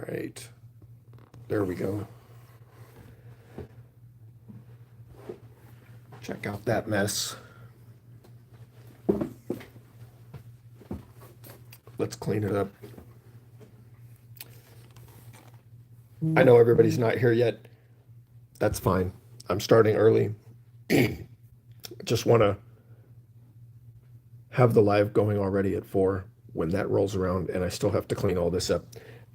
right. There we go. Check out that mess. Let's clean it up. I know everybody's not here yet. That's fine. I'm starting early. Just want to have the live going already at 4 when that rolls around, and I still have to clean all this up.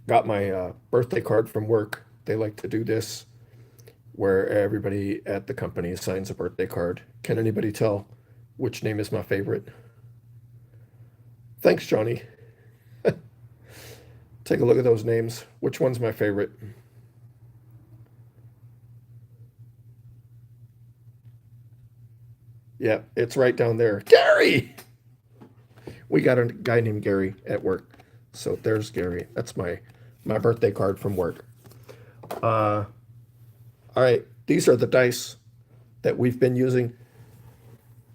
Got my birthday card from work. They like to do this where everybody at the company assigns a birthday card. Can anybody tell which name is my favorite? Thanks, Johnny. Take a look at those names. Which one's my favorite? Yeah, it's right down there. Gary! We got a guy named Gary at work. So there's Gary. That's my birthday card from work. All right, these are the dice that we've been using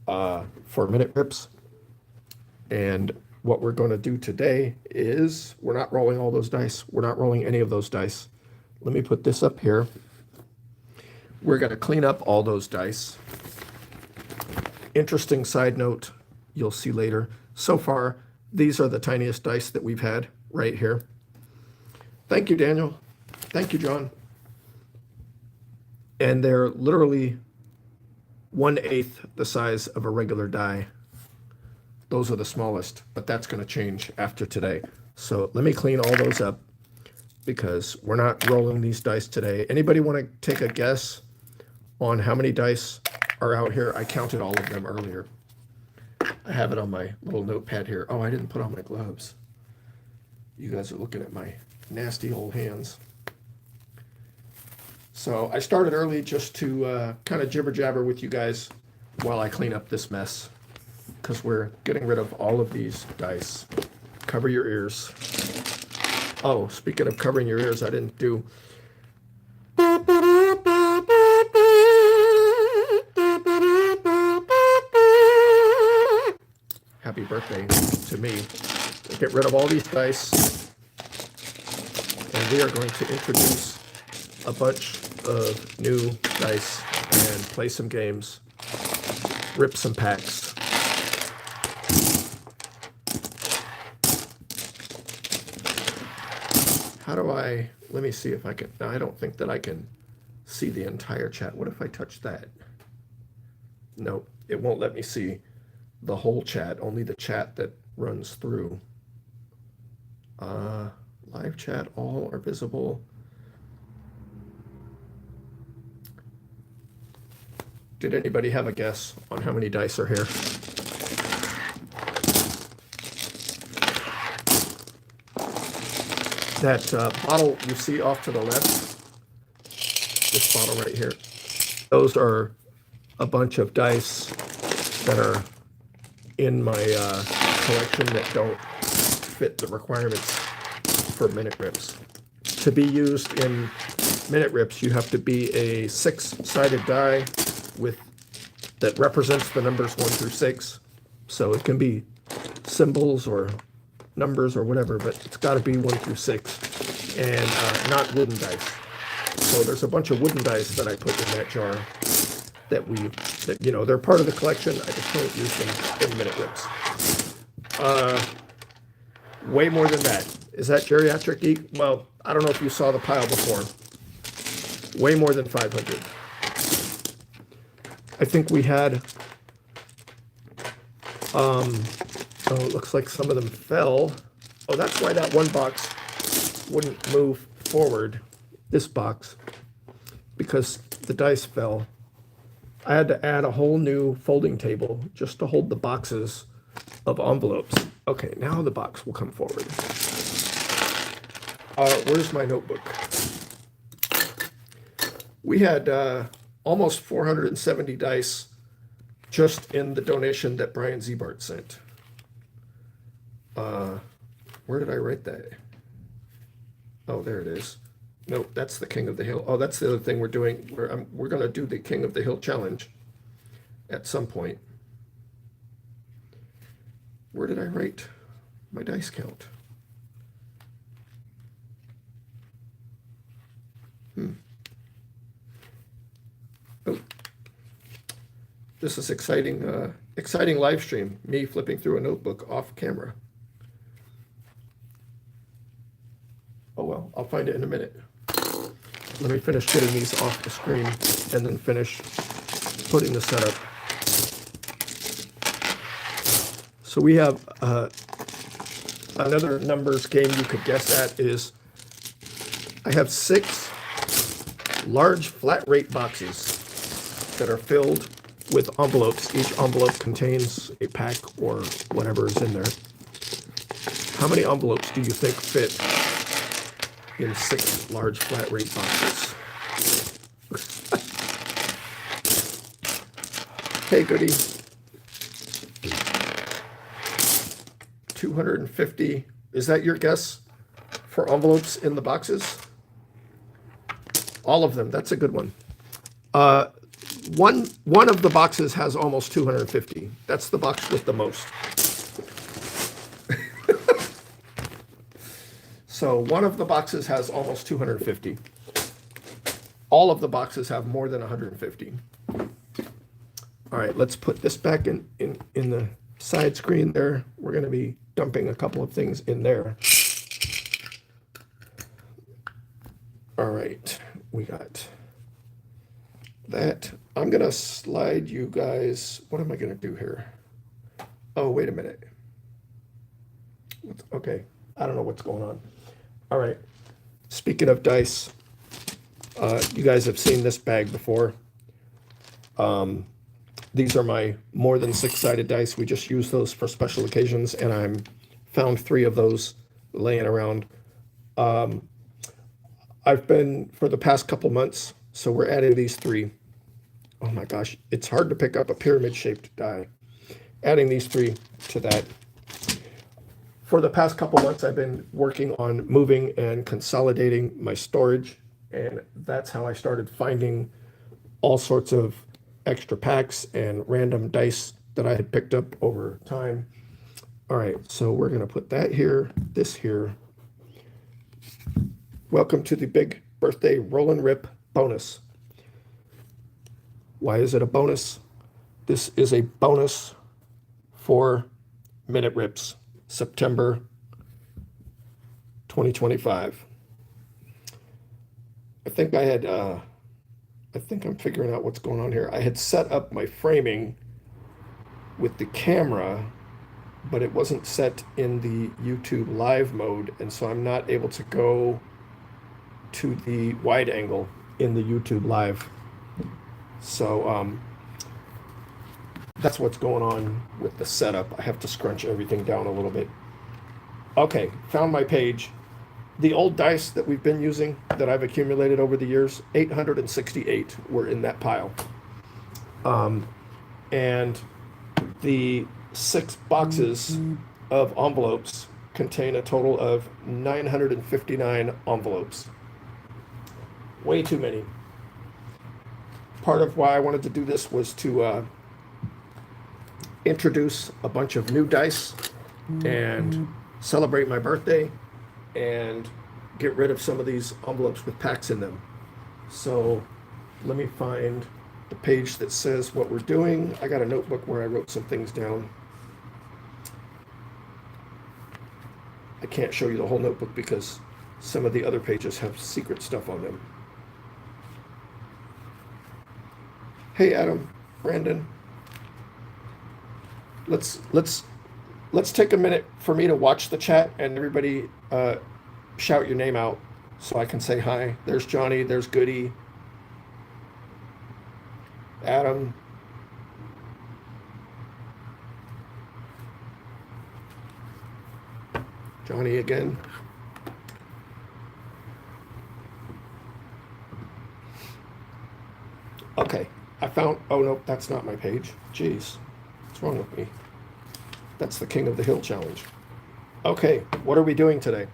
for minute rips. And what we're going to do today is we're not rolling all those dice. We're not rolling any of those dice. Let me put this up here. We're going to clean up all those dice. Interesting side note, you'll see later. So far, these are the tiniest dice that we've had right here. Thank you, Daniel. Thank you, John. And they're literally 1/8 the size of a regular die. Those are the smallest, but that's going to change after today. So let me clean all those up because we're not rolling these dice today. Anybody want to take a guess on how many dice are out here? I counted all of them earlier. I have it on my little notepad here. Oh, I didn't put on my gloves. You guys are looking at my nasty old hands. So I started early just to kind of jibber jabber with you guys while I clean up this mess, because we're getting rid of all of these dice. Cover your ears. Oh, speaking of covering your ears, I didn't do. Happy birthday to me. Get rid of all these dice, and we are going to introduce a bunch of new dice and play some games, rip some packs. How do I, let me see if I can, no, I don't think that I can see the entire chat. What if I touch that? No, it won't let me see the whole chat, only the chat that runs through. Live chat, all are visible. Did anybody have a guess on how many dice are here? That bottle you see off to the left, this bottle right here, those are a bunch of dice that are in my collection that don't fit the requirements for minute rips. To be used in minute rips, you have to be a 6-sided die with that represents the numbers 1 through 6. So it can be symbols or numbers or whatever, but it's got to be 1 through 6 and not wooden dice. So there's a bunch of wooden dice that I put in that jar that you know, they're part of the collection. I just don't use them in minute rips. Way more than that. Is that geriatric geek? Well, I don't know if you saw the pile before. Way more than 500. I think we had, oh, it looks like some of them fell. Oh, that's why that one box wouldn't move forward, this box, because the dice fell. I had to add a whole new folding table just to hold the boxes of envelopes. Okay, now the box will come forward. Where's my notebook? We had almost 470 dice just in the donation that Brian Zebart sent. Where did I write that? Oh, there it is. No, that's the King of the Hill. Oh, that's the other thing we're doing. We're going to do the King of the Hill challenge at some point. Where did I write my dice count? Oh, this is exciting, exciting live stream. Me flipping through a notebook off camera. Oh well, I'll find it in a minute. Let me finish getting these off the screen and then finish putting the setup. So we have another numbers game you could guess at is I have 6 large flat rate boxes that are filled with envelopes. Each envelope contains a pack or whatever is in there. How many envelopes do you think fit in 6 large flat rate boxes? Hey, goody. 250. Is that your guess for envelopes in the boxes? All of them. That's a good one. One of the boxes has almost 250. That's the box with the most. So one of the boxes has almost 250. All of the boxes have more than 150. All right, let's put this back in the side screen there. We're going to be dumping a couple of things in there. All right, we got that. I'm going to slide you guys. What am I going to do here? Oh, wait a minute. Okay, I don't know what's going on. All right, speaking of dice, you guys have seen this bag before. These are my more than 6-sided dice. We just use those for special occasions, and I found 3 of those laying around. I've been for the past couple months, so we're adding these 3. Oh my gosh, it's hard to pick up a pyramid-shaped die. Adding these 3 to that. For the past couple months, I've been working on moving and consolidating my storage, and that's how I started finding all sorts of extra packs and random dice that I had picked up over time. All right, so we're going to put that here, this here. Welcome to the big birthday roll and rip bonus. Why is it a bonus? This is a bonus for Minute Rips, September 2025. I think I'm figuring out what's going on here. I had set up my framing with the camera, but it wasn't set in the YouTube live mode, and so I'm not able to go to the wide angle in the YouTube live. So that's what's going on with the setup. I have to scrunch everything down a little bit. Okay, found my page. The old dice that we've been using that I've accumulated over the years, 868 were in that pile. And the 6 boxes of envelopes contain a total of 959 envelopes. Way too many. Part of why I wanted to do this was to introduce a bunch of new dice and celebrate my birthday and get rid of some of these envelopes with packs in them. So let me find the page that says what we're doing. I got a notebook where I wrote some things down. I can't show you the whole notebook because some of the other pages have secret stuff on them. Hey Adam, Brandon. Let's take a minute for me to watch the chat and everybody shout your name out so I can say hi. There's Johnny, there's Goody, Adam. Johnny again. Okay, I found, oh no, that's not my page. Jeez, what's wrong with me? That's the King of the Hill challenge. Okay, what are we doing today?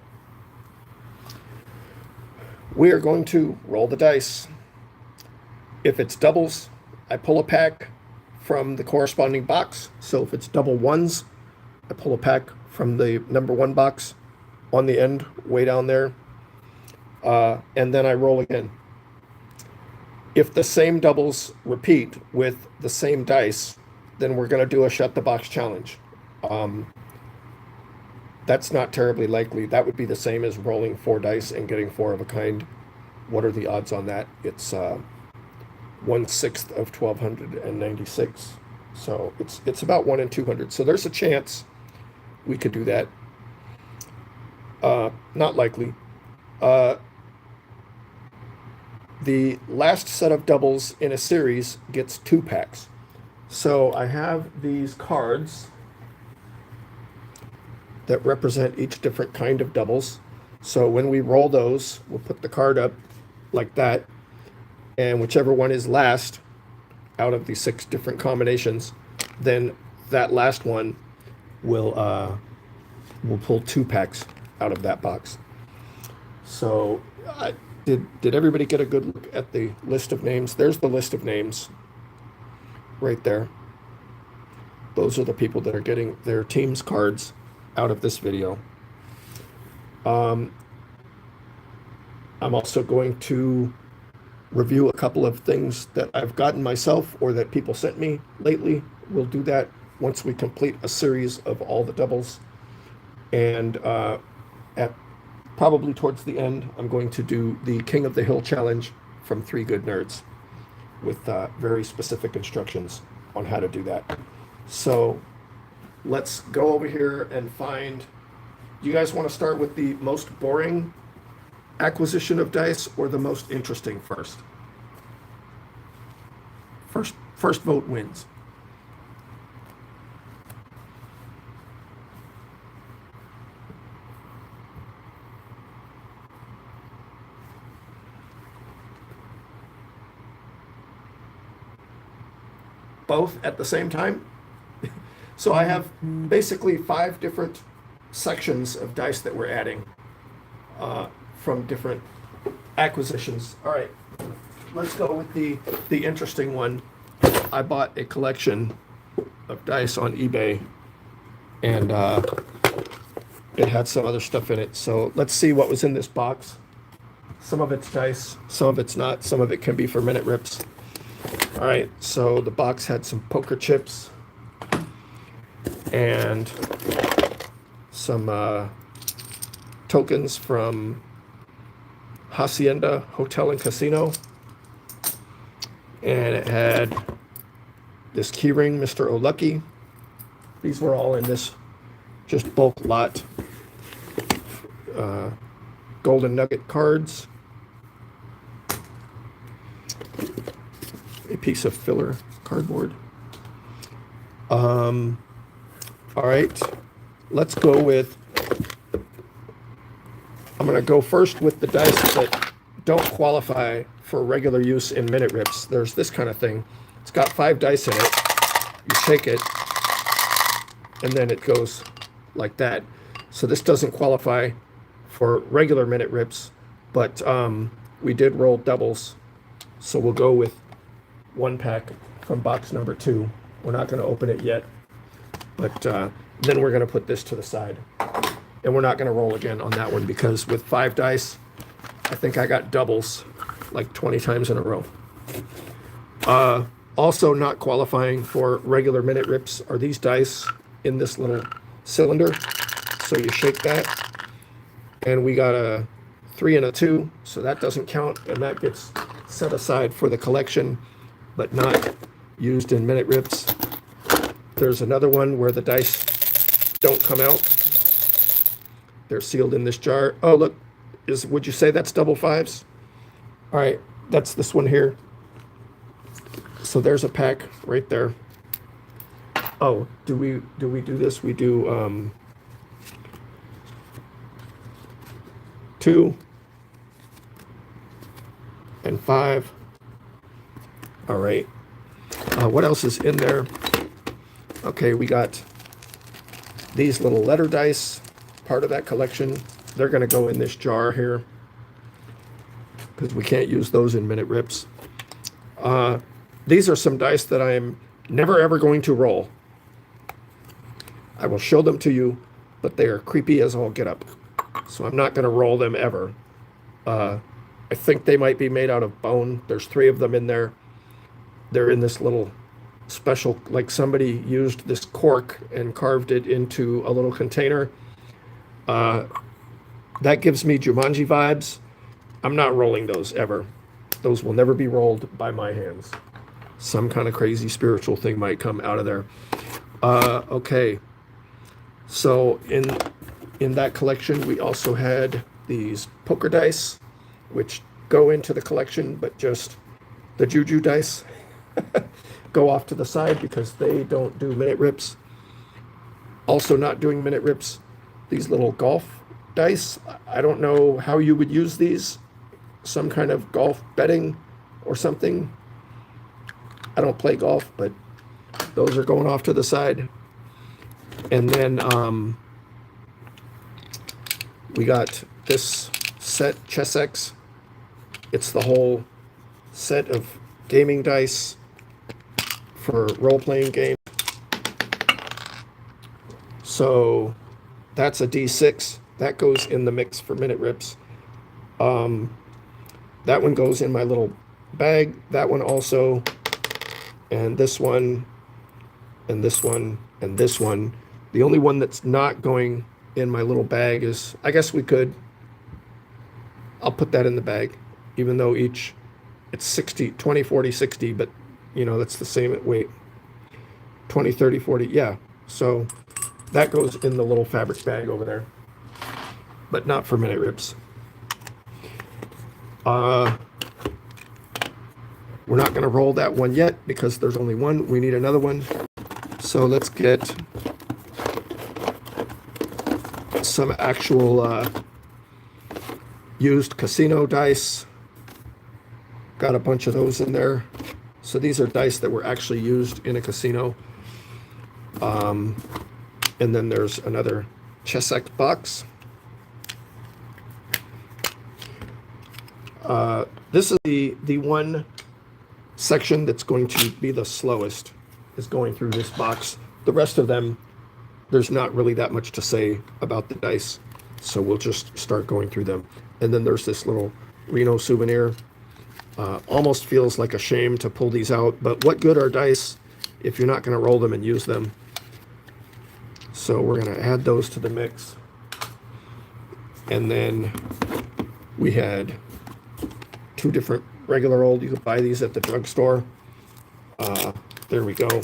We are going to roll the dice. If it's doubles, I pull a pack from the corresponding box. So if it's double ones, I pull a pack from the number 1 box on the end, way down there. And then I roll again. If the same doubles repeat with the same dice, then we're going to do a shut the box challenge. Um, that's not terribly likely. That would be the same as rolling 4 dice and getting 4 of a kind. What are the odds on that? It's 1/6 of 1296. So it's about 1 in 200. So there's a chance we could do that. Not likely. The last set of doubles in a series gets 2 packs. So I have these cards that represent each different kind of doubles. So when we roll those, we'll put the card up like that, and whichever one is last out of the 6 different combinations, then that last one will pull 2 packs out of that box. So did everybody get a good look at the list of names? There's the list of names right there. Those are the people that are getting their team's cards out of this video. I'm also going to review a couple of things that I've gotten myself or that people sent me lately. We'll do that once we complete a series of all the doubles. And at probably towards the end, I'm going to do the King of the Hill challenge from 3 Good Nerds with very specific instructions on how to do that. So let's go over here and find. Do you guys want to start with the most boring acquisition of dice or the most interesting first? First vote wins. Both at the same time? So I have basically 5 different sections of dice that we're adding from different acquisitions. All right, let's go with the interesting one. I bought a collection of dice on eBay, and it had some other stuff in it. So let's see what was in this box. Some of it's dice, some of it's not. Some of it can be for minute rips. All right, so the box had some poker chips and some tokens from Hacienda Hotel and Casino. And it had this keyring, Mr. O'Lucky. These were all in this just bulk lot. Golden Nugget cards. A piece of filler cardboard. All right, let's go with, I'm going to go first with the dice that don't qualify for regular use in minute rips. There's this kind of thing. It's got 5 dice in it. You shake it, and then it goes like that. So this doesn't qualify for regular minute rips, but we did roll doubles. So we'll go with 1 pack from box number 2. We're not going to open it yet, but then we're going to put this to the side. And we're not going to roll again on that one because with 5 dice, I think I got doubles like 20 times in a row. Also not qualifying for regular minute rips are these dice in this little cylinder. So you shake that, and we got a 3 and a 2, so that doesn't count, and that gets set aside for the collection, but not used in minute rips. There's another one where the dice don't come out. They're sealed in this jar. Oh, look, would you say that's double 5s? All right, that's this one here. So there's a pack right there. Oh, do we do this? We do 2 and 5. All right. What else is in there? Okay, we got these little letter dice, part of that collection. They're going to go in this jar here because we can't use those in minute rips. These are some dice that I am never ever going to roll. I will show them to you, but they are creepy as all get up. So I'm not going to roll them ever. I think they might be made out of bone. There's 3 of them in there. They're in this little special, like somebody used this cork and carved it into a little container. Uh, that gives me Jumanji vibes. I'm not rolling those ever. Those will never be rolled by my hands. Some kind of crazy spiritual thing might come out of there. Okay. So in that collection, we also had these poker dice, which go into the collection, but just the juju dice go off to the side because they don't do minute rips. Also not doing minute rips, these little golf dice. I don't know how you would use these. Some kind of golf betting or something. I don't play golf, but those are going off to the side. And then we got this set, Chessex. It's the whole set of gaming dice for role-playing games. So that's a D6. That goes in the mix for minute rips. That one goes in my little bag. That one also. And this one. And this one. And this one. The only one that's not going in my little bag is, I guess we could. I'll put that in the bag. Even though each, it's 60, 20, 40, 60. But, you know, that's the same weight. 20, 30, 40. Yeah. So that goes in the little fabric bag over there. But not for minute rips. We're not going to roll that one yet because there's only one. We need another one. So let's get some actual used casino dice. Got a bunch of those in there. So these are dice that were actually used in a casino. And then there's another Chessex box. This is the one section that's going to be the slowest, is going through this box. The rest of them, there's not really that much to say about the dice, so we'll just start going through them. And then there's this little Reno souvenir. Almost feels like a shame to pull these out, but what good are dice if you're not going to roll them and use them? So we're going to add those to the mix. And then we had 2 different regular old. You could buy these at the drugstore. There we go.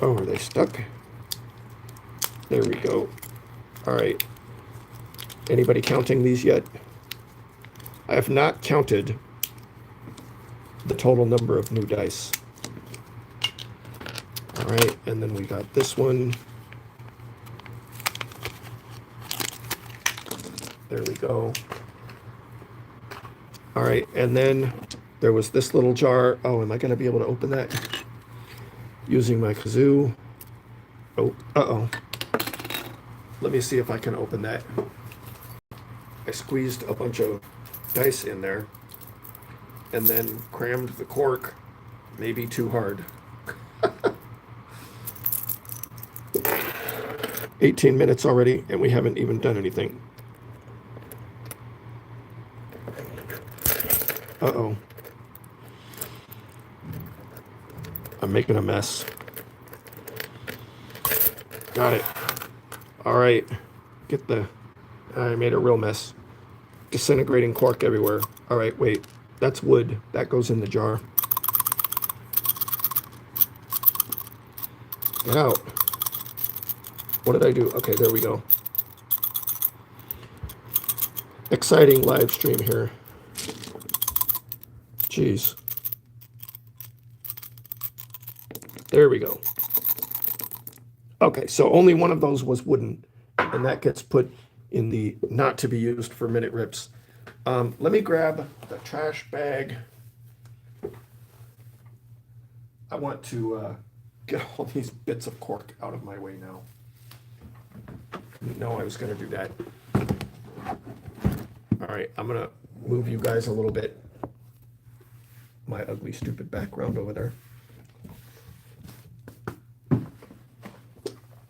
Oh, are they stuck? There we go. All right. Anybody counting these yet? I have not counted the total number of new dice. All right, and then we got this one. There we go. All right, and then there was this little jar. Oh, am I going to be able to open that using my kazoo? Oh, uh-oh. Let me see if I can open that. I squeezed a bunch of dice in there and then crammed the cork maybe too hard. 18 minutes already, and we haven't even done anything. Uh-oh. I'm making a mess. Got it. All right. Get the... I made a real mess. Disintegrating cork everywhere. All right, wait. That's wood. That goes in the jar. Get out. What did I do? Okay, there we go. Exciting live stream here. Jeez. There we go. Okay, so only one of those was wooden, and that gets put in the not to be used for minute rips. Let me grab the trash bag. I want to get all these bits of cork out of my way now. Didn't know I was going to do that. All right, I'm going to move you guys a little bit. My ugly, stupid background over there.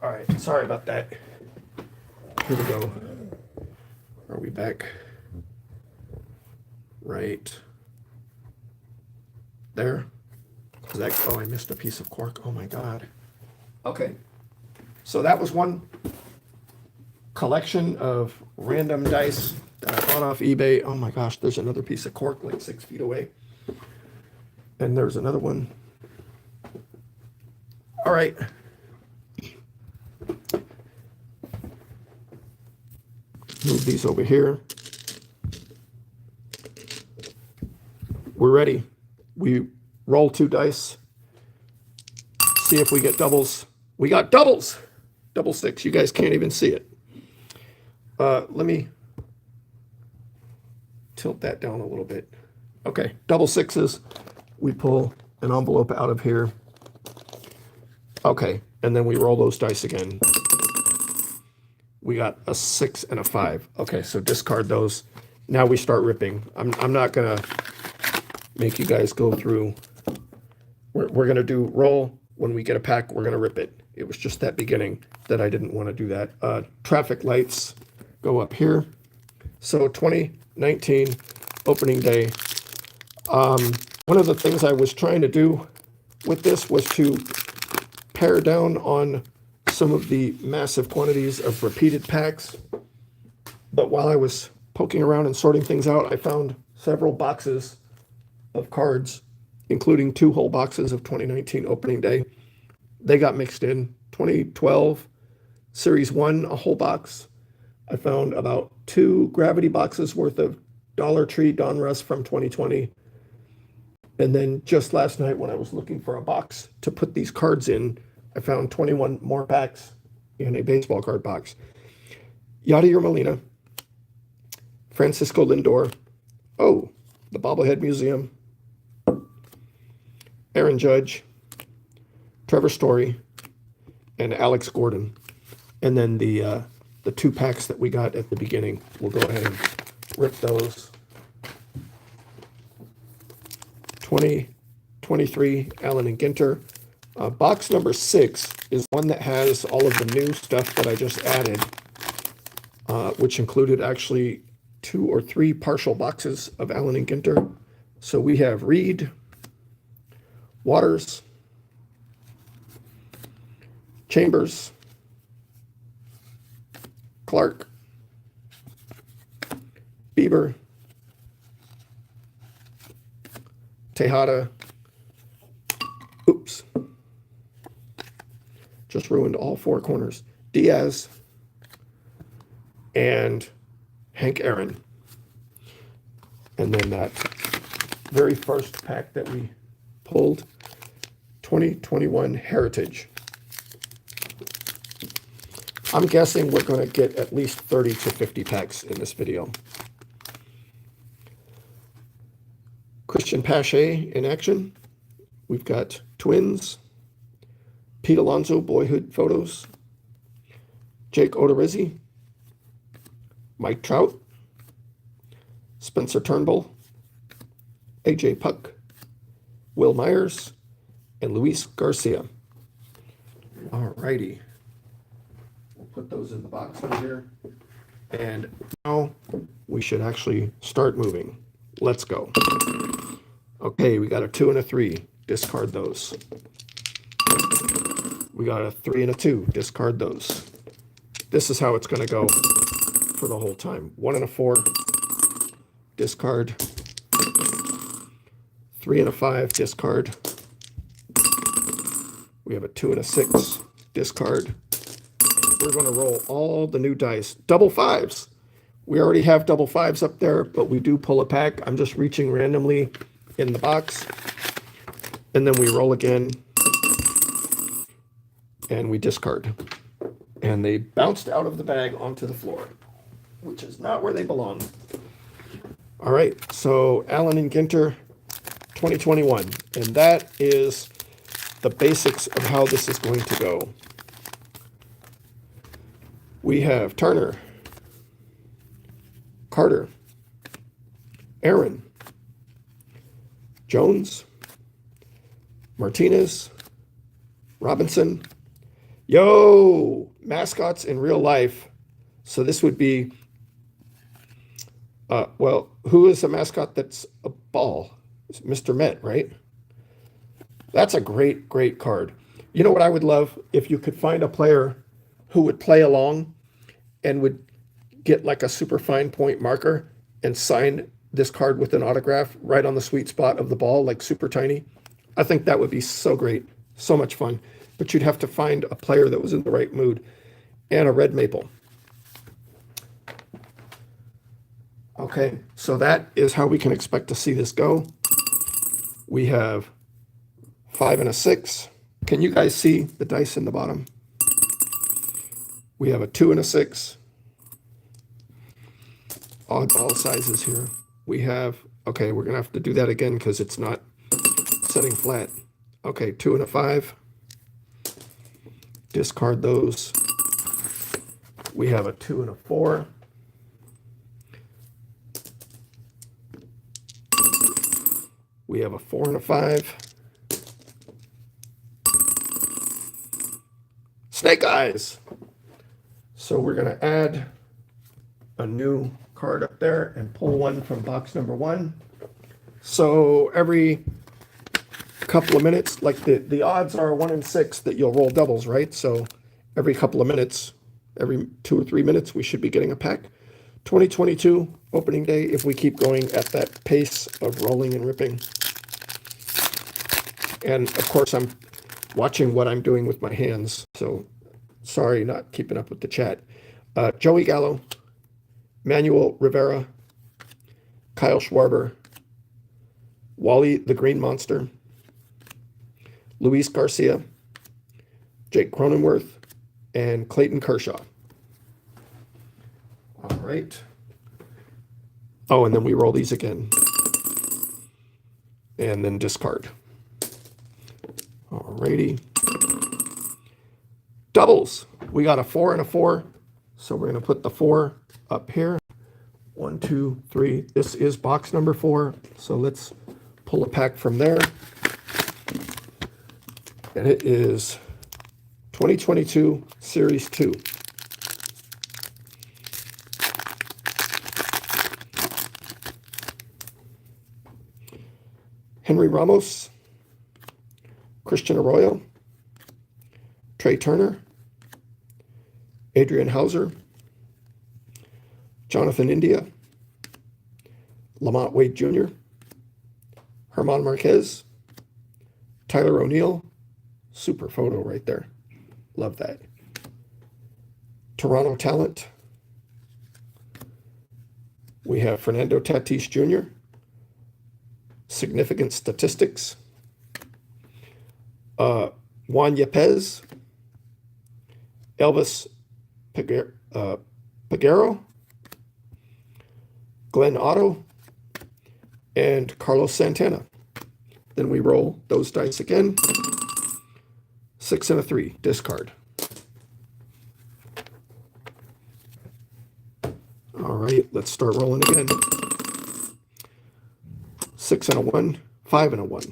All right, sorry about that. Here we go. Are we back? Right there. Is that, oh, I missed a piece of cork. Oh my God. Okay. So that was one collection of random dice that I bought off eBay. Oh my gosh, there's another piece of cork like 6 feet away. And there's another one. All right. Move these over here. We're ready. We roll 2 dice. See if we get doubles. We got doubles. Double 6. You guys can't even see it. Let me tilt that down a little bit. Okay, double 6s. We pull an envelope out of here. Okay, and then we roll those dice again. We got a 6 and a 5. Okay, so discard those. Now we start ripping. I'm not gonna make you guys go through. We're gonna do roll. When we get a pack, we're gonna rip it. It was just that beginning that I didn't want to do that. Traffic lights go up here. So 2019 opening day. One of the things I was trying to do with this was to pare down on some of the massive quantities of repeated packs. But while I was poking around and sorting things out, I found several boxes of cards, including 2 whole boxes of 2019 opening day. They got mixed in. 2012 Series 1, a whole box. I found about 2 gravity boxes worth of Dollar Tree Donruss from 2020. And then just last night when I was looking for a box to put these cards in, I found 21 more packs in a baseball card box. Yadier Molina, Francisco Lindor, oh, the Bobblehead Museum, Aaron Judge, Trevor Story, and Alex Gordon. And then the 2 packs that we got at the beginning, we'll go ahead and rip those. 2023 Allen and Ginter. Box number 6 is one that has all of the new stuff that I just added, which included actually 2 or 3 partial boxes of Allen and Ginter. So we have Reed, Waters, Chambers, Clark, Bieber, Tejada, oops, just ruined all 4 corners, Diaz, and Hank Aaron. And then that very first pack that we pulled, 2021 Heritage. I'm guessing we're going to get at least 30 to 50 packs in this video. Christian Pache in action. We've got Twins, Pete Alonso boyhood photos, Jake Odorizzi, Mike Trout, Spencer Turnbull, AJ Puck, Will Myers, and Luis Garcia. All righty. We'll put those in the box over here. And now we should actually start moving. Let's go. Okay, we got a 2 and a 3. Discard those. We got a 3 and a 2. Discard those. This is how it's going to go for the whole time. 1 and a 4. Discard. 3 and a 5. Discard. We have a 2 and a 6. Discard. We're going to roll all the new dice. Double 5s. We already have double 5s up there, but we do pull a pack. I'm just reaching randomly in the box. And then we roll again. And we discard. And they bounced out of the bag onto the floor, which is not where they belong. All right, so Allen and Ginter 2021. And that is the basics of how this is going to go. We have Turner, Carter, Aaron, Jones, Martinez, Robinson. Yo, mascots in real life. So this would be Well, who is a mascot that's a ball? It's Mr. Met, right? That's a great, great card. You know what I would love? If you could find a player who would play along and would get like a super fine point marker and sign this card with an autograph right on the sweet spot of the ball, like super tiny. I think that would be so great, so much fun. But you'd have to find a player that was in the right mood and a red maple. Okay, so that is how we can expect to see this go. We have 5 and a 6. Can you guys see the dice in the bottom? We have a 2 and a 6. Oddball sizes here. We have, okay, we're gonna have to do that again because it's not setting flat. Okay, 2 and a 5. Discard those. We have a 2 and a 4. We have a 4 and a 5. Snake eyes. So we're going to add a new card up there and pull one from box number 1. So every couple of minutes, like the odds are 1 in 6 that you'll roll doubles, right? So every couple of minutes, every 2 or 3 minutes, we should be getting a pack. 2022 opening day, if we keep going at that pace of rolling and ripping. And of course, I'm watching what I'm doing with my hands, so sorry not keeping up with the chat. Joey Gallo, Manuel Rivera, Kyle Schwarber, Wally the Green Monster, Luis Garcia, Jake Cronenworth, and Clayton Kershaw. All right. Oh, and then we roll these again. And then discard. All righty. Doubles. We got a 4 and a 4. So we're going to put the 4 up here. 1, 2, 3. This is box number 4. So let's pull a pack from there. And it is 2022 Series 2. Henry Ramos, Christian Arroyo, Trey Turner, Adrian Hauser, Jonathan India, Lamont Wade Jr., Herman Marquez, Tyler O'Neill, super photo right there. Love that. Toronto Talent. We have Fernando Tatis Jr., Significant Statistics, Juan Yepez, Elvis Peguero, Glenn Otto, and Carlos Santana. Then we roll those dice again. 6 and a 3, discard. All right, let's start rolling again. 6 and a 1, 5 and a 1,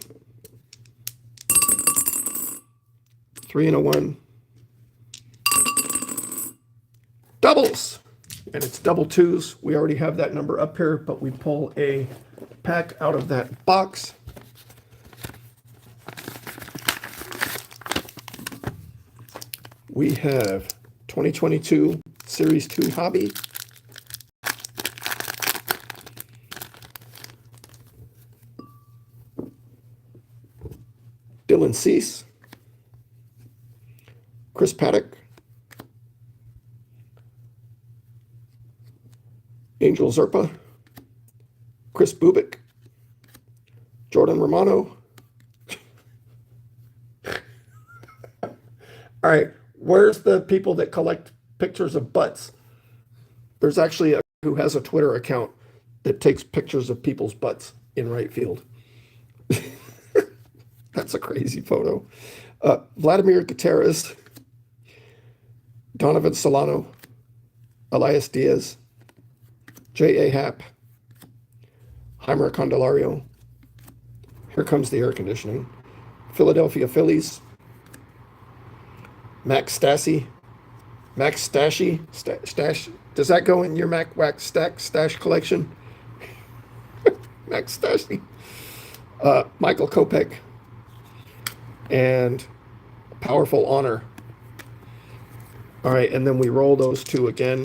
3 and a 1, doubles, and it's double 2s. We already have that number up here, but we pull a pack out of that box. We have 2022 Series 2 Hobby. Dylan Cease, Chris Paddock, Angel Zerpa, Chris Bubik, Jordan Romano. All right, where's the people that collect pictures of butts? There's actually a who has a Twitter account that takes pictures of people's butts in right field. That's a crazy photo. Vladimir Gutierrez, Donovan Solano, Elias Diaz, J.A. Happ, Heimer Candelario. Here comes the air conditioning. Philadelphia Phillies, Max Stassi. Max Stashy? Stash? Does that go in your Mac Wax Stash collection? Max Stasny, Michael Kopech, and Powerful Honor. All right, and then we roll those two again.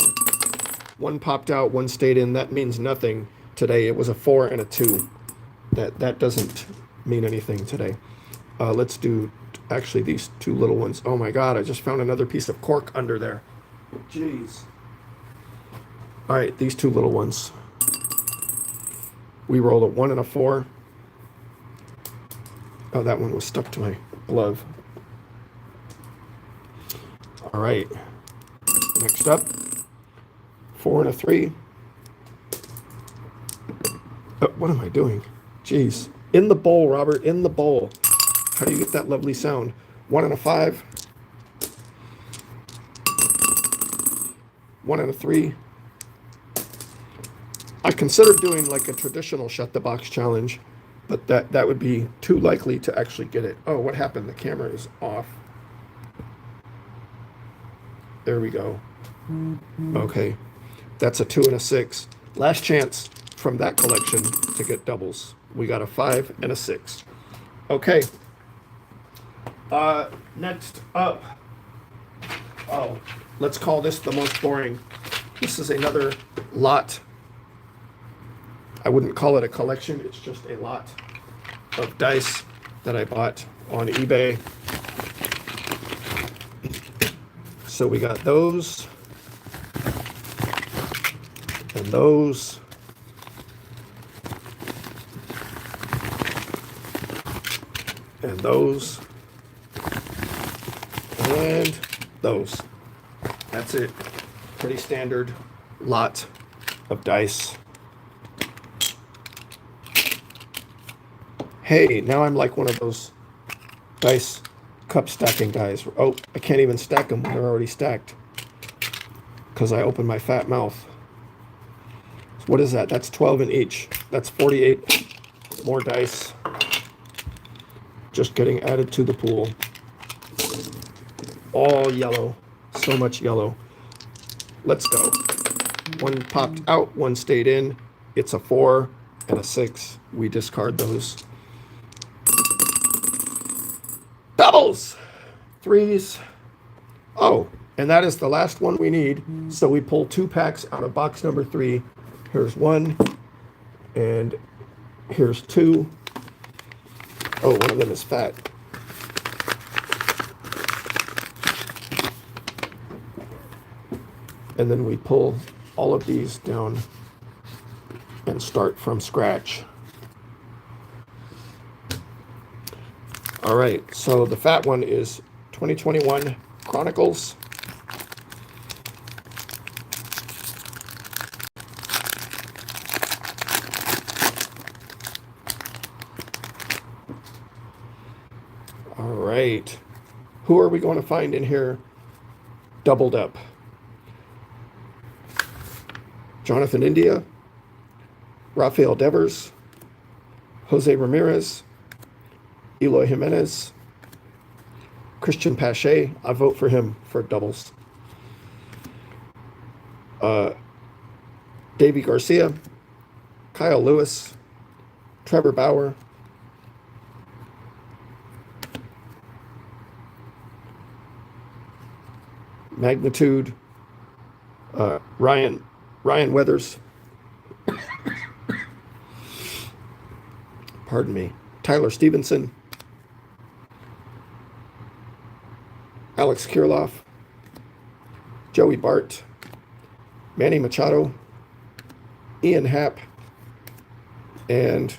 One popped out, one stayed in. That means nothing today. It was a 4 and a 2. That doesn't mean anything today. Let's do actually these two little ones. Oh my God, I just found another piece of cork under there. Jeez. All right, these two little ones. We rolled a 1 and a 4. Oh, that one was stuck to my glove. All right. Next up, 4 and a 3. What am I doing? Jeez. In the bowl, Robert, in the bowl. How do you get that lovely sound? 1 and a 5. 1 and a 3. I considered doing like a traditional shut the box challenge, but that would be too likely to actually get it. Oh, what happened? The camera is off. There we go. Okay. That's a 2 and a 6. Last chance from that collection to get doubles. We got a 5 and a 6. Okay. Next up. Oh, let's call this the most boring. This is another lot. I wouldn't call it a collection. It's just a lot of dice that I bought on eBay. So we got those and those and those and those. That's it. Pretty standard lot of dice. Hey, now I'm like one of those dice cup stacking guys. Oh, I can't even stack them when they're already stacked because I opened my fat mouth. So what is that? That's 12 in each. That's 48 more dice just getting added to the pool. All yellow. So much yellow. Let's go. One popped out, one stayed in. It's a 4 and a 6. We discard those. Doubles! 3s. Oh, and that is the last one we need. So we pull 2 packs out of box number 3. Here's 1, and here's 2. Oh, one of them is fat. And then we pull all of these down and start from scratch. All right, so the fat one is 2021 Chronicles. All right, who are we going to find in here doubled up? Jonathan India, Rafael Devers, Jose Ramirez, Eloy Jimenez, Christian Pache. I vote for him for doubles. Davy Garcia, Kyle Lewis, Trevor Bauer, Magnitude, Ryan Weathers, pardon me, Tyler Stevenson, Alex Kirilloff, Joey Bart, Manny Machado, Ian Happ, and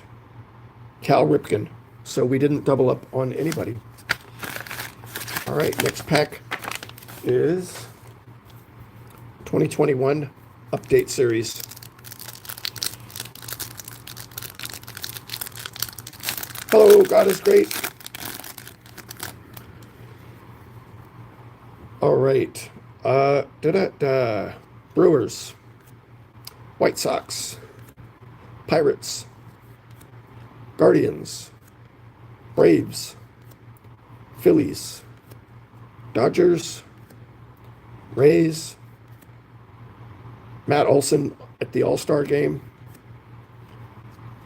Cal Ripken. So we didn't double up on anybody. All right, next pack is 2021 Update Series. Hello, God is great. All right. Brewers, White Sox, Pirates, Guardians, Braves, Phillies, Dodgers, Rays, Matt Olson at the All-Star game,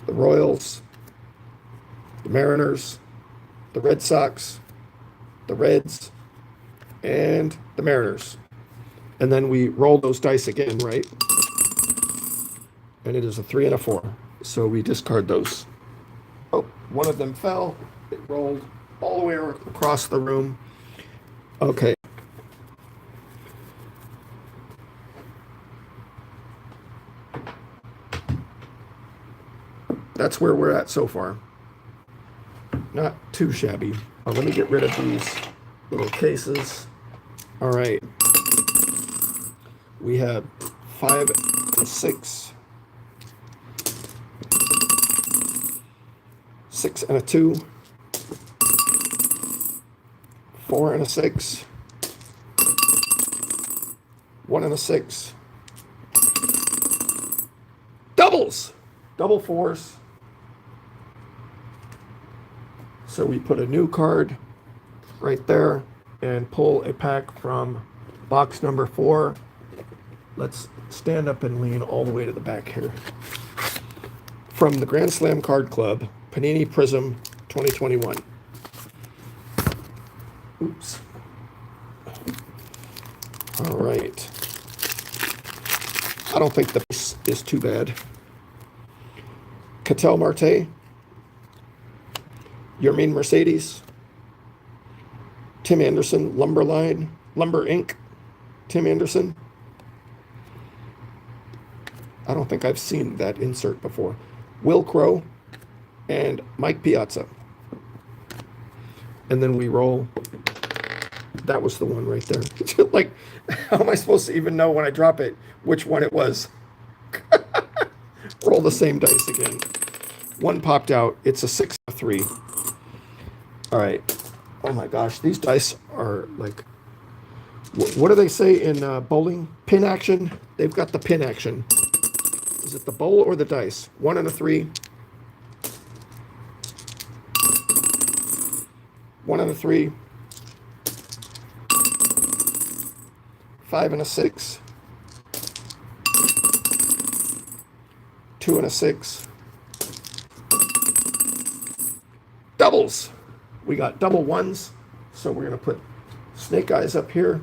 the Royals, the Mariners, the Red Sox, the Reds, and the Mariners. And then we roll those dice again, right? And it is a 3 and a 4. So we discard those. Oh, one of them fell. It rolled all the way across the room. Okay. That's where we're at so far. Not too shabby. Let me get rid of these little cases. All right. We have 5 and 6. 6 and a 2. 4 and a 6. 1 and a 6. Doubles! Double 4s. So we put a new card right there and pull a pack from box number 4. Let's stand up and lean all the way to the back here. From the Grand Slam Card Club, Panini Prism 2021. Oops. All right. I don't think the base is too bad. Ketel Marte, Yermin Mercedes, Tim Anderson, Lumber Inc., Tim Anderson. I don't think I've seen that insert before. Will Crow and Mike Piazza. And then we roll. That was the one right there. Like, how am I supposed to even know when I drop it which one it was? Roll the same dice again. One popped out. It's a 6 and a 3. All right. Oh my gosh, these dice are like, what do they say in bowling? Pin action. They've got the pin action. Is it the bowl or the dice? 1 and a 3. 1 and a 3. 5 and a 6. 2 and a 6. Doubles. We got double 1s. So we're going to put snake eyes up here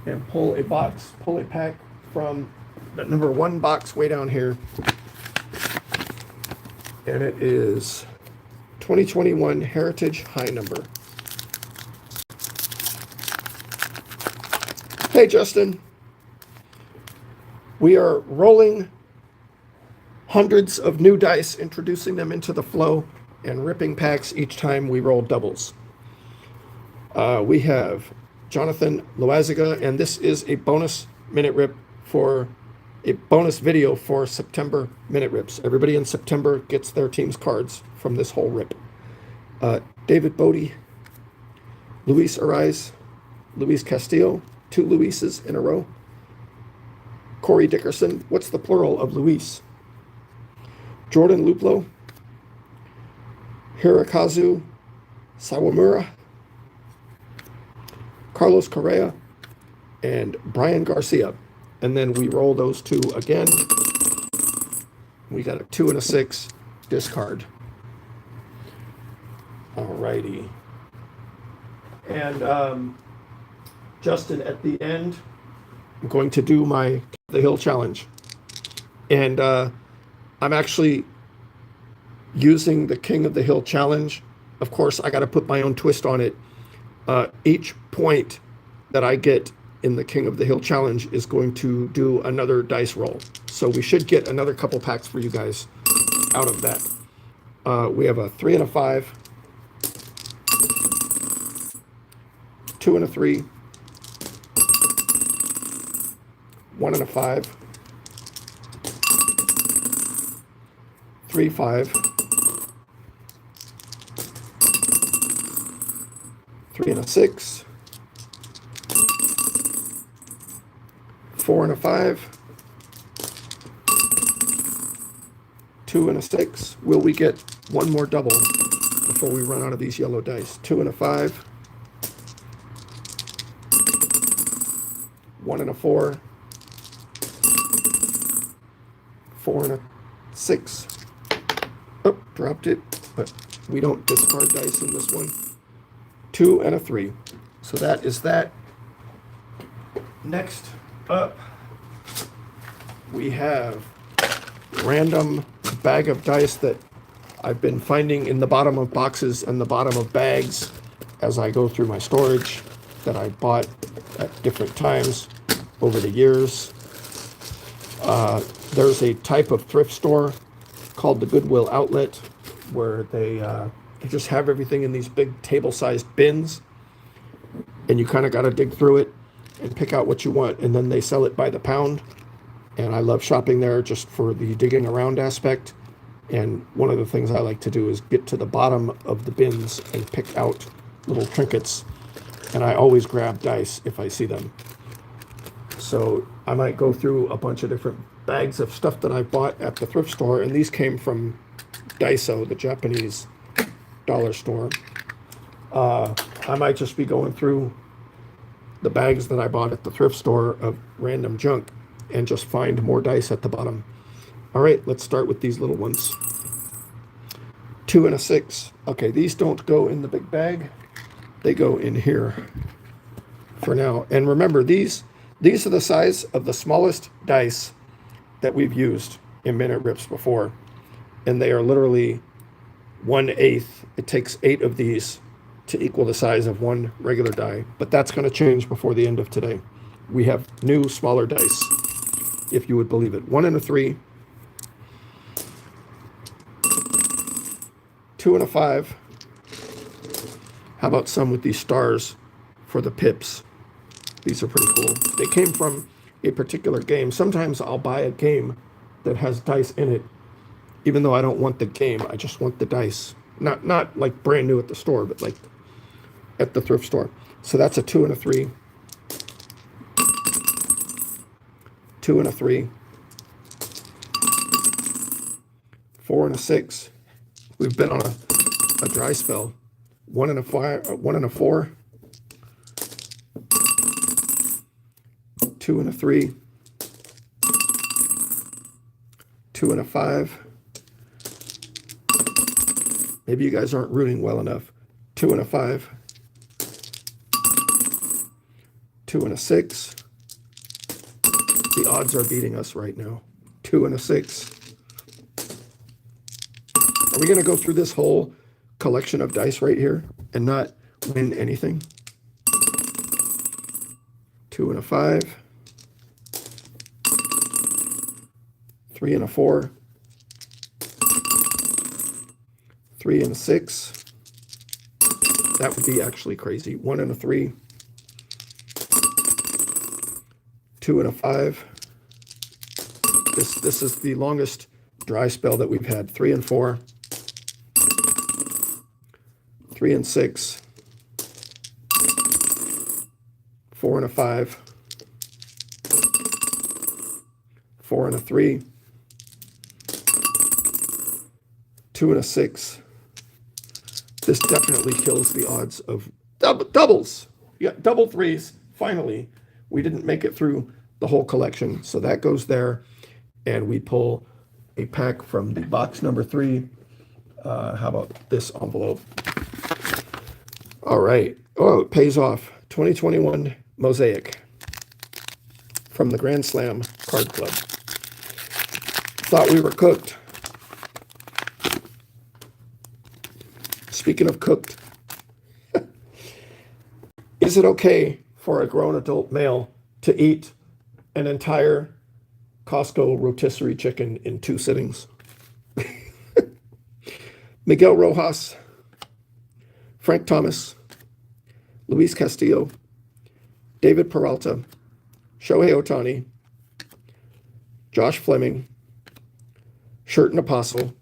and pull a pack from the number 1 box way down here. And it is 2021 Heritage High Number. Hey, Justin. We are rolling hundreds of new dice, introducing them into the flow, and ripping packs each time we roll doubles. We have Jonathan Loaziga, and this is a bonus minute rip for a bonus video for September minute rips. Everybody in September gets their team's cards from this whole rip. David Bodie, Luis Ariz, Luis Castillo, 2 Luises in a row. Corey Dickerson, what's the plural of Luis? Jordan Luplo, Hirokazu Sawamura, Carlos Correa, and Brian Garcia. And then we roll those 2 again. We got a 2 and a 6, discard. Alrighty. And Justin, at the end, I'm going to do my the Hill challenge. And I'm actually using the King of the Hill challenge. Of course, I got to put my own twist on it. Each point that I get in the King of the Hill challenge is going to do another dice roll. So we should get another couple packs for you guys out of that. We have a 3 and a 5, 2 and a 3, 1 and a 5, 3, 5, 3 and a 6, 4 and a 5, 2 and a 6. Will we get one more double before we run out of these yellow dice? 2 and a 5, 1 and a 4, 4 and a 6. Oh, dropped it, but we don't discard dice in this one. 2 and a 3. So that is that. Next up, we have random bag of dice that I've been finding in the bottom of boxes and the bottom of bags as I go through my storage that I bought at different times over the years. There's a type of thrift store called the Goodwill Outlet where they just have everything in these big table-sized bins, and you kind of got to dig through it and pick out what you want, and then they sell it by the pound. And I love shopping there just for the digging around aspect. And one of the things I like to do is get to the bottom of the bins and pick out little trinkets. And I always grab dice if I see them. So I might go through a bunch of different bags of stuff that I bought at the thrift store. And these came from Daiso, the Japanese dollar store. I might just be going through the bags that I bought at the thrift store of random junk and just find more dice at the bottom. All right, let's start with these little ones. 2 and a 6. Okay, these don't go in the big bag. They go in here for now. And remember, these are the size of the smallest dice that we've used in Minute Rips before. And they are literally 1/8. It takes 8 of these to equal the size of one regular die. But that's going to change before the end of today. We have new, smaller dice, if you would believe it. 1 and a 3. 2 and a 5. How about some with these stars for the pips? These are pretty cool. They came from a particular game. Sometimes I'll buy a game that has dice in it, even though I don't want the game. I just want the dice. Not like brand new at the store, but like at the thrift store. So that's a 2 and a 3. 2 and a 3. 4 and a 6. We've been on a dry spell. 1 and a 5. 1 and a 4. 2 and a 3. 2 and a 5. Maybe you guys aren't rooting well enough. 2 and a 5. 2 and a 6. The odds are beating us right now. 2 and a 6. Are we going to go through this whole collection of dice right here and not win anything? 2 and a 5. 3 and a 4. 3 and a 6. That would be actually crazy. 1 and a 3. 2 and a 5. This is the longest dry spell that we've had. 3 and 4. 3 and 6. 4 and a 5. 4 and a 3. 2 and a 6. This definitely kills the odds of doubles. You got double 3s. Finally, we didn't make it through the whole collection, so that goes there. And we pull a pack from the box number 3. How about this envelope? All right. Oh, it pays off. 2021 Mosaic from the Grand Slam Card Club. Thought we were cooked. Speaking of cooked, is it okay for a grown adult male to eat an entire Costco rotisserie chicken in 2 sittings? Miguel Rojas, Frank Thomas, Luis Castillo, David Peralta, Shohei Ohtani, Josh Fleming, Shirton Apostle,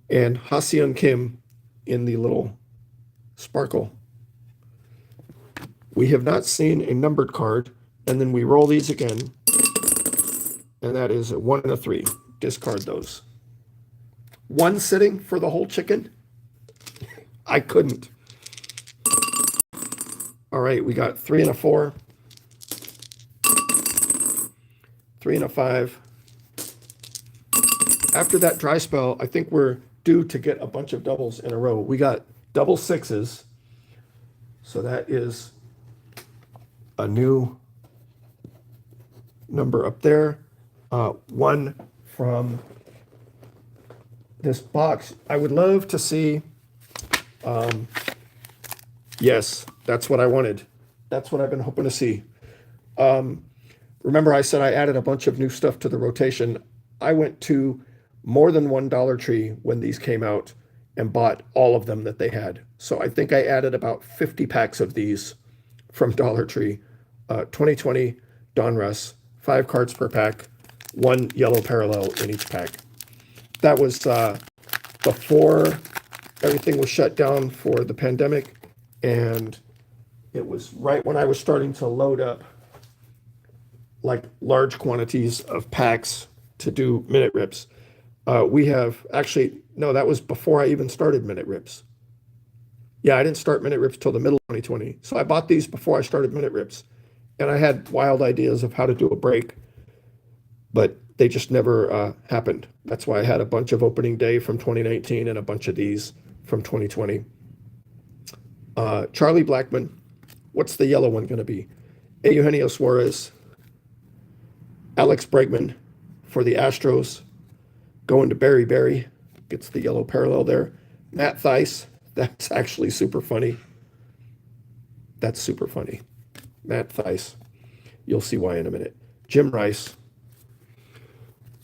and Ha-Seong Kim in the little sparkle. We have not seen a numbered card, and then we roll these again, and that is a 1 and a 3. Discard those. 1 sitting for the whole chicken? I couldn't. All right, we got 3 and a 4. 3 and a 5. after that dry spell, I think we're due to get a bunch of doubles in a row. We got double sixes. So that is a new number up there. One from this box. I would love to see, yes, that's what I wanted. That's what I've been hoping to see. Remember I said I added a bunch of new stuff to the rotation. I went to more than one Dollar Tree when these came out and bought all of them that they had. So I think I added about 50 packs of these from Dollar Tree. 2020 Donruss, 5 cards per pack, 1 yellow parallel in each pack. That was before everything was shut down for the pandemic, and it was right when I was starting to load up like large quantities of packs to do minute rips. We have actually, no, that was before I even started minute rips. Yeah, I didn't start minute rips till the middle of 2020. So I bought these before I started minute rips. And I had wild ideas of how to do a break, but they just never happened. That's why I had a bunch of opening day from 2019 and a bunch of these from 2020. Charlie Blackmon. What's the yellow one going to be? Eugenio Suarez. Alex Bregman for the Astros. Going to Barry. Gets the yellow parallel there. Matt Thaiss. That's actually super funny. That's super funny. Matt Thaiss. You'll see why in a minute. Jim Rice.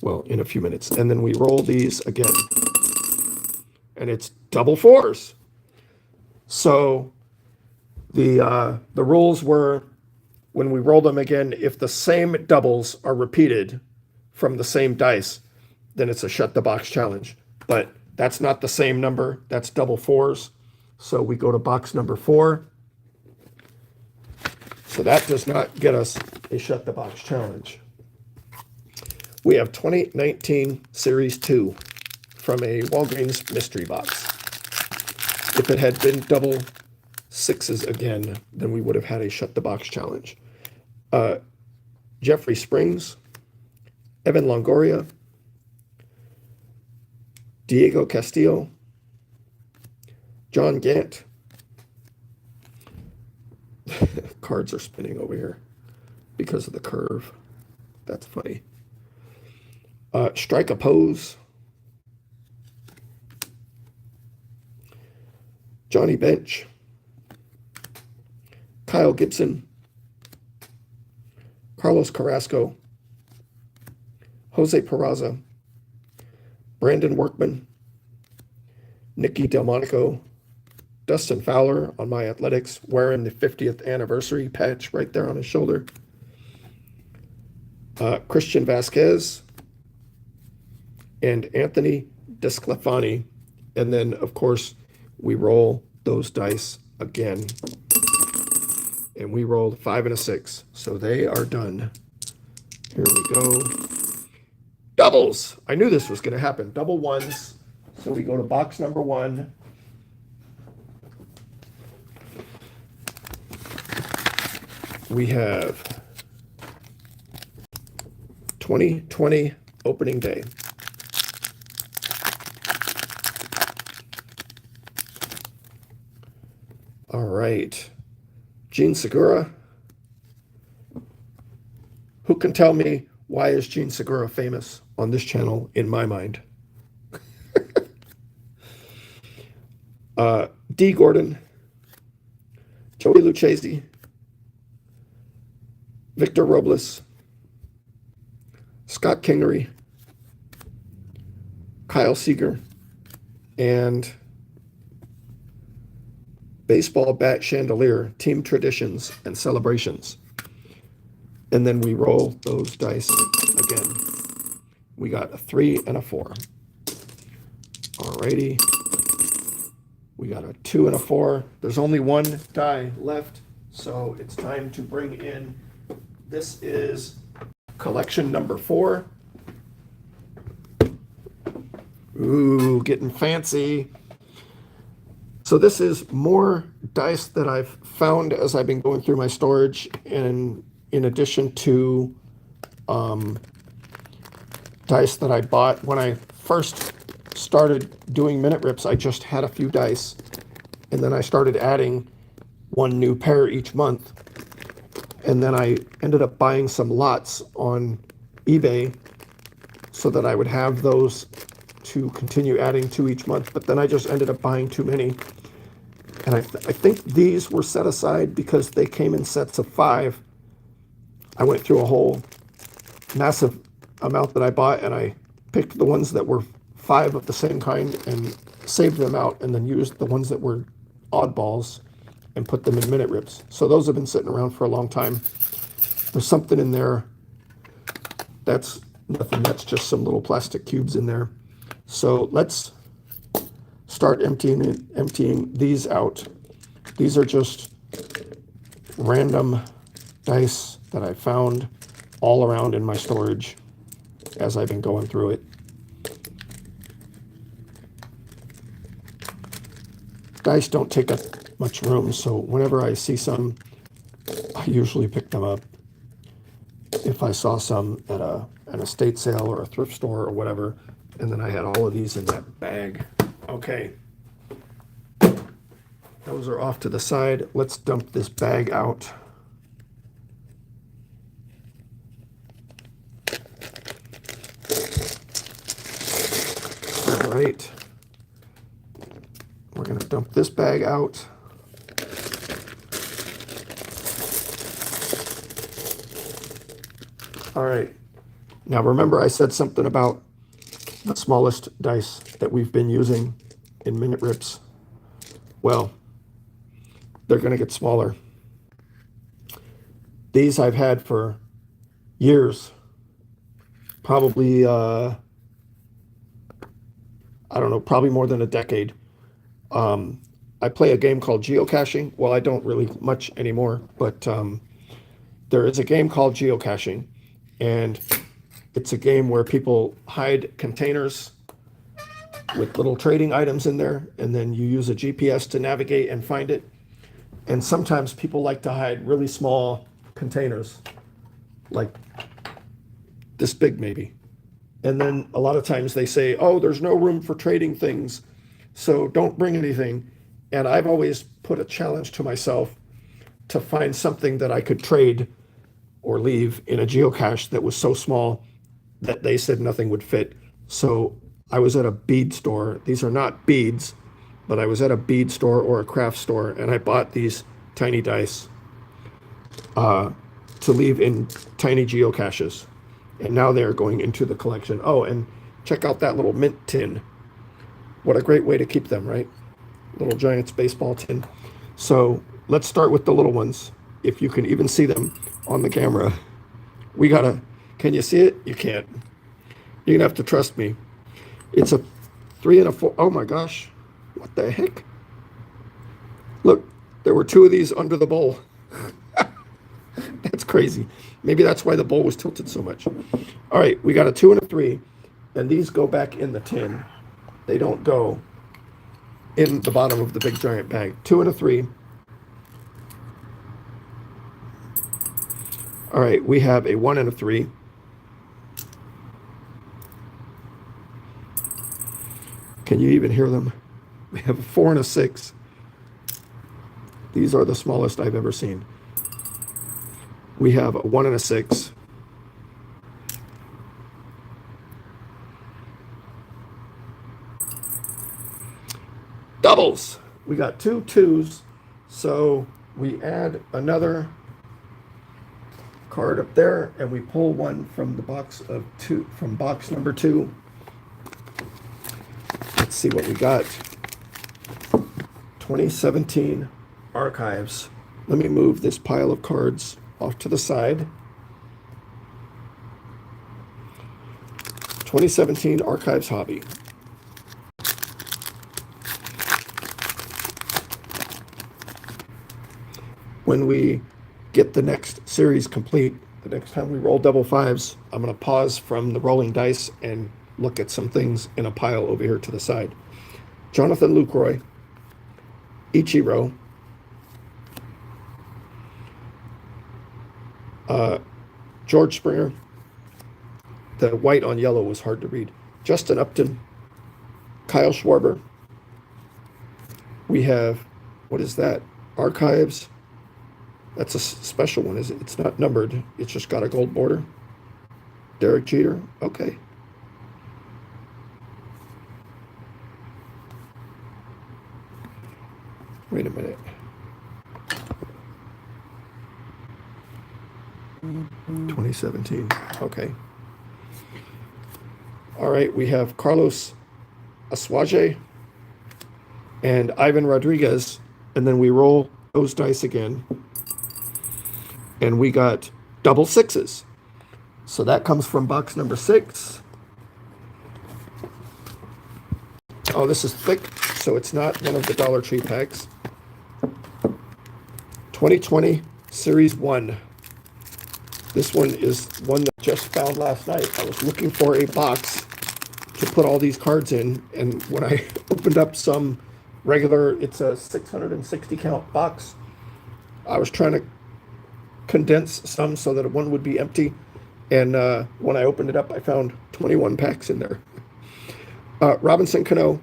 Well, in a few minutes. And then we roll these again. And it's double fours. So the rules were, when we roll them again, if the same doubles are repeated from the same dice, then it's a shut the box challenge. But that's not the same number. That's double fours. So we go to box number 4. So that does not get us a shut the box challenge. We have 2019 Series 2 from a Walgreens mystery box. If it had been double sixes again, then we would have had a shut the box challenge. Jeffrey Springs, Evan Longoria, Diego Castillo, John Gant. Cards are spinning over here because of the curve. That's funny. Strike a pose. Johnny Bench. Kyle Gibson. Carlos Carrasco. Jose Peraza. Brandon Workman. Nicky Delmonico. Dustin Fowler on My Athletics, wearing the 50th anniversary patch right there on his shoulder. Christian Vasquez and Anthony Desclafani. And then, of course, we roll those dice again. And we rolled 5 and a 6. So they are done. Here we go. Doubles. I knew this was going to happen. Double ones. So we go to box number 1. We have 2020 opening day. All right. Gene Segura. Who can tell me why is Gene Segura famous on this channel in my mind? D. Gordon. Joey Lucchesi. Victor Robles, Scott Kingery, Kyle Seager, and Baseball Bat Chandelier, Team Traditions and Celebrations. And then we roll those dice again. We got a 3 and a 4. Alrighty. We got a 2 and a 4. There's only one die left, so it's time to bring in. This is collection number 4. Ooh, getting fancy. So this is more dice that I've found as I've been going through my storage, and in addition to dice that I bought when I first started doing minute rips, I just had a few dice, and then I started adding one new pair each month. And then I ended up buying some lots on eBay so that I would have those to continue adding to each month. But then I just ended up buying too many. And I think these were set aside because they came in sets of 5. I went through a whole massive amount that I bought, and I picked the ones that were 5 of the same kind and saved them out, and then used the ones that were oddballs and put them in minute rips. So those have been sitting around for a long time. There's something in there. That's nothing. That's just some little plastic cubes in there. So let's start emptying these out. These are just random dice that I found all around in my storage as I've been going through it. Dice don't take up much room, so whenever I see some, I usually pick them up. If I saw some at an estate sale or a thrift store or whatever, and then I had all of these in that bag. Okay. Those are off to the side. Let's dump this bag out. All right. We're going to dump this bag out. All right. Now remember I said something about the smallest dice that we've been using in minute rips. Well, they're going to get smaller. These I've had for years. Probably, I don't know, probably more than a decade. I play a game called geocaching. Well, I don't really much anymore, but there is a game called geocaching, and it's a game where people hide containers with little trading items in there, and then you use a GPS to navigate and find it. And sometimes people like to hide really small containers, like this big maybe. And then a lot of times they say, oh, there's no room for trading things, so don't bring anything. And I've always put a challenge to myself to find something that I could trade or leave in a geocache that was so small that they said nothing would fit. So I was at a bead store. These are not beads, but I was at a bead store or a craft store, and I bought these tiny dice to leave in tiny geocaches. And now they're going into the collection. Oh, and check out that little mint tin. What a great way to keep them, right? Little Giants baseball tin. So let's start with the little ones. If you can even see them on the camera. Can you see it? You can't. You're gonna have to trust me. It's a 3 and a 4. Oh my gosh. What the heck? Look, there were 2 of these under the bowl. That's crazy. Maybe that's why the bowl was tilted so much. All right, we got a 2 and a 3, and these go back in the tin. They don't go in the bottom of the big giant bag. 2 and a 3. All right, we have a 1 and a 3. Can you even hear them? We have a 4 and a 6. These are the smallest I've ever seen. We have a 1 and a 6. Doubles. We got 2 2s. So we add another card up there, and we pull one from the box of 2, from box number 2. Let's see what we got. 2017 archives. Let me move this pile of cards off to the side. 2017 archives hobby. When we get the next series complete, the next time we roll double 5s, I'm going to pause from the rolling dice and look at some things in a pile over here to the side. Jonathan Lucroy, Ichiro, George Springer. The white on yellow was hard to read. Justin Upton, Kyle Schwarber. We have, what is that? Archives. That's a special one, is it? It's not numbered. It's just got a gold border. Derek Jeter. Okay. Wait a minute. 2017. Okay. All right. We have Carlos Asuaje and Ivan Rodriguez. And then we roll those dice again. And we got double sixes. So that comes from box number 6. Oh, this is thick, so it's not one of the Dollar Tree packs. 2020 Series 1. This one is one that I just found last night. I was looking for a box to put all these cards in, and when I opened up some regular, it's a 660 count box. I was trying to condense some so that one would be empty, and when I opened it up, I found 21 packs in there. Robinson Cano,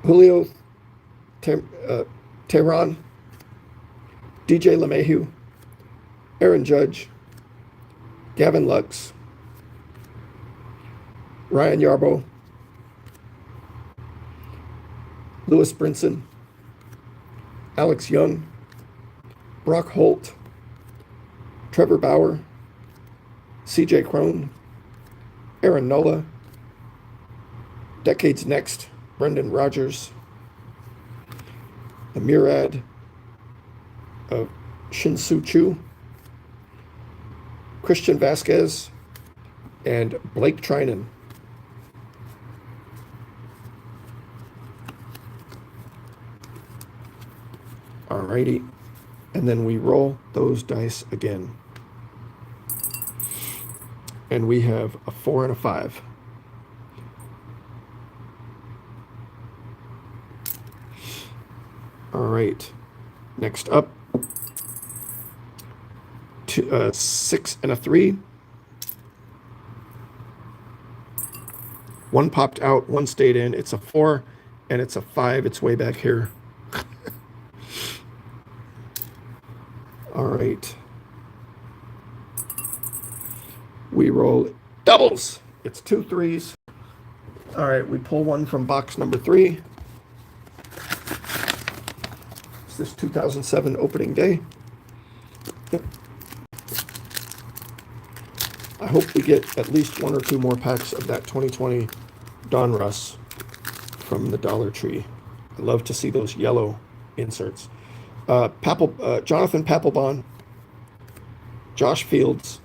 Julio Teheran, DJ LeMahieu, Aaron Judge, Gavin Lux, Ryan Yarbrough, Lewis Brinson, Alex Young, Brock Holt, Trevor Bauer, CJ Cron, Aaron Nola, Decades Next, Brendan Rodgers, the Murad of Shin-Soo Choo, Christian Vasquez, and Blake Trinan. Alrighty, and then we roll those dice again. And we have a 4 and a 5. All right, next up, 6 and a 3. One popped out, one stayed in. It's a 4 and it's a 5. It's way back here. All right. We roll doubles. It's 2 3s. All right, we pull one from box number 3. It's this 2007 opening day. I hope we get at least 1 or 2 more packs of that 2020 Donruss from the Dollar Tree. I love to see those yellow inserts. Jonathan Papelbon, Josh Fields.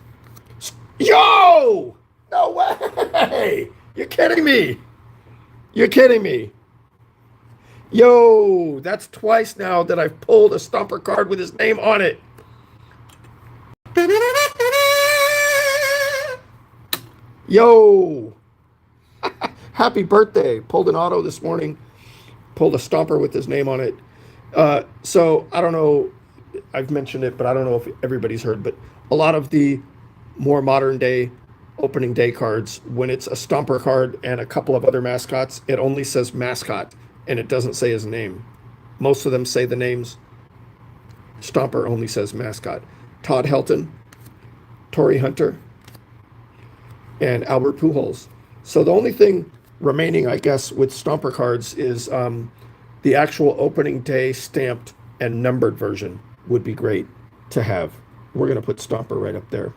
Yo! No way! You're kidding me! You're kidding me! Yo! That's twice now that I've pulled a stumper card with his name on it. Yo! Happy birthday. Pulled an auto this morning. Pulled a stomper with his name on it. So I don't know, I've mentioned it, but I don't know if everybody's heard, but a lot of the more modern day opening day cards, when it's a stomper card and a couple of other mascots, it only says mascot and it doesn't say his name. Most of them say the names. Stomper only says mascot. Todd Helton, Torrey Hunter, and Albert Pujols. So the only thing remaining, I guess, with stomper cards is the actual opening day stamped and numbered version would be great to have. We're going to put stomper right up there.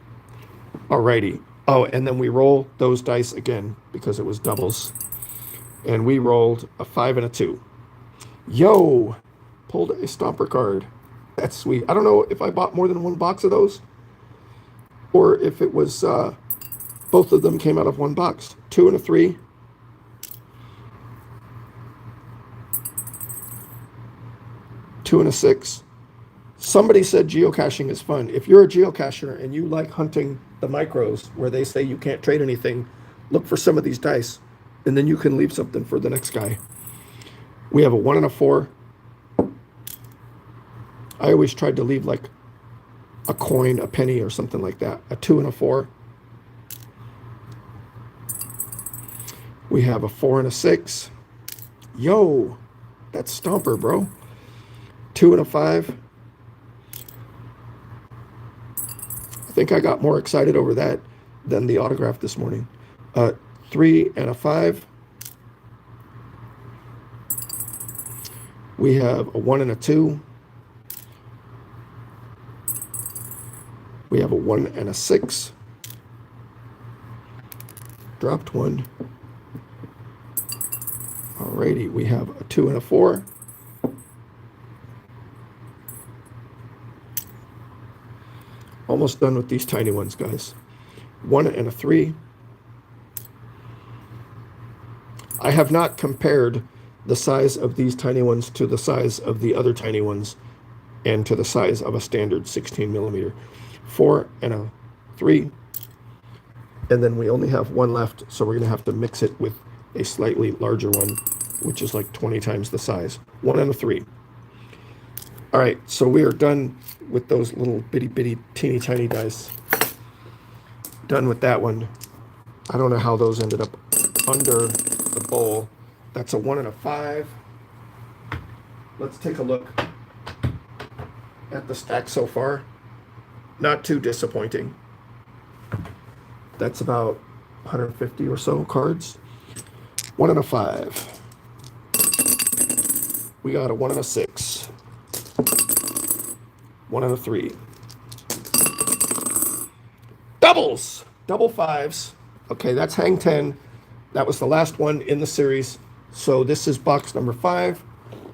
Alrighty. Oh, and then we roll those dice again because it was doubles. And we rolled a 5 and a 2. Yo! Pulled a stomper card. That's sweet. I don't know if I bought more than 1 box of those or if it was both of them came out of 1 box. 2 and a 3. 2 and a 6. Somebody said geocaching is fun. If you're a geocacher and you like hunting the micros where they say you can't trade anything, look for some of these dice, and then you can leave something for the next guy. We have a 1 and a 4. I always tried to leave like a coin, a penny, or something like that. A 2 and a 4. We have a 4 and a 6. Yo, that's Stomper, bro. 2 and a 5. I think I got more excited over that than the autograph this morning. 3 and a 5. We have a 1 and a 2. We have a 1 and a 6. Dropped one. Alrighty, we have a 2 and a 4. Almost done with these tiny ones, guys. 1 and a 3. I have not compared the size of these tiny ones to the size of the other tiny ones and to the size of a standard 16 millimeter. 4 and a 3. And then we only have one left, so we're going to have to mix it with a slightly larger one, which is like 20 times the size. 1 and a 3. All right, so we are done with those little bitty teeny tiny dice. Done with that one. I don't know how those ended up under the bowl. That's a 1 and a 5. Let's take a look at the stack so far. Not too disappointing. That's about 150 or so cards. 1 and a 5. We got a 1 and a 6. 1 and a 3. Doubles! Double 5s. Okay, that's hang 10. That was the last one in the series. So this is box number 5.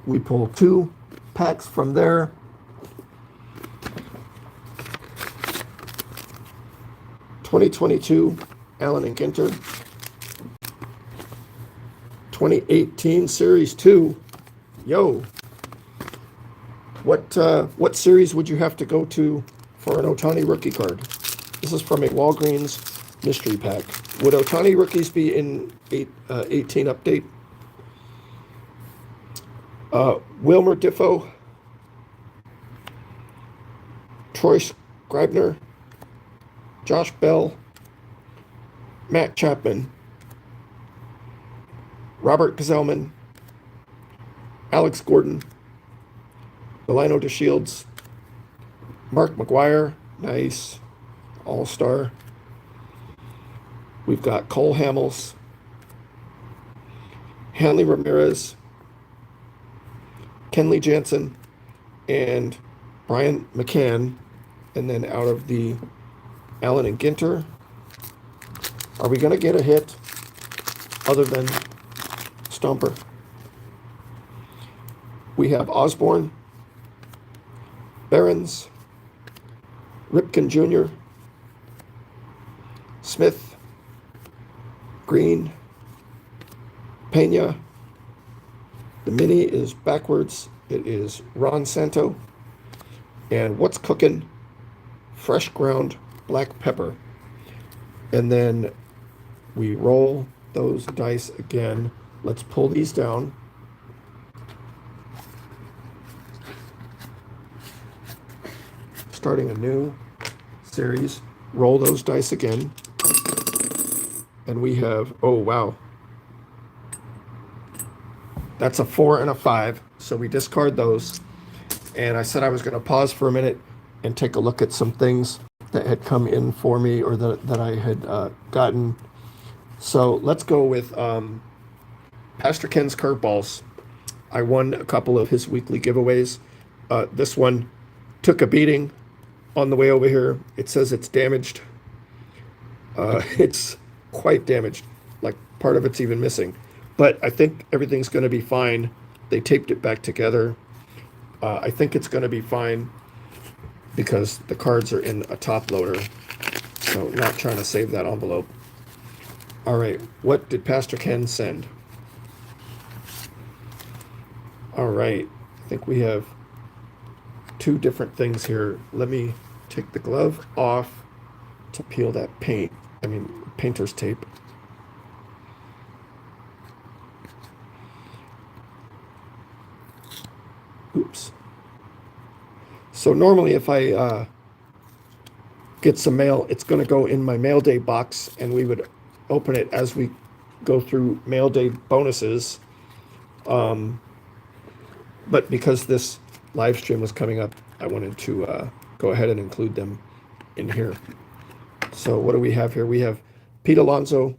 We pull 2 packs from there. '22 Allen and Ginter. 2018 Series 2. Yo. What series would you have to go to for an Ohtani rookie card? This is from a Walgreens mystery pack. Would Ohtani rookies be in 18 update? Wilmer Difo. Troy Scribner. Josh Bell. Matt Chapman. Robert Gazelman. Alex Gordon. Delino DeShields. Mark McGuire. Nice. All-star. We've got Cole Hamels. Hanley Ramirez. Kenley Jansen. And Brian McCann. And then out of the Allen and Ginter. Are we going to get a hit other than Stomper? We have Osborne. Barons, Ripken Jr., Smith, Green, Pena. The mini is backwards. It is Ron Santo. And what's cooking? Fresh ground black pepper. And then we roll those dice again. Let's pull these down. Starting a new series. Roll those dice again. And we have, oh wow. That's a 4 and a 5. So we discard those. And I said I was going to pause for a minute and take a look at some things that had come in for me or that I had gotten. So let's go with Pastor Ken's curveballs. I won a couple of his weekly giveaways. This one took a beating on the way over here. It says it's damaged. It's quite damaged. Like part of it's even missing. But I think everything's going to be fine. They taped it back together. I think it's going to be fine because the cards are in a top loader. So not trying to save that envelope. All right, what did Pastor Ken send? All right, I think we have 2 different things here. Let me take the glove off to peel that painter's tape. Oops. So normally if I get some mail, it's going to go in my mail day box and we would open it as we go through mail day bonuses. But because this live stream was coming up, I wanted to go ahead and include them in here. So what do we have here? We have Pete Alonso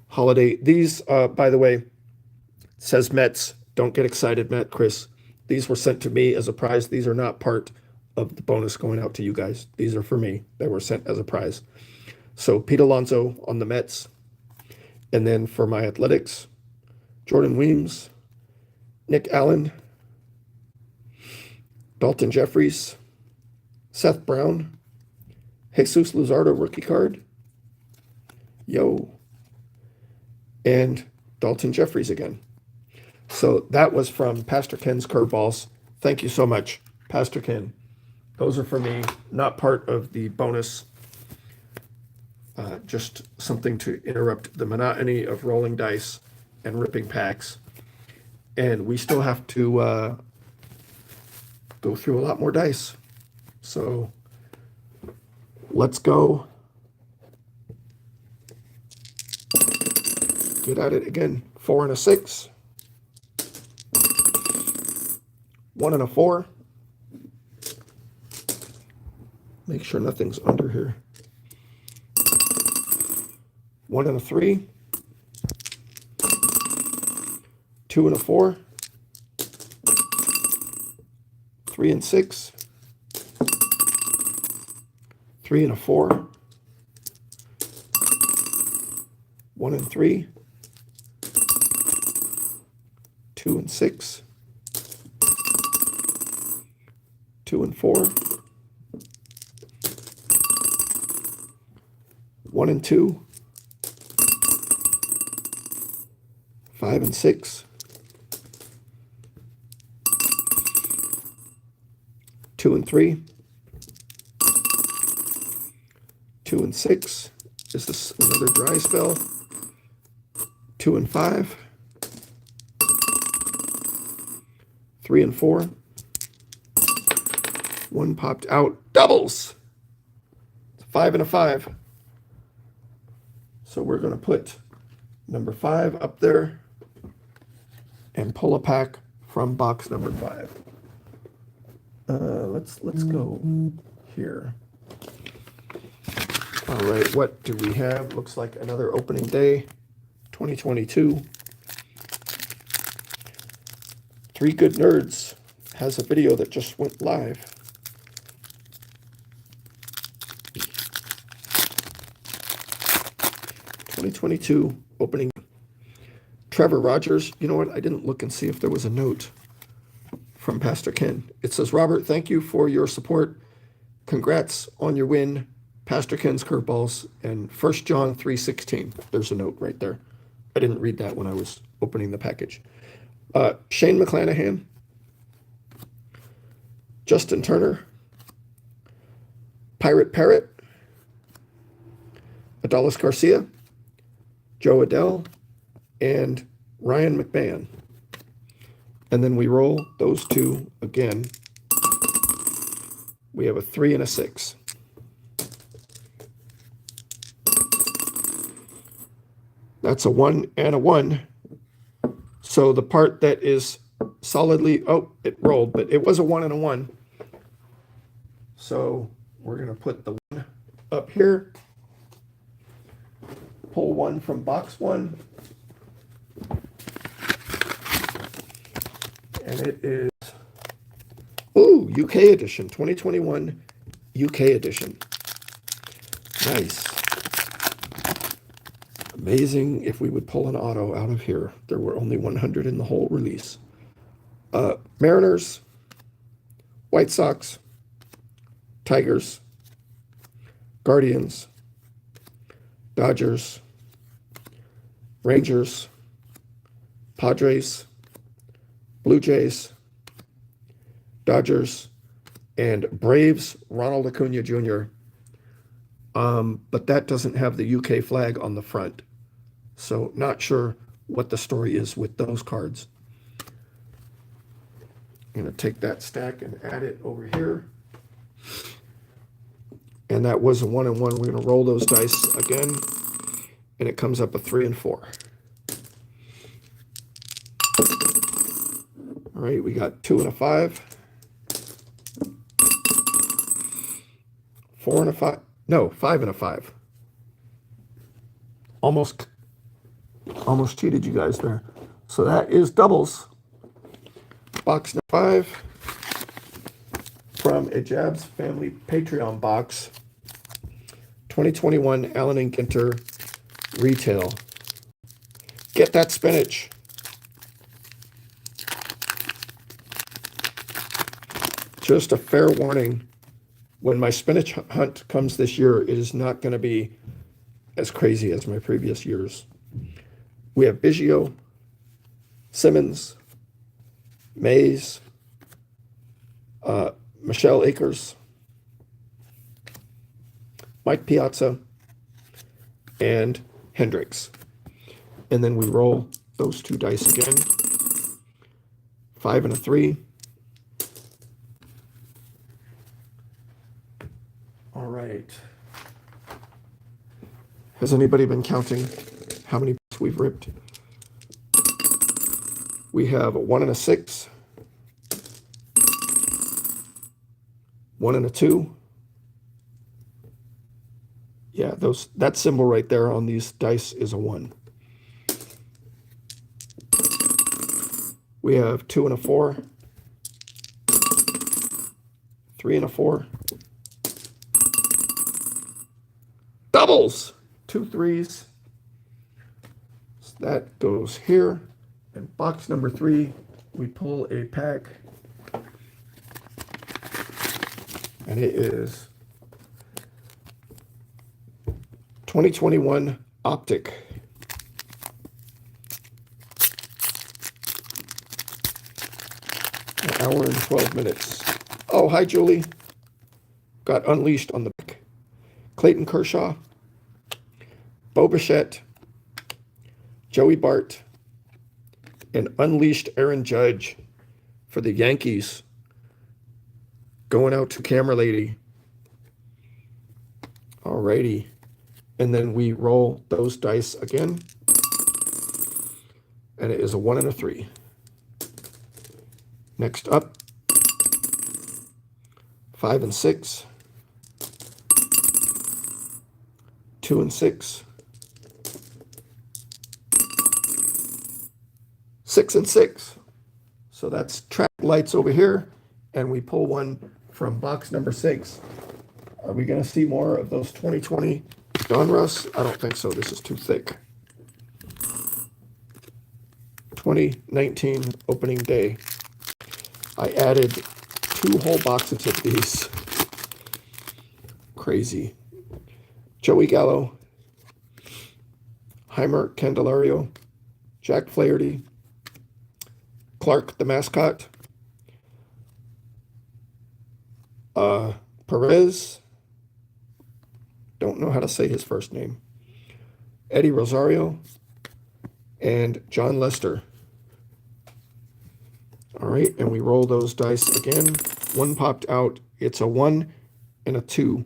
holiday. These, by the way, says Mets. Don't get excited, Matt, Chris. These were sent to me as a prize. These are not part of the bonus going out to you guys. These are for me. They were sent as a prize. So Pete Alonso on the Mets. And then for my Athletics, Jordan Weems, Nick Allen, Dalton Jeffries, Seth Brown, Jesus Luzardo rookie card, and Dalton Jeffries again. So that was from Pastor Ken's Curveballs. Thank you so much, Pastor Ken. Those are for me, not part of the bonus. Just something to interrupt the monotony of rolling dice and ripping packs. And we still have to go through a lot more dice. So let's go. Get at it again. 4 and a 6. 1 and a 4. Make sure nothing's under here. 1 and a 3. 2 and a 4. 3 and 6. 3 and a 4. 1 and 3. 2 and 6. 2 and 4. 1 and 2. 5 and 6. 2 and 3. 2 and 6. Is this another dry spell? 2 and 5. 3 and 4. 1 popped out. Doubles! 5 and a 5. So we're going to put number 5 up there and pull a pack from box number 5. Let's go here. All right, what do we have? Looks like another opening day, 2022. Three Good Nerds has a video that just went live. '22 opening. Trevor Rogers. You know what? I didn't look and see if there was a note from Pastor Ken. It says, Robert, thank you for your support. Congrats on your win. Pastor Ken's Curveballs and 1 John 3:16. There's a note right there. I didn't read that when I was opening the package. Shane McClanahan. Justin Turner. Pirate Parrot. Adolis Garcia. Joe Adele. And Ryan McMahon. And then we roll those two again. We have a 3 and a 6. That's a 1 and a 1. So the part that is solidly, oh, it rolled, but it was a 1 and a 1. So we're going to put the 1 up here. Pull 1 from box 1. And it is, ooh, UK edition, 2021 UK edition. Nice. Amazing if we would pull an auto out of here. There were only 100 in the whole release. Mariners, White Sox, Tigers, Guardians, Dodgers, Rangers, Padres, Blue Jays, Dodgers, and Braves, Ronald Acuna Jr. But that doesn't have the UK flag on the front. So not sure what the story is with those cards. I'm going to take that stack and add it over here. And that was a 1 and 1. We're going to roll those dice again. And it comes up a 3 and 4. All right, we got 2 and a 5, 4 and a 5. No, 5 and a 5. Almost cheated you guys there. So that is doubles. Box number 5 from a Jabs Family Patreon box. 2021 Allen and Ginter Retail. Get that spinach. Just a fair warning, when my spinach hunt comes this year, it is not going to be as crazy as my previous years. We have Biggio, Simmons, Mays, Michelle Akers, Mike Piazza, and Hendricks. And then we roll those 2 dice again. 5 and a 3. All right. Has anybody been counting how many we've ripped? We have a 1 and a 6, 1 and a 2. Yeah, that symbol right there on these dice is a 1. We have 2 and a 4, 3 and a 4. Doubles! 2 3s. So that goes here. And box number 3, we pull a pack. And it is 2021 Optic. An hour and 12 minutes. Oh, hi, Julie. Got Unleashed on the back. Clayton Kershaw, Bo Bichette, Joey Bart, and Unleashed Aaron Judge for the Yankees. Going out to Camera Lady. Alrighty. And then we roll those dice again. And it is a 1 and a 3. Next up, 5 and 6. 2 and 6. 6 and 6. So that's track lights over here. And we pull one from box number 6. Are we going to see more of those 2020 Donruss? I don't think so. This is too thick. 2019 opening day. I added 2 whole boxes of these. Crazy. Joey Gallo, Heimer Candelario, Jack Flaherty, Clark the mascot, Perez, don't know how to say his first name, Eddie Rosario, and John Lester. All right, and we roll those dice again. 1 popped out. It's a 1 and a 2.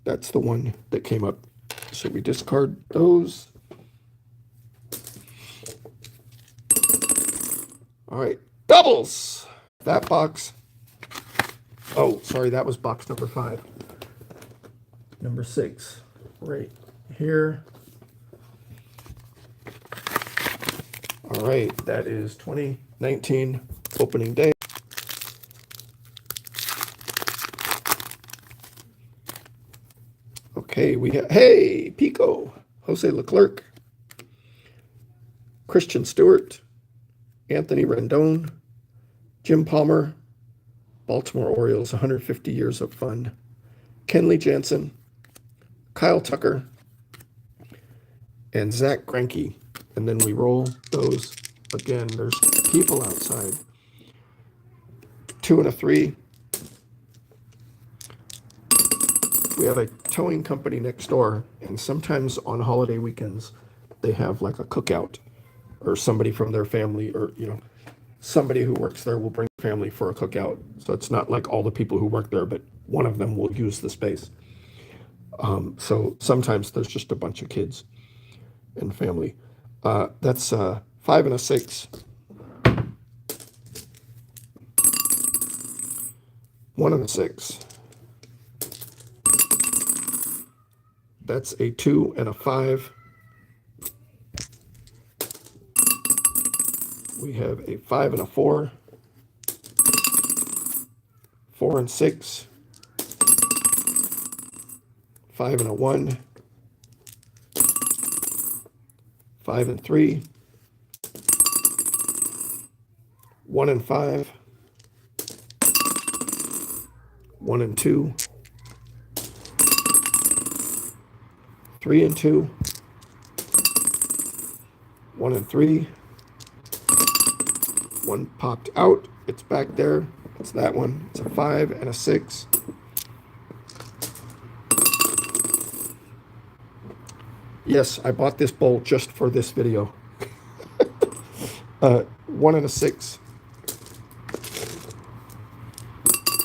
That's the one that came up. So we discard those. All right, doubles. That box. Oh, sorry, that was box number 5. Number 6, right here. All right, that is 2019 opening day. Okay, we have, hey, Pico, Jose Leclerc, Christian Stewart, Anthony Rendon, Jim Palmer, Baltimore Orioles, 150 years of fun, Kenley Jansen, Kyle Tucker, and Zach Greinke. And then we roll those again. There's people outside. 2 and a 3. We have a towing company next door, and sometimes on holiday weekends, they have like a cookout, or somebody from their family, or, somebody who works there will bring family for a cookout. So it's not like all the people who work there, but one of them will use the space. So sometimes there's just a bunch of kids and family. That's 5 and a 6. 1 and a 6. That's a 2 and a 5. We have a 5 and a 4. 4 and 6. 5 and a 1. 5 and 3. 1 and 5. 1 and 2. 3 and 2. 1 and 3. 1 popped out. It's back there. It's that one. It's a 5 and a 6. Yes, I bought this bowl just for this video. 1 and a 6.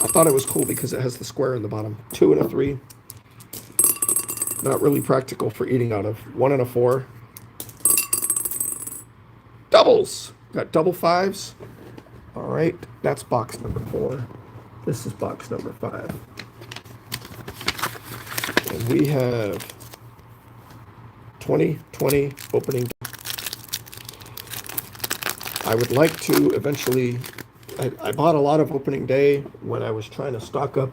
I thought it was cool because it has the square in the bottom. 2 and a 3. Not really practical for eating out of. 1 and a 4. Doubles. Got double 5s. All right, that's box number 4. This is box number 5. And we have 2020 opening. I would like to eventually, I bought a lot of opening day when I was trying to stock up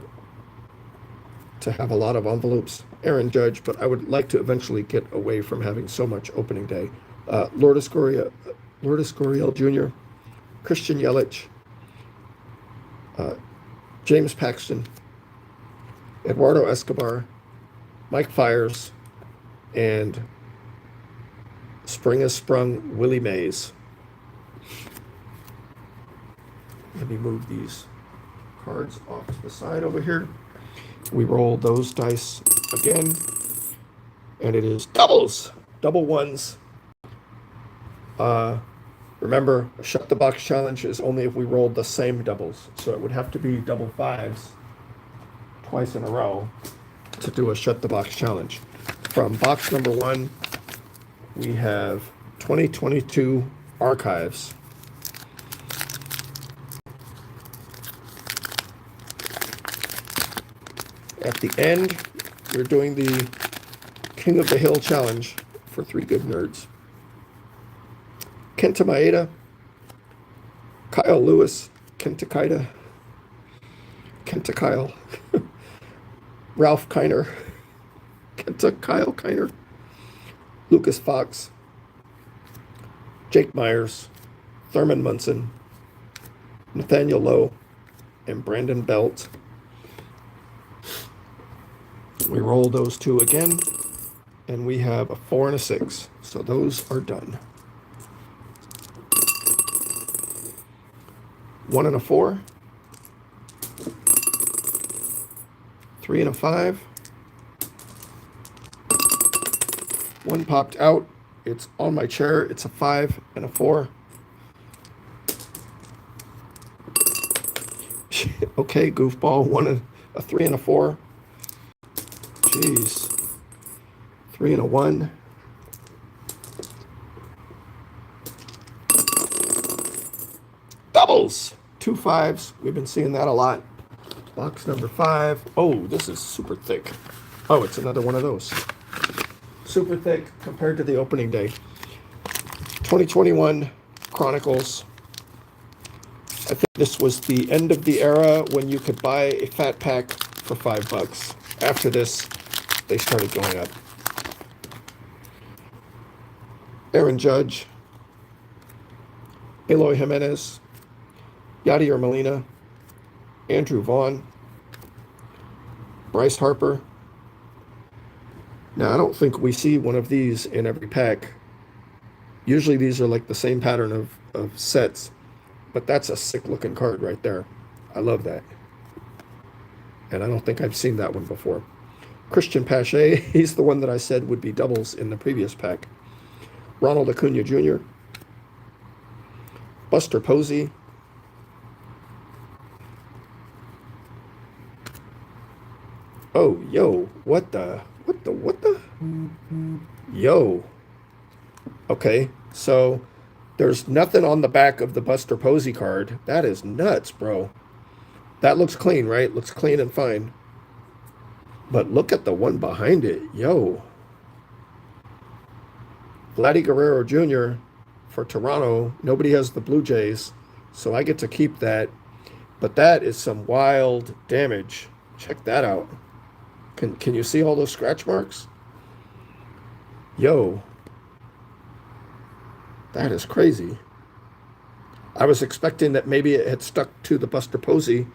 to have a lot of envelopes, Aaron Judge, but I would like to eventually get away from having so much opening day. Lourdes Gurriel Jr., Christian Yelich, James Paxton, Eduardo Escobar, Mike Fiers, and Spring has Sprung Willie Mays. Let me move these cards off to the side over here. We roll those dice again, and it is doubles, double 1s. Remember, a shut the box challenge is only if we rolled the same doubles. So it would have to be double 5s twice in a row to do a shut the box challenge. From box number 1, we have 2022 archives. At the end, we're doing the King of the Hill challenge for 3 good nerds. Kenta Maeda, Kyle Lewis, Kenta Kaida, Kenta Kyle, Ralph Kiner, Kenta Kyle Kiner, Lucas Fox, Jake Myers, Thurman Munson, Nathaniel Lowe, and Brandon Belt. We roll those 2 again, and we have a 4 and a 6. So those are done. 1 and a 4. 3 and a 5. 1 popped out. It's on my chair. It's a 5 and a 4. Okay, goofball. a 3 and a 4. Jeez. 3 and a 1. Doubles. 2 5s. We've been seeing that a lot. Box number 5. Oh, this is super thick. Oh, it's another one of those. Super thick compared to the opening day. 2021 Chronicles. I think this was the end of the era when you could buy a fat pack for $5. After this, they started going up. Aaron Judge, Eloy Jimenez, Yadier Molina, Andrew Vaughn, Bryce Harper. Now, I don't think we see one of these in every pack. Usually these are like the same pattern of sets, but that's a sick looking card right there. I love that. And I don't think I've seen that one before. Christian Pache, he's the one that I said would be doubles in the previous pack. Ronald Acuna Jr., Buster Posey, oh, yo, what the? Yo. Okay, so there's nothing on the back of the Buster Posey card. That is nuts, bro. That looks clean, right? Looks clean and fine. But look at the one behind it. Yo. Vladdy Guerrero Jr. for Toronto. Nobody has the Blue Jays, so I get to keep that. But that is some wild damage. Check that out. Can you see all those scratch marks? Yo. That is crazy. I was expecting that maybe it had stuck to the Buster Posey,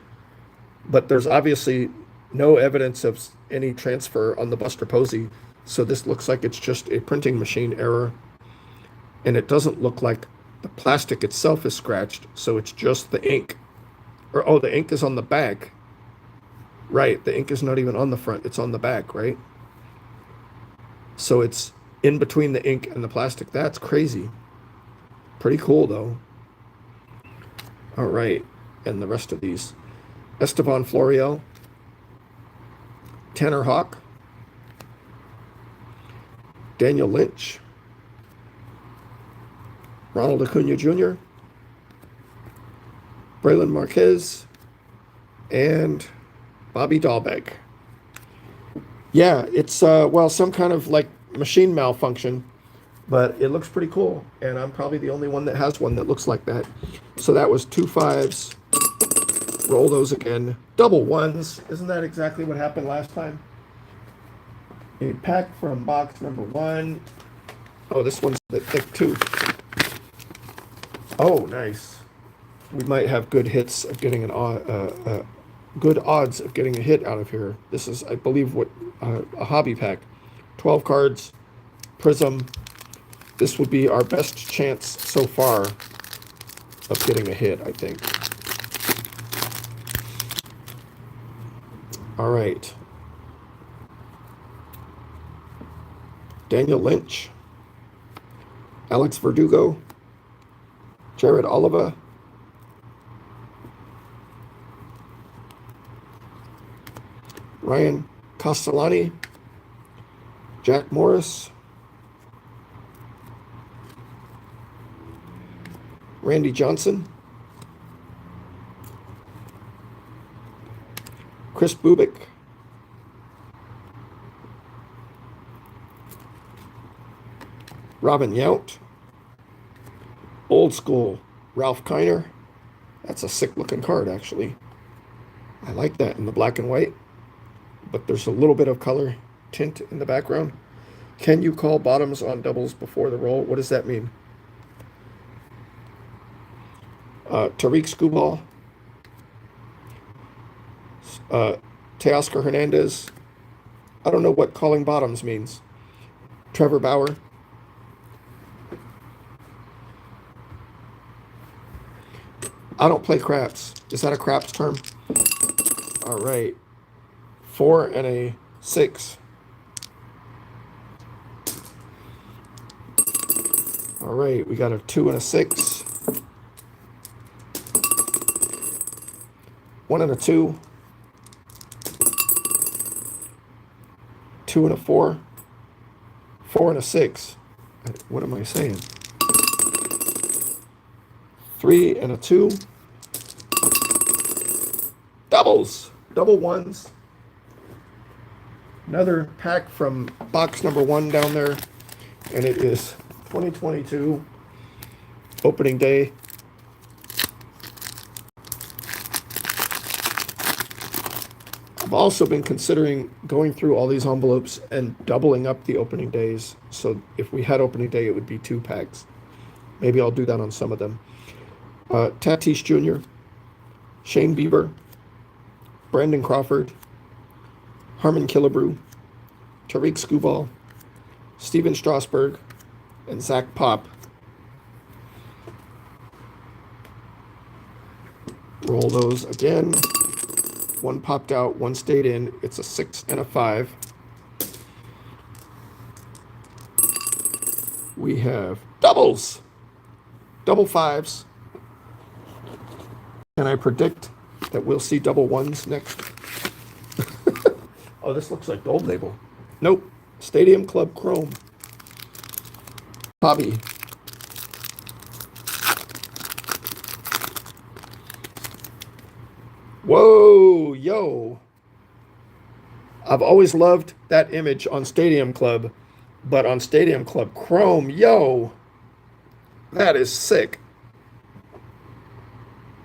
but there's obviously no evidence of any transfer on the Buster Posey. So this looks like it's just a printing machine error. And it doesn't look like the plastic itself is scratched. So it's just the ink. Or, oh, the ink is on the back. Right, the ink is not even on the front. It's on the back, right? So it's in between the ink and the plastic. That's crazy. Pretty cool, though. All right, and the rest of these. Esteban Florial. Tanner Hawk. Daniel Lynch. Ronald Acuna Jr. Braylon Marquez. And Bobby Dahlbeck. Yeah, it's, well, some kind of like machine malfunction, but it looks pretty cool. And I'm probably the only one that has one that looks like that. So that was 2 5s. Roll those again. Double ones. Isn't that exactly what happened last time? A pack from box number 1. Oh, this one's a bit thick too. Oh, nice. We might have good hits of getting good odds of getting a hit out of here. This is, I believe, what a hobby pack. 12 cards, Prism. This would be our best chance so far of getting a hit, I think. All right. Daniel Lynch. Alex Verdugo. Jared Oliva. Ryan Castellani. Jack Morris. Randy Johnson. Chris Bubik. Robin Yount. Old school Ralph Kiner. That's a sick looking card, actually. I like that in the black and white, but there's a little bit of color tint in the background. Can you call bottoms on doubles before the roll? What does that mean? Tariq Skubal. Teoscar Hernandez. I don't know what calling bottoms means. Trevor Bauer. I don't play craps. Is that a craps term? All right. 4 and a 6. All right, we got a 2 and a 6. 1 and a 2. 2 and a 4. 4 and a 6. What am I saying? 3 and a 2. Doubles. Double ones. Another pack from box number 1 down there. And it is 2022 opening day. I've also been considering going through all these envelopes and doubling up the opening days. So if we had opening day, it would be 2 packs. Maybe I'll do that on some of them. Tatis Jr., Shane Bieber, Brandon Crawford, Harmon Killebrew, Tariq Skubal, Steven Strasburg, and Zach Pop. Roll those again. 1 popped out, 1 stayed in. It's a 6 and a 5. We have doubles. Double 5s. And I predict that we'll see double 1s next. Oh, this looks like Gold Label. Nope. Stadium Club Chrome. Hobby. Whoa. Whoa, yo. I've always loved that image on Stadium Club, but on Stadium Club Chrome, yo, that is sick.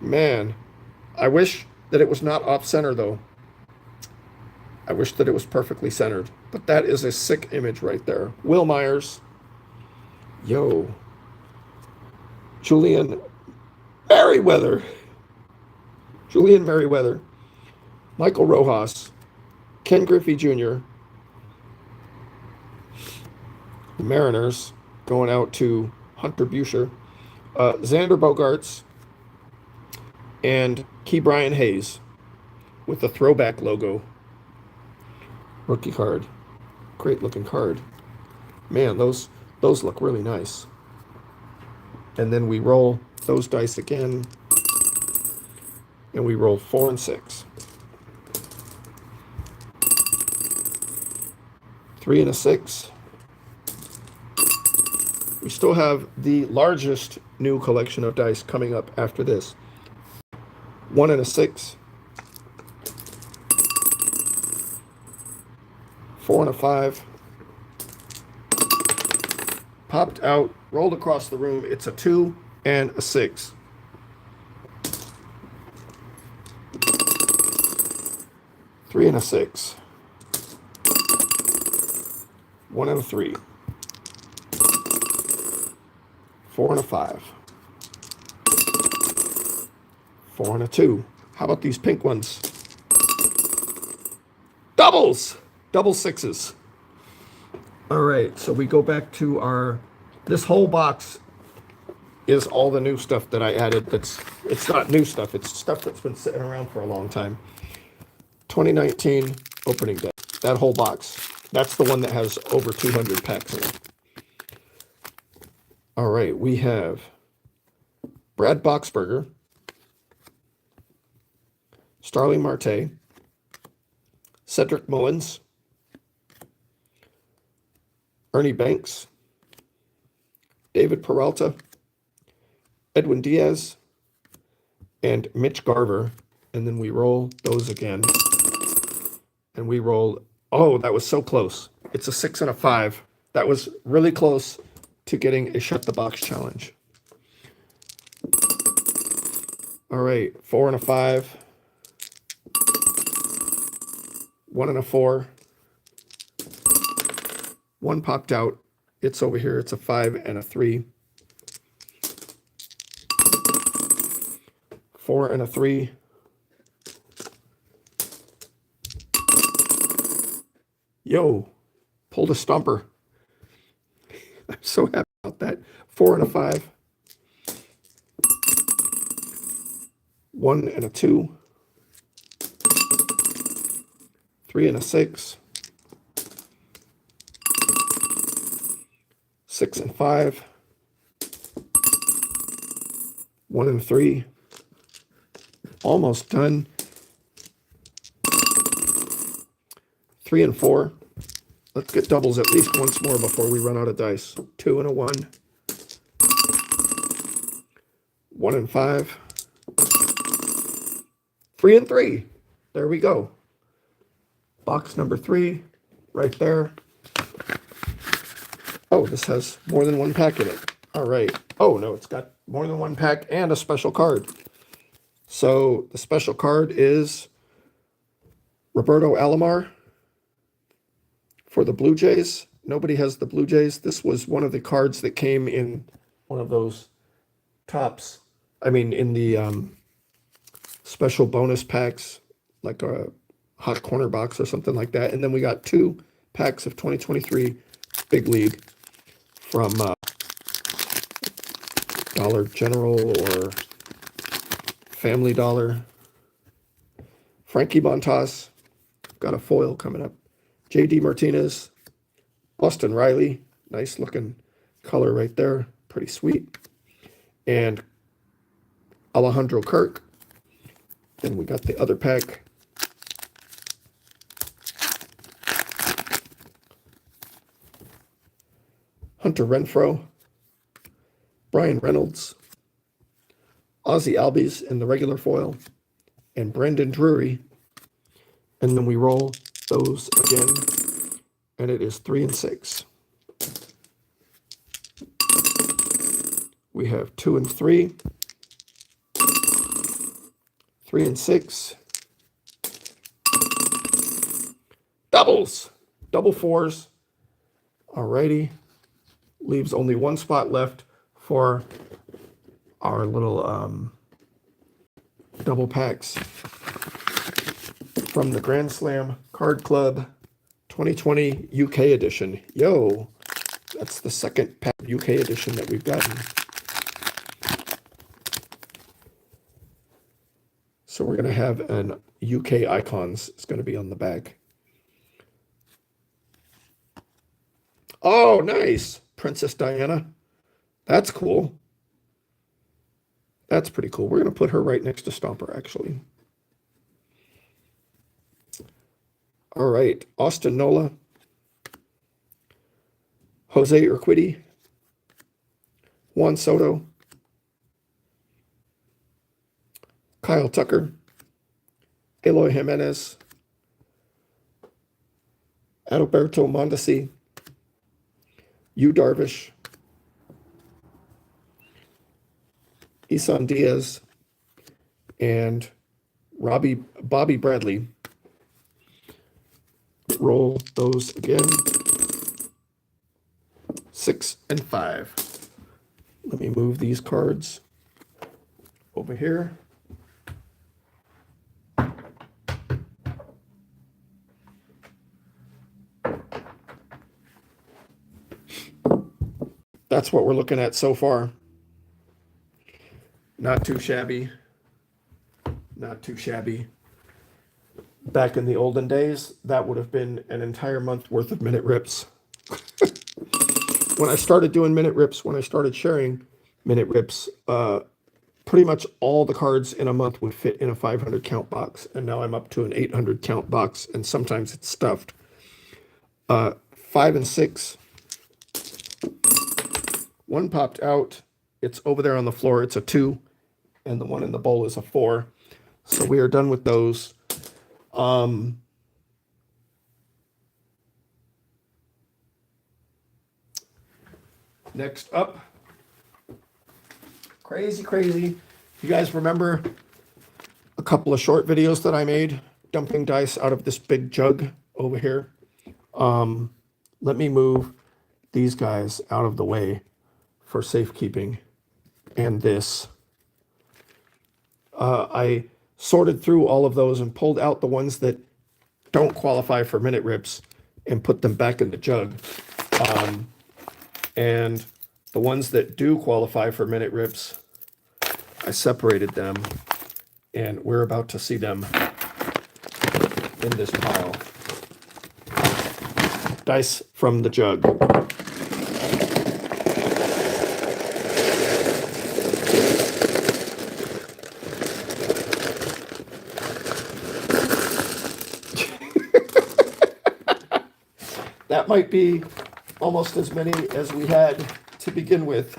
Man, I wish that it was not off center though. I wish that it was perfectly centered, but that is a sick image right there. Will Myers, yo, Julian Merriweather, Julian Merriweather, Michael Rojas, Ken Griffey Jr., the Mariners going out to Hunter Buescher, Xander Bogaerts, and Key Brian Hayes with the throwback logo. Rookie card. Great looking card. Man, those look really nice. And then we roll those dice again. And we roll 4 and 6. 3 and a 6. We still have the largest new collection of dice coming up after this. 1 and a 6. 4 and a 5. Popped out, rolled across the room. It's a 2 and a 6. 3 and a 6. 1 and a 3. 4 and a 5. 4 and a 2. How about these pink ones? Doubles! Double sixes. All right, so we go back to our, this whole box is all the new stuff that I added. It's not new stuff, it's stuff that's been sitting around for a long time. 2019 opening day. That whole box. That's the one that has over 200 packs in it. All right, we have Brad Boxberger, Starling Marte, Cedric Mullins, Ernie Banks, David Peralta, Edwin Diaz, and Mitch Garver. And then we roll those again. And we roll, oh, that was so close. It's a 6 and a 5. That was really close to getting a Shut the Box challenge. All right, 4 and a 5. 1 and a 4. 1 popped out. It's over here. It's a 5 and a 3. 4 and a 3. Yo, pulled a stumper. I'm so happy about that. 4 and a 5. 1 and a 2. 3 and a 6. 6 and 5. 1 and 3. Almost done. 3 and 4. Let's get doubles at least once more before we run out of dice. 2 and a 1. 1 and 5. 3 and 3. There we go. Box number 3, right there. Oh, this has more than 1 pack in it. All right. Oh, no, it's got more than 1 pack and a special card. So the special card is Roberto Alomar for the Blue Jays. Nobody has the Blue Jays. This was one of the cards that came in one of those tops. I mean, in the special bonus packs, like a hot corner box or something like that. And then we got 2 packs of 2023 Big League from Dollar General or Family Dollar. Frankie Montas, got a foil coming up. J.D. Martinez, Austin Riley, nice looking color right there, pretty sweet. And Alejandro Kirk. Then we got the other pack. Hunter Renfroe, Brian Reynolds, Ozzie Albies in the regular foil, and Brendan Drury. And then we roll those again, and it is 3 and 6. We have 2 and 3, 3 and 6, doubles, double fours. Alrighty, leaves only one spot left for our little double packs from the Grand Slam Card Club 2020 UK edition. Yo, that's the second pack UK edition that we've gotten. So we're going to have an UK Icons. It's going to be on the back. Oh, nice. Princess Diana. That's cool. That's pretty cool. We're going to put her right next to Stomper, actually. All right. Austin Nola. Jose Urquidy. Juan Soto. Kyle Tucker. Eloy Jimenez. Adalberto Mondesi. Yu Darvish. Isan Diaz. And Bobby Bradley. Roll those again. 6 and 5. Let me move these cards over here. That's what we're looking at so far. Not too shabby. Not too shabby. Back in the olden days, that would have been an entire month worth of minute rips. When I started doing minute rips, when I started sharing minute rips, pretty much all the cards in a month would fit in a 500 count box. And now I'm up to an 800 count box, and sometimes it's stuffed. 5 and 6. One popped out. It's over there on the floor. It's a 2. And the one in the bowl is a 4. So we are done with those. Next up. Crazy. You guys remember a couple of short videos that I made dumping dice out of this big jug over here? Let me move these guys out of the way for safekeeping. And this. I sorted through all of those and pulled out the ones that don't qualify for minute rips and put them back in the jug. And the ones that do qualify for minute rips, I separated them, and we're about to see them in this pile. Dice from the jug. That might be almost as many as we had to begin with.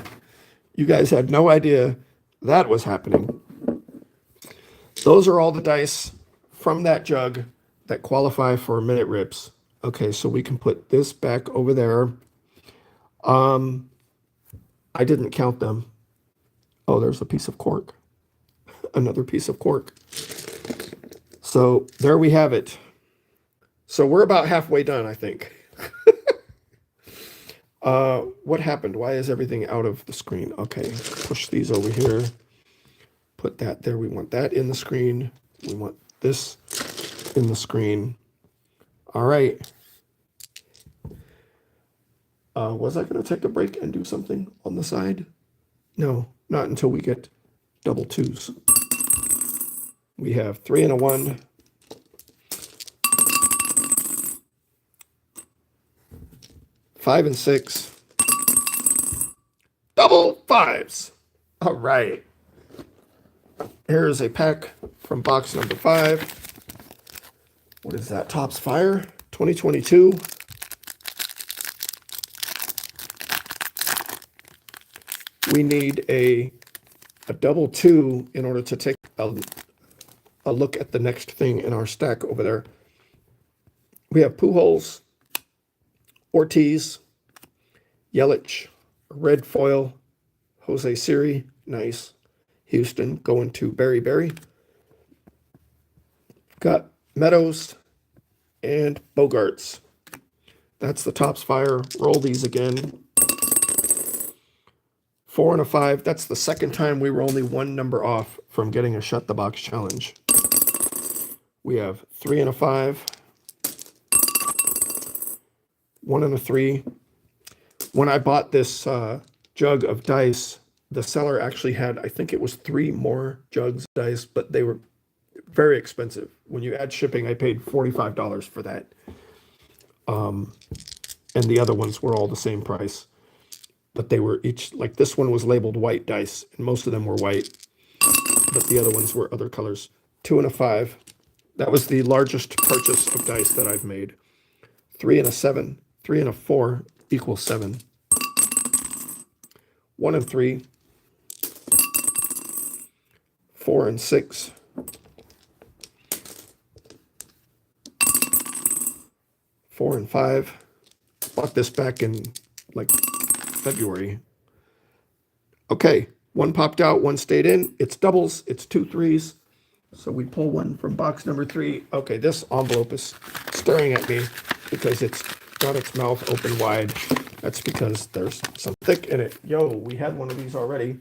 You guys had no idea that was happening. Those are all the dice from that jug that qualify for minute rips. Okay, so we can put this back over there. I didn't count them. Oh, there's a piece of cork. Another piece of cork. So there we have it. So we're about halfway done, I think. What happened? Why is everything out of the screen? Okay, push these over here. Put that there. We want that in the screen. We want this in the screen. All right. Was I going to take a break and do something on the side? No, not until we get double 2s. We have 3 and a 1. Five and 6. Double 5s. All right. Here's a pack from box number 5. What is that? Topps Fire 2022. We need a double 2 in order to take a look at the next thing in our stack over there. We have Pujols, Ortiz, Yelich, red foil, Jose Siri, nice. Houston going to Berry. Got Meadows and Bogarts. That's the Topps Fire. Roll these again. 4 and a 5. That's the second time we were only one number off from getting a Shut the Box challenge. We have 3 and a 5. 1 and a 3. When I bought this jug of dice, the seller actually had, I think it was 3 more jugs of dice, but they were very expensive. When you add shipping, I paid $45 for that. And the other ones were all the same price. But they were each, like this one was labeled white dice, and most of them were white. But the other ones were other colors. 2 and a 5. That was the largest purchase of dice that I've made. 3 and a 7. 3 and a 4 equals 7. 1 and 3. 4 and 6. 4 and 5. Bought this back in like February. Okay, 1 popped out, 1 stayed in. It's doubles, it's 2 3s. So we pull 1 from box number 3. Okay, this envelope is staring at me because it's got its mouth open wide. That's because there's some thick in it. Yo, we had one of these already,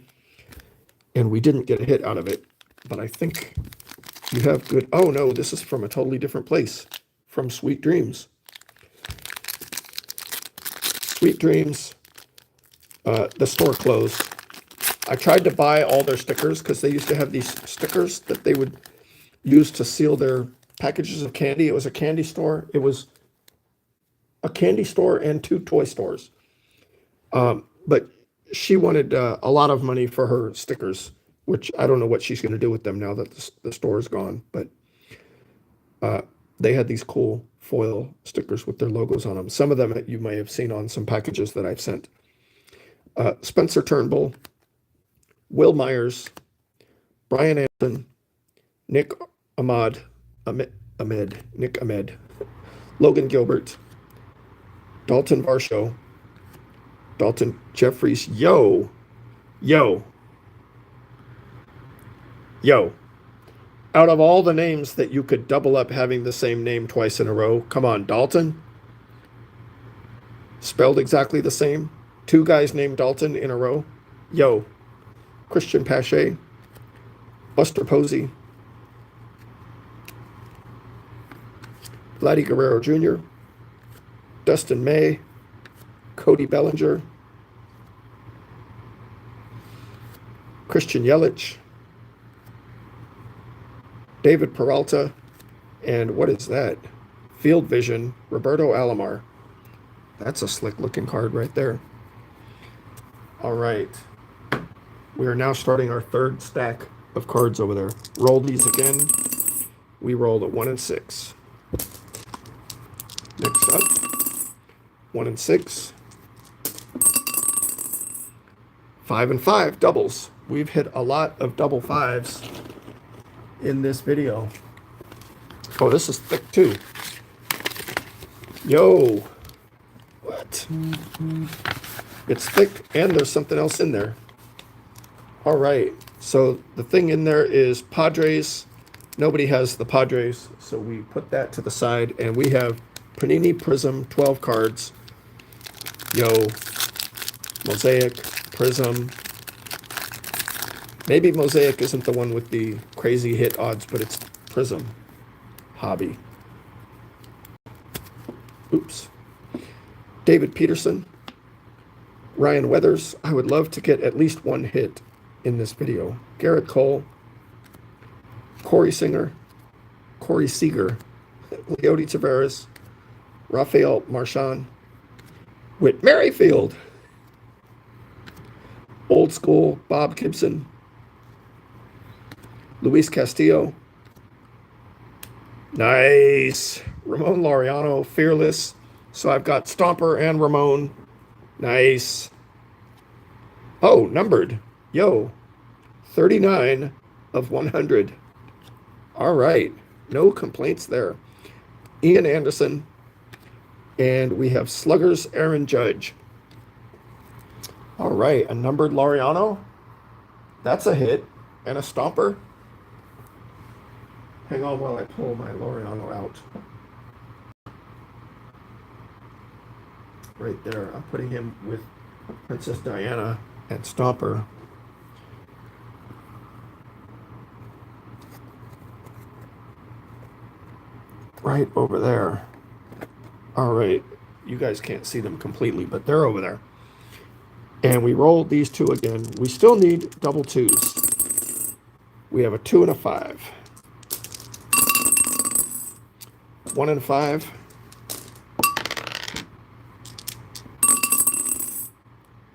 and we didn't get a hit out of it. But I think you have good... Oh, no, this is from a totally different place. From Sweet Dreams. Sweet Dreams. The store closed. I tried to buy all their stickers because they used to have these stickers that they would use to seal their packages of candy. It was a candy store. It was a candy store and 2 toy stores. But she wanted a lot of money for her stickers, which I don't know what she's going to do with them now that the store is gone. But they had these cool foil stickers with their logos on them. Some of them you may have seen on some packages that I've sent. Spencer Turnbull, Will Myers, Brian Anton, Nick Ahmed, Logan Gilbert, Dalton Varsho, Dalton Jeffries. Yo. Out of all the names that you could double up having the same name twice in a row, come on, Dalton. Spelled exactly the same. 2 guys named Dalton in a row. Yo. Christian Pache, Buster Posey, Vladdy Guerrero Jr., Dustin May, Cody Bellinger, Christian Yelich, David Peralta, and what is that? Field Vision, Roberto Alomar. That's a slick looking card right there. All right. We are now starting our 3rd stack of cards over there. Roll these again. We rolled a 1 and 6. Next up, 1 and 6. 5 and 5, doubles. We've hit a lot of double 5s in this video. Oh, this is thick too. Yo. What? It's thick and there's something else in there. All right, so the thing in there is Padres. Nobody has the Padres, so we put that to the side, and we have Panini Prism 12 cards. Yo, Mosaic, Prism. Maybe Mosaic isn't the one with the crazy hit odds, but it's Prism. Hobby. Oops. David Peterson. Ryan Weathers. I would love to get at least 1 hit in this video. Garrett Cole, Corey Seager, Leody Taveras, Rafael Marchand, Whit Merrifield, Old School, Bob Gibson, Luis Castillo, nice, Ramon Laureano, Fearless. So I've got Stomper and Ramon, nice. Oh, numbered. Yo, 39 of 100. All right. No complaints there. Ian Anderson, and we have Sluggers Aaron Judge. All right. A numbered Laureano. That's a hit. And a stomper. Hang on while I pull my Laureano out. Right there. I'm putting him with Princess Diana and Stomper. Right over there. All right. You guys can't see them completely, but they're over there. And we roll these two again. We still need double twos. We have a 2 and a 5. 1 and 5.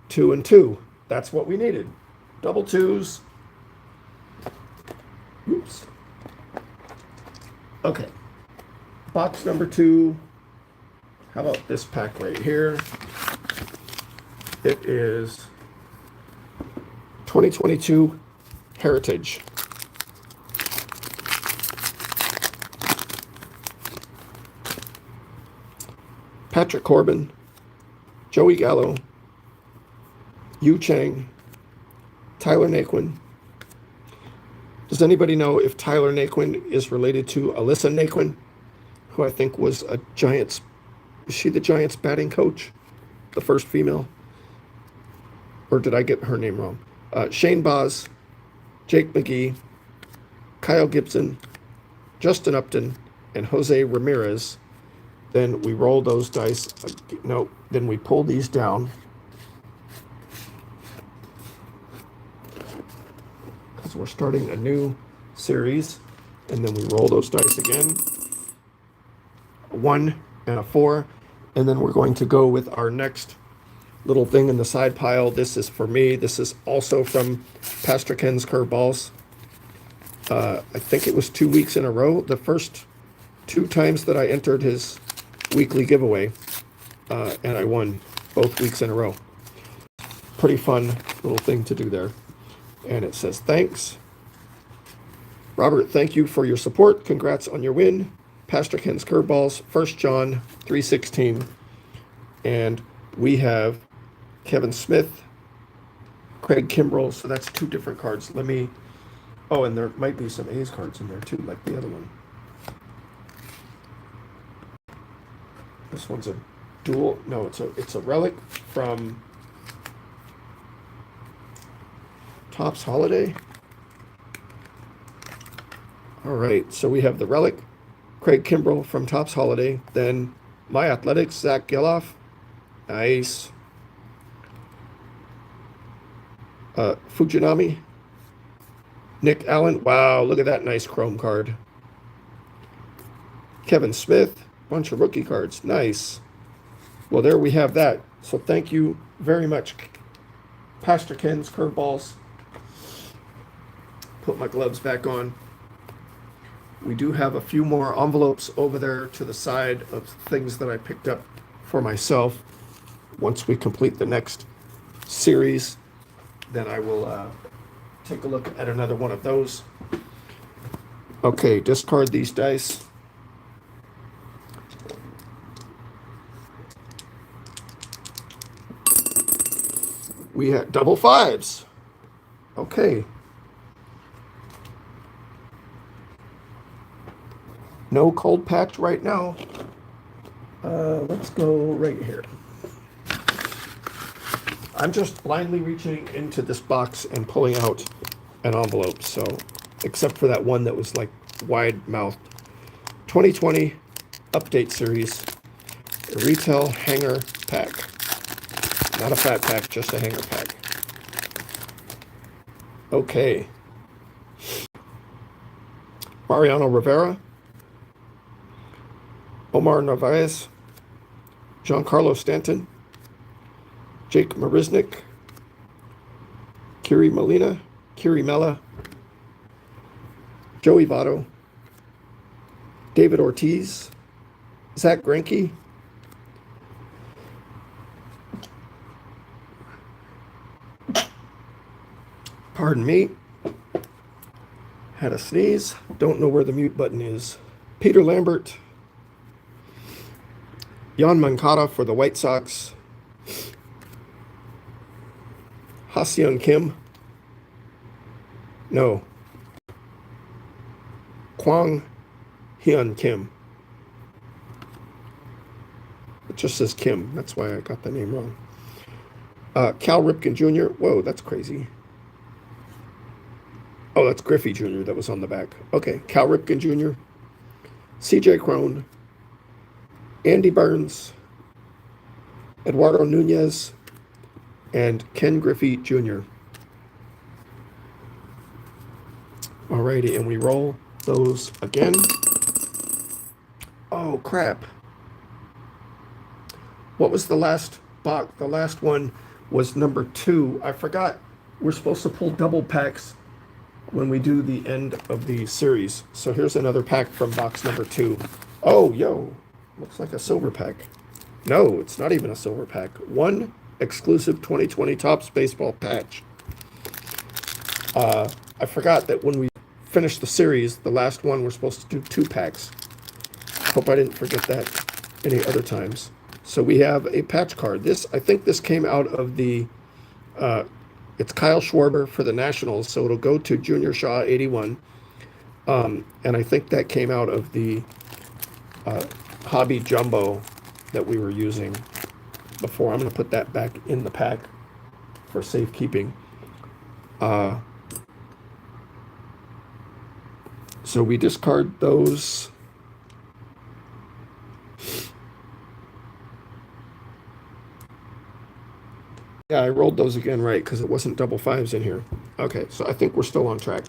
2 and 2. That's what we needed. Double twos. Oops. Okay. Box number 2. How about this pack right here? It is 2022 Heritage. Patrick Corbin, Joey Gallo, Yu Chang, Tyler Naquin. Does anybody know if Tyler Naquin is related to Alyssa Naquin, who I think was a Giants? Is she the Giants batting coach? The first female? Or did I get her name wrong? Shane Boz, Jake McGee, Kyle Gibson, Justin Upton, and Jose Ramirez. Then we roll those dice. No, then we pull these down. Because we're starting a new series. And then we roll those dice again. A 1 and a 4. And then we're going to go with our next little thing in the side pile. This is for me. This is also from Pastor Ken's Curveballs. I think it was 2 weeks in a row. The first 2 times that I entered his weekly giveaway, and I won both weeks in a row. Pretty fun little thing to do there. And it says, thanks. Robert, thank you for your support. Congrats on your win. Pastor Ken's Curveballs, 1 John 3:16. And we have Kevin Smith, Craig Kimbrell. So that's 2 different cards. Oh, and there might be some A's cards in there too, like the other one. This one's a dual. No, it's a relic from Topps Holiday. All right, so we have the relic, Craig Kimbrell from Topps Holiday. Then My Athletics, Zach Geloff. Nice. Fujinami, Nick Allen. Wow, look at that nice chrome card. Kevin Smith, bunch of rookie cards. Nice. Well, there we have that. So thank you very much, Pastor Ken's Curveballs. Put my gloves back on. We do have a few more envelopes over there to the side of things that I picked up for myself. Once we complete the next series, then I will take a look at another one of those. Okay, discard these dice. We had double 5s. Okay. No cold patch right now. Let's go right here. I'm just blindly reaching into this box and pulling out an envelope. So, except for that one that was like wide-mouthed. 2020 update series. A retail hanger pack. Not a fat pack, just a hanger pack. Okay. Mariano Rivera. Omar Narvaez. Giancarlo Stanton. Jake Marisnik. Kiri Mella. Joey Votto. David Ortiz. Zach Greinke. Pardon me. Had a sneeze. Don't know where the mute button is. Peter Lambert. Jan Mankata for the White Sox. Ha-Seong Kim. No. Kwang Hyun Kim. It just says Kim. That's why I got the name wrong. Cal Ripken Jr. Whoa, that's crazy. Oh, that's Griffey Jr. that was on the back. Okay, Cal Ripken Jr., CJ Crone, Andy Burns, Eduardo Nunez, and Ken Griffey Jr. Alrighty, and we roll those again. Oh, crap. What was the last box? The last one was number 2. I forgot we're supposed to pull double packs when we do the end of the series. So here's another pack from box number 2. Oh, yo, looks like a silver pack. No, it's not even a silver pack. One exclusive 2020 Topps baseball patch. I forgot that when we finished the series, the last one, we're supposed to do 2 packs. Hope I didn't forget that any other times. So we have a patch card. I think this came out of the, it's Kyle Schwarber for the Nationals, so it'll go to Junior Shaw 81. And I think that came out of the Hobby Jumbo that we were using before. I'm going to put that back in the pack for safekeeping. So we discard those. Yeah, I rolled those again right because it wasn't double 5s in here. Okay, so I think we're still on track.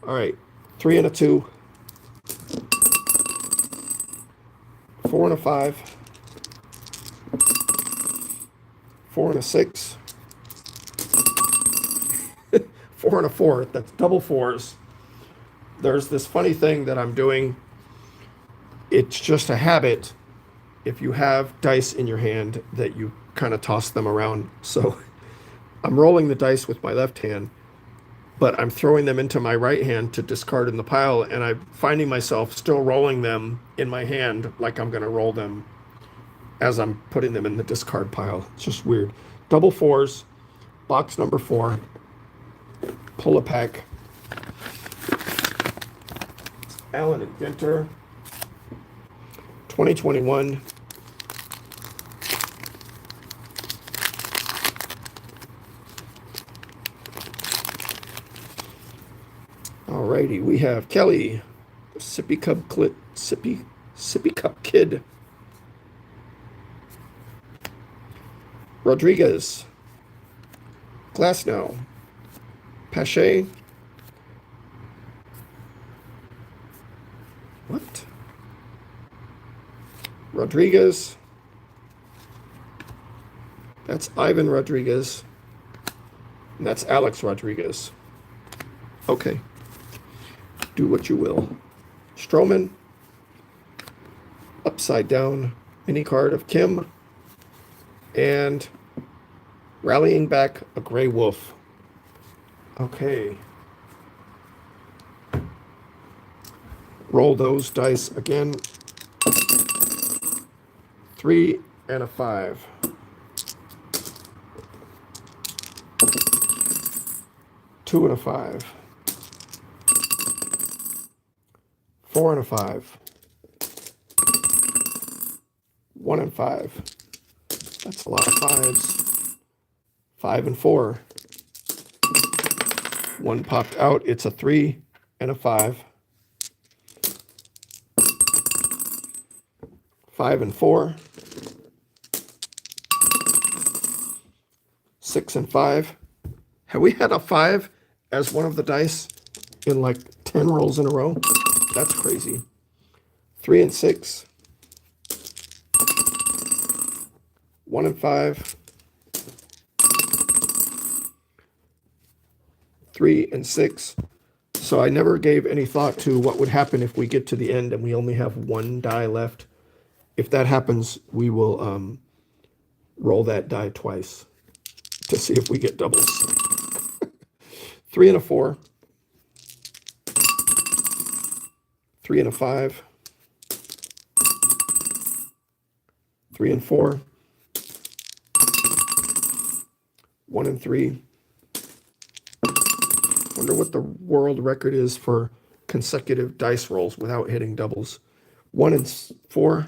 All right, 3 and a 2. 4 and a 5. 4 and a 6. 4 and a 4. That's double 4s. There's this funny thing that I'm doing. It's just a habit. If you have dice in your hand that you kind of toss them around. So I'm rolling the dice with my left hand, but I'm throwing them into my right hand to discard in the pile, and I'm finding myself still rolling them in my hand like I'm going to roll them as I'm putting them in the discard pile. It's just weird. Double 4s, box number 4. Pull a pack. Allen and Ginter, 2021. Alrighty, we have Kelly, Sippy Cup Kid. Rodriguez, Glasnow, Pache. What? Rodriguez. That's Ivan Rodriguez. And that's Alex Rodriguez. Okay. Do what you will. Stroman. Upside down mini card of Kim. And rallying back a gray wolf. Okay. Roll those dice again. 3 and a 5. 2 and a 5. 4 and a 5. 1 and 5. That's a lot of 5s. 5 and 4. 1 popped out. It's a 3 and a 5. 5 and 4. 6 and 5. Have we had a 5 as one of the dice in like 10 rolls in a row? That's crazy. 3 and 6. 1 and 5. 3 and 6. So I never gave any thought to what would happen if we get to the end and we only have 1 die left. If that happens, we will roll that die twice to see if we get doubles. 3 and a 4. 3 and a 5, 3 and 4, 1 and 3. Wonder what the world record is for consecutive dice rolls without hitting doubles. 1 and 4,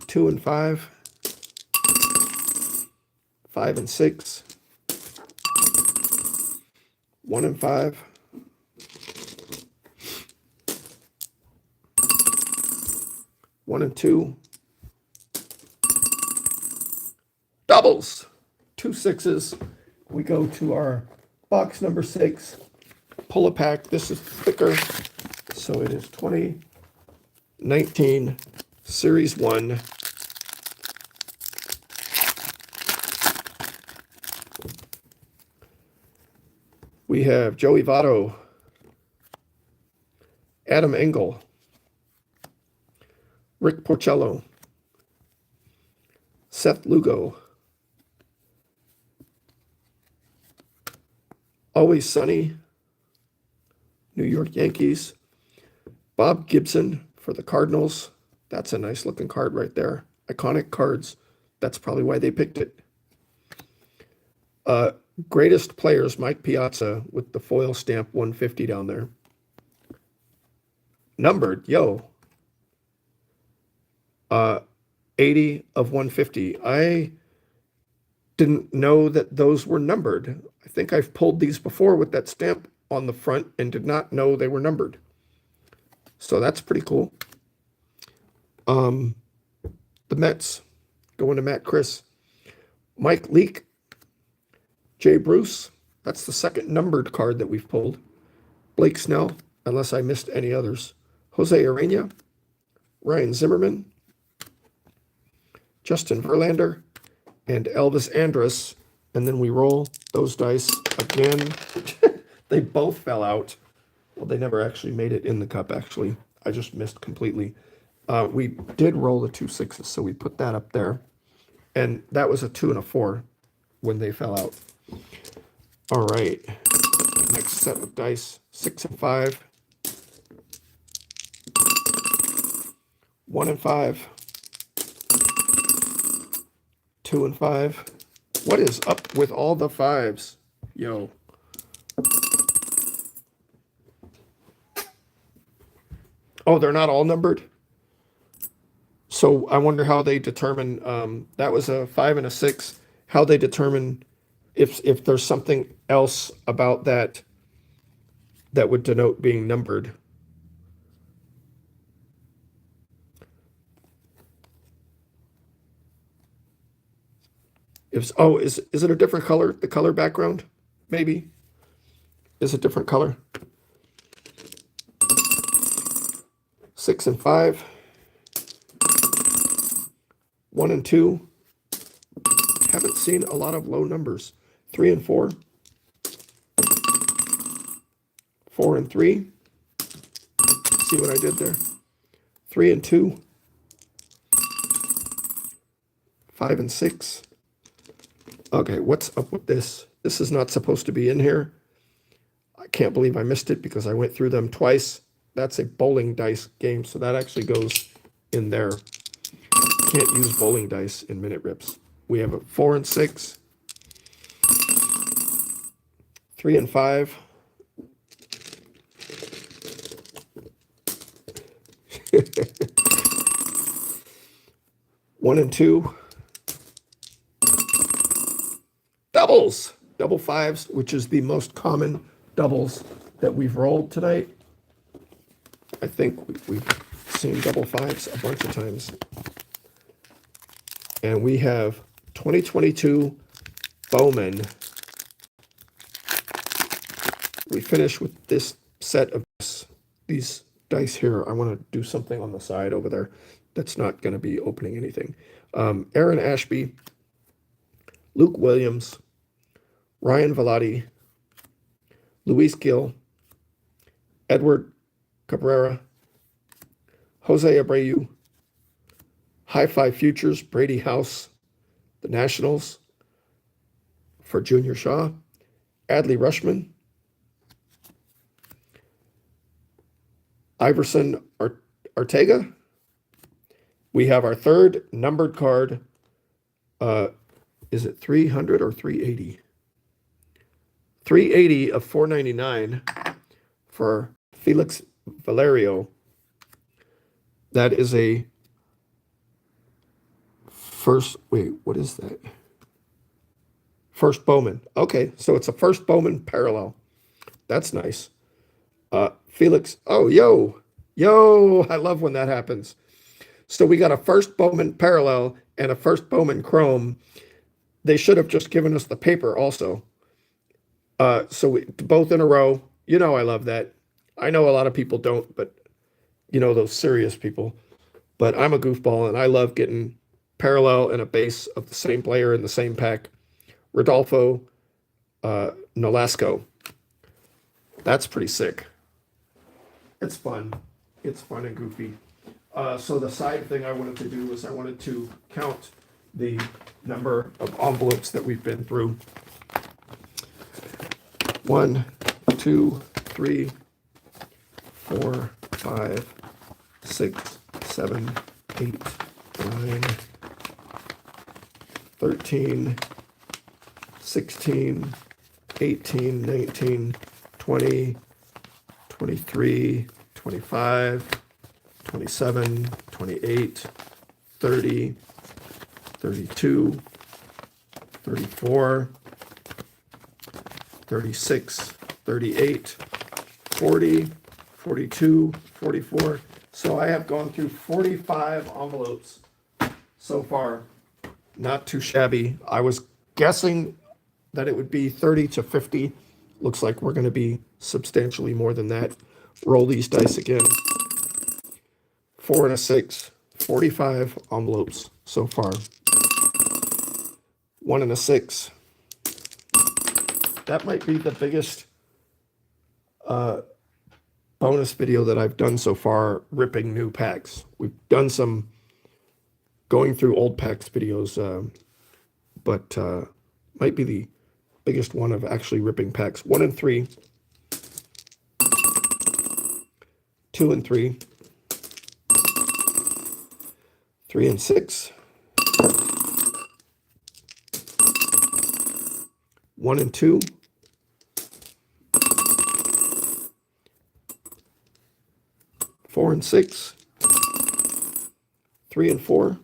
2 and 5, 5 and 6, 1 and 5, 1 and 2, doubles, 2 sixes. We go to our box number 6, pull a pack. This is thicker, so it is 2019 Series 1. We have Joey Votto, Adam Engel, Rick Porcello, Seth Lugo, Always Sunny, New York Yankees, Bob Gibson for the Cardinals. That's a nice looking card right there. Iconic cards. That's probably why they picked it. Greatest players, Mike Piazza with the foil stamp 150 down there. Numbered, 80 of 150. I didn't know that those were numbered. I think I've pulled these before with that stamp on the front and did not know they were numbered. So that's pretty cool. The Mets, going to Matt Chris. Mike Leake, Jay Bruce, that's the second numbered card that we've pulled. Blake Snell, unless I missed any others. Jose Urena, Ryan Zimmerman, Justin Verlander, and Elvis Andrus. And then we roll those dice again. They both fell out. Well, they never actually made it in the cup, actually. I just missed completely. We did roll the 2 6s, so we put that up there. And that was a 2 and a 4 when they fell out. All right. Next set of dice, 6 and 5. 1 and 5. 2 and 5. What is up with all the 5s? Yo. Oh, they're not all numbered? So I wonder how they determine, that was a 5 and a 6, how they determine if there's something else about that that would denote being numbered. Is it a different color? The color background, maybe, is a different color. 6 and 5. 1 and 2. Haven't seen a lot of low numbers. 3 and 4. 4 and 3. See what I did there? 3 and 2. 5 and 6. Okay, what's up with this? This is not supposed to be in here. I can't believe I missed it because I went through them twice. That's a bowling dice game, so that actually goes in there. Can't use bowling dice in minute rips. We have a 4 and 6. 3 and 5. One and 2. Doubles. Double 5s, which is the most common doubles that we've rolled tonight. I think we've seen double 5s a bunch of times. And we have 2022 Bowman. We finish with this set of these dice here. I want to do something on the side over there that's not going to be opening anything. Aaron Ashby, Luke Williams, Ryan Velati, Luis Gil, Edward Cabrera, Jose Abreu, High Five Futures, Brady House, the Nationals for Junior Shaw, Adley Rushman, Iverson Ortega. We have our third numbered card. Is it 300 or 380? 380 of 499 for Felix Valerio. That is a first, wait, what is that? First Bowman. Okay, so it's a first Bowman parallel. That's nice. Felix, oh, yo, I love when that happens. So we got a first Bowman parallel and a first Bowman chrome. They should have just given us the paper also. So both in a row. You know I love that. I know a lot of people don't, but you know those serious people. But I'm a goofball, and I love getting parallel and a base of the same player in the same pack. Rodolfo Nolasco. That's pretty sick. It's fun. It's fun and goofy. So the side thing I wanted to do is I wanted to count the number of envelopes that we've been through. 1, 2, 3, 4, 5, 6, 7, 8, 9, 13, 16, 18, 19, 20, 23, 25, 27, 28, 30, 32, 34, 36, 38, 40, 42, 44. So I have gone through 45 envelopes so far. Not too shabby. I was guessing that it would be 30 to 50. Looks like we're going to be substantially more than that. Roll these dice again. 4 and a 6. 45 envelopes so far. 1 and a 6. That might be the biggest bonus video that I've done so far, ripping new packs. We've done some going through old packs videos, but might be the biggest one of actually ripping packs. 1 and 3. 2 and 3. 3 and 6. 1 and 2. 4 and 6. 3 and 4.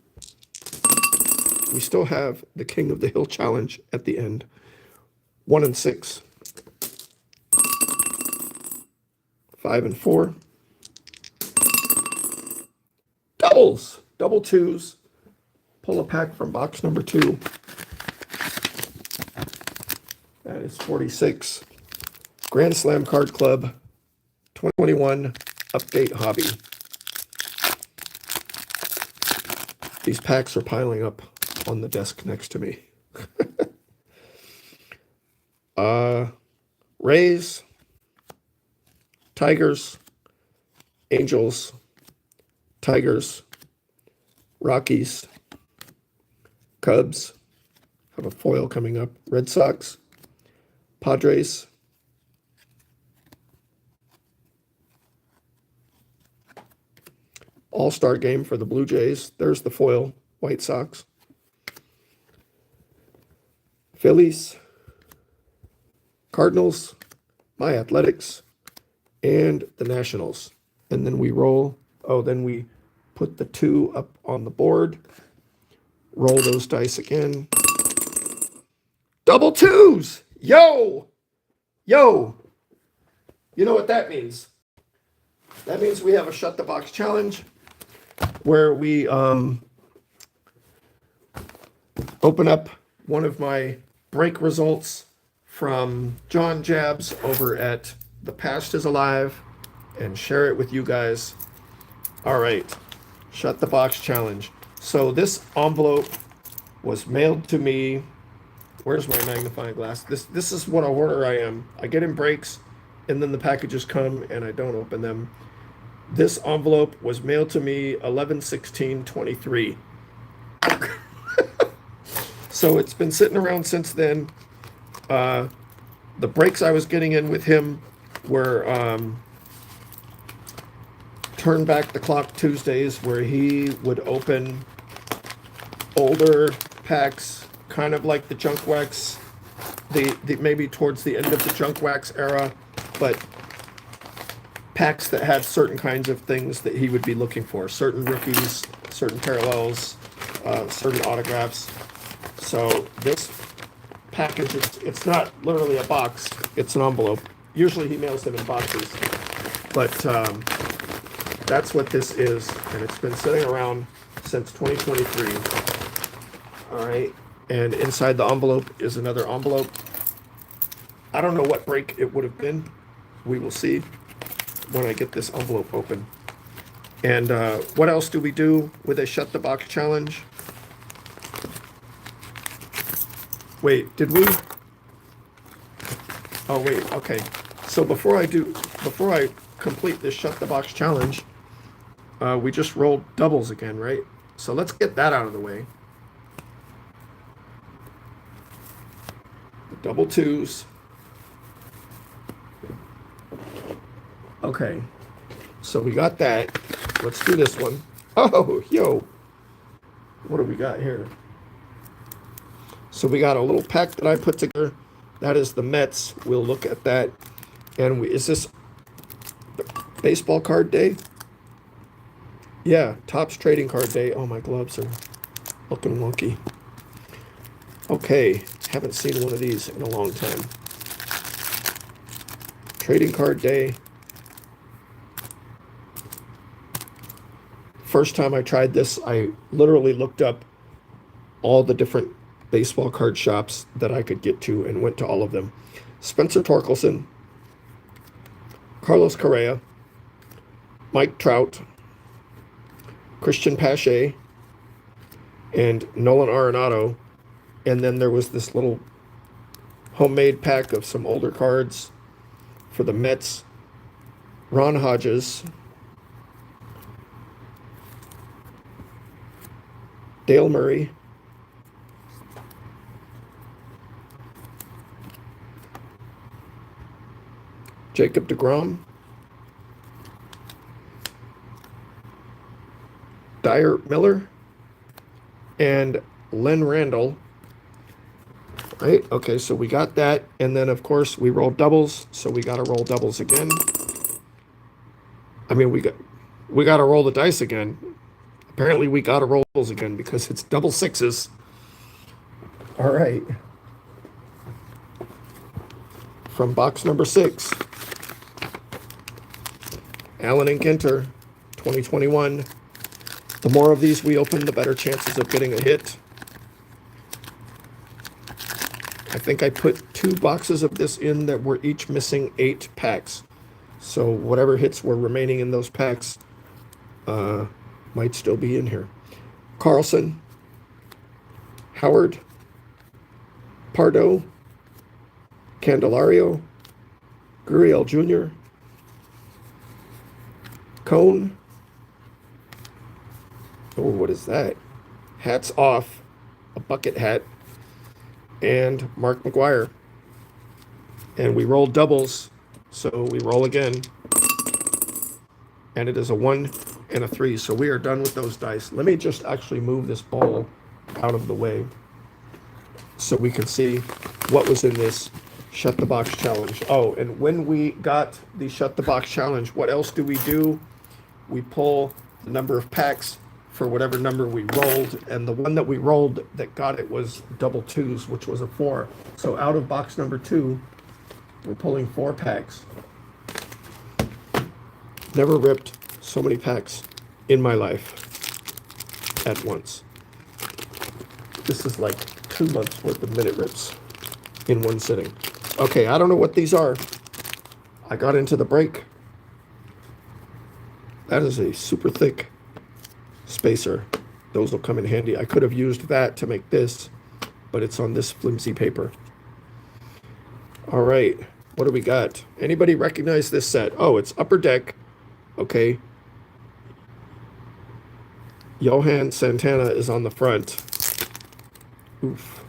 We still have the King of the Hill challenge at the end. 1 and 6. 5 and 4. Doubles. Double twos. Pull a pack from box number 2. That is 46. Grand Slam Card Club 2021 Update Hobby. These packs are piling up on the desk next to me. Rays, Tigers, Angels, Tigers, Rockies, Cubs, have a foil coming up, Red Sox, Padres, All-Star game for the Blue Jays. There's the foil, White Sox, Phillies, Cardinals, my Athletics, and the Nationals. And then we roll, then we put the 2 up on the board, roll those dice again. Double twos! Yo! You know what that means? That means we have a Shut the Box challenge where we open up one of my break results from John Jabs over at The Past is Alive and share it with you guys. All right, Shut the Box challenge. So this envelope was mailed to me. Where's my magnifying glass? This is what a hoarder I am. I get in breaks, and then the packages come, and I don't open them. This envelope was mailed to me 11/16/23. So it's been sitting around since then. The breaks I was getting in with him were Turn Back the Clock Tuesdays, where he would open older packs, kind of like the junk wax, the maybe towards the end of the junk wax era, but packs that had certain kinds of things that he would be looking for, certain rookies, certain parallels, certain autographs. So this package, it's not literally a box, it's an envelope. Usually he mails them in boxes, but that's what this is, and it's been sitting around since 2023. All right, and inside the envelope is another envelope. I don't know what break it would have been. We will see when I get this envelope open. And what else do we do with a Shut the Box challenge? Wait, did we? Oh, wait, okay. So before I complete this Shut the Box challenge, we just rolled doubles again, right? So let's get that out of the way. The double twos. Okay, so we got that. Let's do this one. Oh, yo. What do we got here? So we got a little pack that I put together. That is the Mets. We'll look at that. And is this baseball card day? Yeah, Topps trading card day. Oh, my gloves are looking wonky. Okay, haven't seen one of these in a long time. Trading card day. First time I tried this, I literally looked up all the different baseball card shops that I could get to and went to all of them. Spencer Torkelson, Carlos Correa, Mike Trout, Christian Pache, and Nolan Arenado. And then there was this little homemade pack of some older cards for the Mets. Ron Hodges, Dale Murray, Jacob deGrom, Dyer Miller, and Len Randall. Right, okay, so we got that, and then of course we rolled doubles, so we got to roll doubles again. I mean, we got to roll the dice again. Apparently we got to roll doubles again because it's double sixes. All right. From box number 6, Allen and Ginter, 2021. The more of these we open, the better chances of getting a hit. I think I put 2 boxes of this in that were each missing 8 packs. So whatever hits were remaining in those packs might still be in here. Carlson, Howard, Pardo, Candelario, Gurriel Jr., Cone. Oh, what is that? Hats off, a bucket hat, and Mark McGwire. And we rolled doubles, so we roll again. And it is a 1 and a 3, so we are done with those dice. Let me just actually move this ball out of the way so we can see what was in this Shut the Box challenge. Oh, and when we got the Shut the Box challenge, what else do? We pull the number of packs for whatever number we rolled, and the one that we rolled that got it was double twos, which was a 4. So out of box number 2, we're pulling 4 packs. Never ripped so many packs in my life at once. This is like 2 months worth of minute rips in one sitting. Okay, I don't know what these are. I got into the break. That is a super thick spacer. Those will come in handy. I could have used that to make this, but it's on this flimsy paper. All right, what do we got? Anybody recognize this set? Oh, it's Upper Deck. Okay. Johan Santana is on the front. Oof.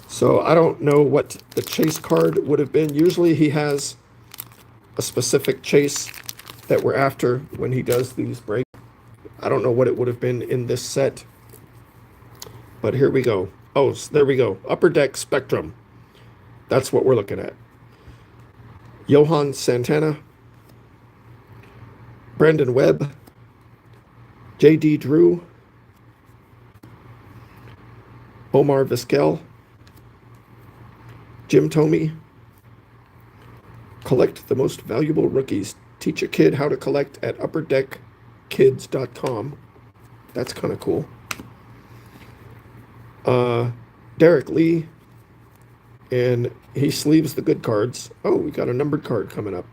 So I don't know what the chase card would have been. Usually he has a specific chase that we're after when he does these breaks. I don't know what it would have been in this set, but here we go. Oh, there we go. Upper Deck Spectrum. That's what we're looking at. Johan Santana, Brandon Webb, J.D. Drew, Omar Vizquel, Jim Thome. Collect the most valuable rookies. Teach a kid how to collect at upperdeckkids.com. That's kind of cool. Derek Lee, and he sleeves the good cards. Oh, we got a numbered card coming up.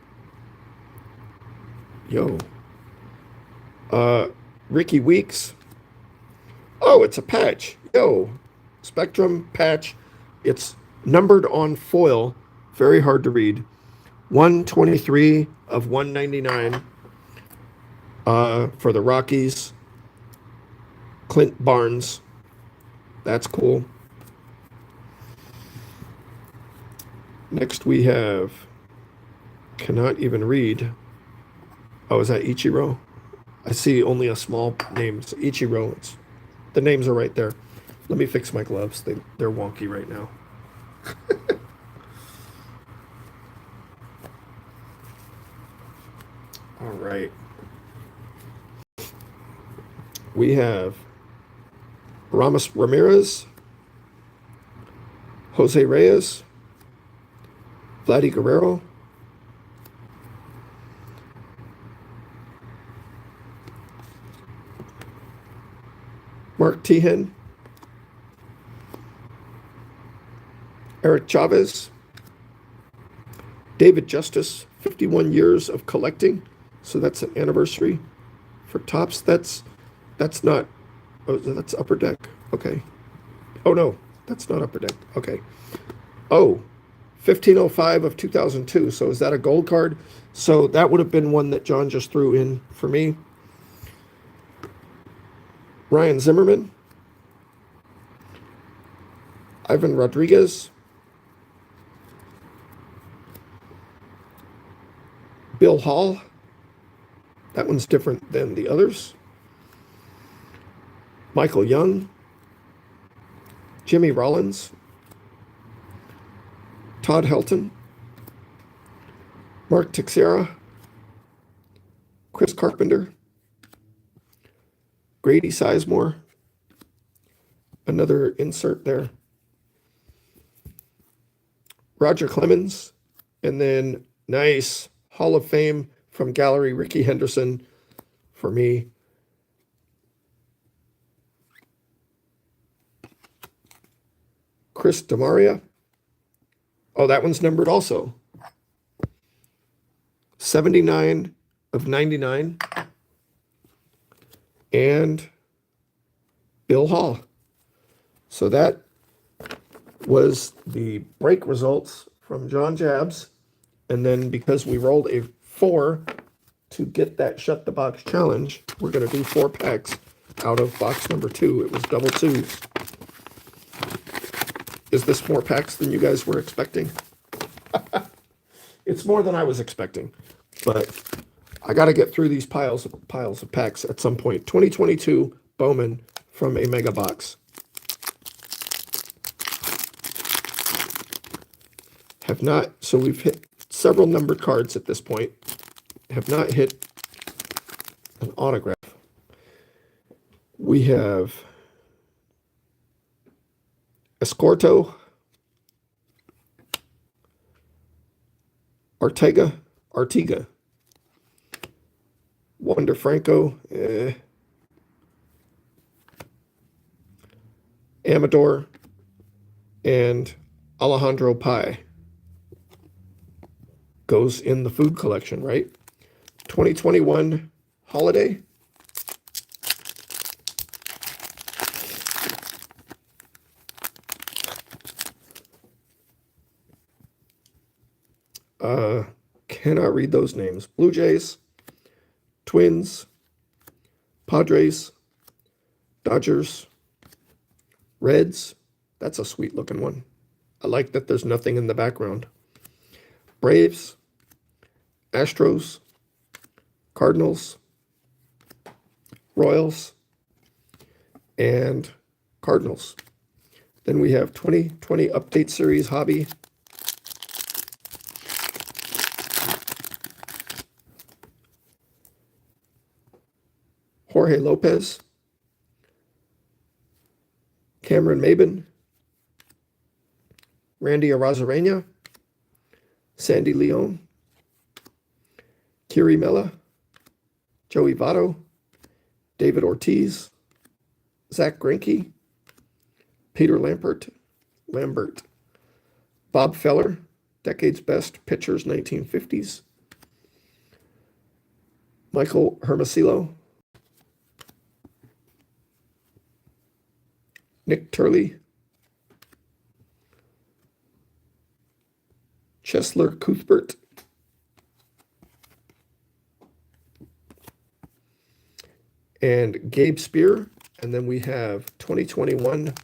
Yo. Ricky Weeks. Oh, it's a patch. Yo. Spectrum patch. It's numbered on foil. Very hard to read. 123 of 199 for the Rockies. Clint Barnes. That's cool. Next we have, cannot even read. Oh, is that Ichiro? I see only a small name. It's Ichiro. The names are right there. Let me fix my gloves. They're wonky right now. All right. We have Ramos Ramirez, Jose Reyes, Vladdy Guerrero, Mark Tehan, Eric Chavez, David Justice, 51 years of collecting. So that's an anniversary for Topps. That's not, oh, that's Upper Deck. Okay. Oh no, that's not Upper Deck. Okay. Oh, 1505 of 2002. So is that a gold card? So that would have been one that John just threw in for me. Ryan Zimmerman, Ivan Rodriguez, Bill Hall. That one's different than the others. Michael Young, Jimmy Rollins, Todd Helton, Mark Teixeira, Chris Carpenter, Grady Sizemore, another insert there, Roger Clemens, and then nice Hall of Fame from Gallery, Ricky Henderson for me. Chris DeMaria. Oh, that one's numbered also. 79 of 99. And Bill Hall. So that was the break results from John Jabs. And then because we rolled a 4 to get that Shut the Box challenge, we're going to do 4 packs out of box number 2. It was double 2s. Is this more packs than you guys were expecting? It's more than I was expecting, but I got to get through these piles of packs at some point. 2022 Bowman from a mega box. Have not, so we've hit several numbered cards at this point. Have not hit an autograph. We have Escorto, Artiga, Wander Franco, Amador, and Alejandro Pai. Goes in the food collection, right? 2021 holiday. Cannot read those names. Blue Jays, Twins, Padres, Dodgers, Reds. That's a sweet looking one. I like that there's nothing in the background. Braves, Astros, Cardinals, Royals, and Cardinals. Then we have 2020 Update Series Hobby. Jorge Lopez, Cameron Maben, Randy Arozarena, Sandy Leon, Kiri Mella, Joey Votto, David Ortiz, Zach Greinke, Peter Lambert, Bob Feller, Decade's Best Pitchers 1950s, Michael Hermosillo, Nick Turley, Chesler Cuthbert, and Gabe Spear. And then we have 2021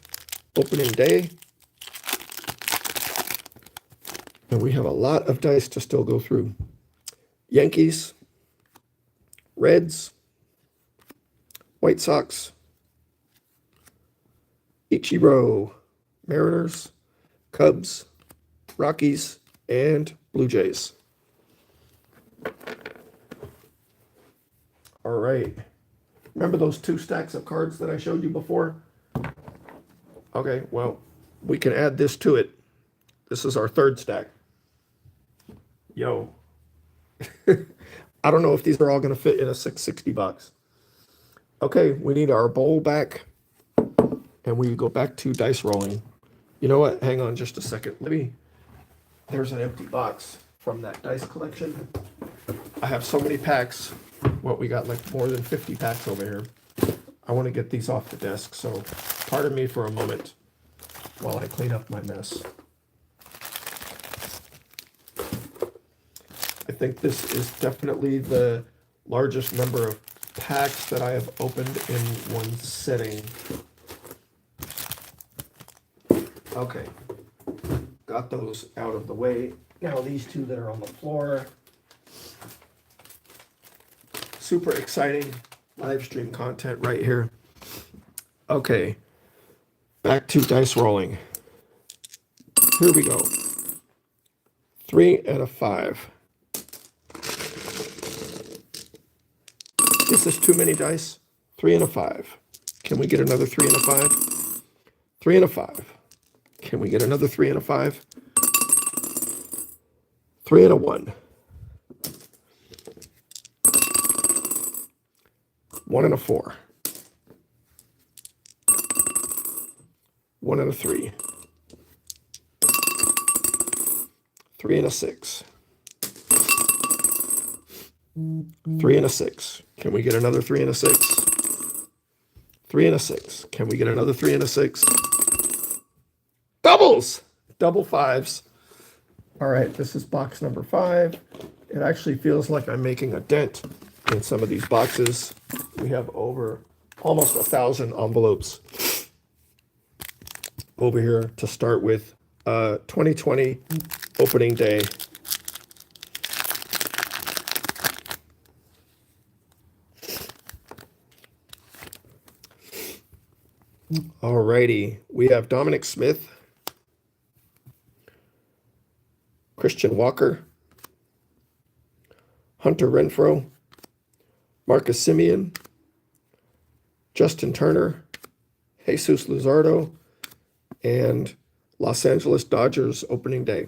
opening day. And we have a lot of dice to still go through. Yankees, Reds, White Sox, Ichiro, Mariners, Cubs, Rockies, and Blue Jays. All right. Remember those 2 stacks of cards that I showed you before? Okay, well, we can add this to it. This is our 3rd stack. Yo. I don't know if these are all going to fit in a 660 box. Okay, we need our bowl back. And we go back to dice rolling. You know what? Hang on just a second. There's an empty box from that dice collection. I have so many packs. What, we got like more than 50 packs over here. I want to get these off the desk, so pardon me for a moment while I clean up my mess. I think this is definitely the largest number of packs that I have opened in one sitting. Okay, got those out of the way. Now these 2 that are on the floor. Super exciting live stream content right here. Okay, back to dice rolling. Here we go. 3 and a 5. This is too many dice. 3 and a 5. Can we get another 3 and a 5? 3 and a 5. Can we get another 3 and a 5? 3 and a 1. 1 and a 4. 1 and a 3. 3 and a 6. 3 and a 6. Can we get another 3 and a 6? 3 and a 6. Can we get another 3 and a 6? Doubles! Double 5s. All right, this is box number 5. It actually feels like I'm making a dent in some of these boxes. We have over almost 1,000 envelopes over here to start with. 2020 opening day. Alrighty, we have Dominic Smith, Christian Walker, Hunter Renfroe, Marcus Simeon, Justin Turner, Jesus Luzardo, and Los Angeles Dodgers opening day.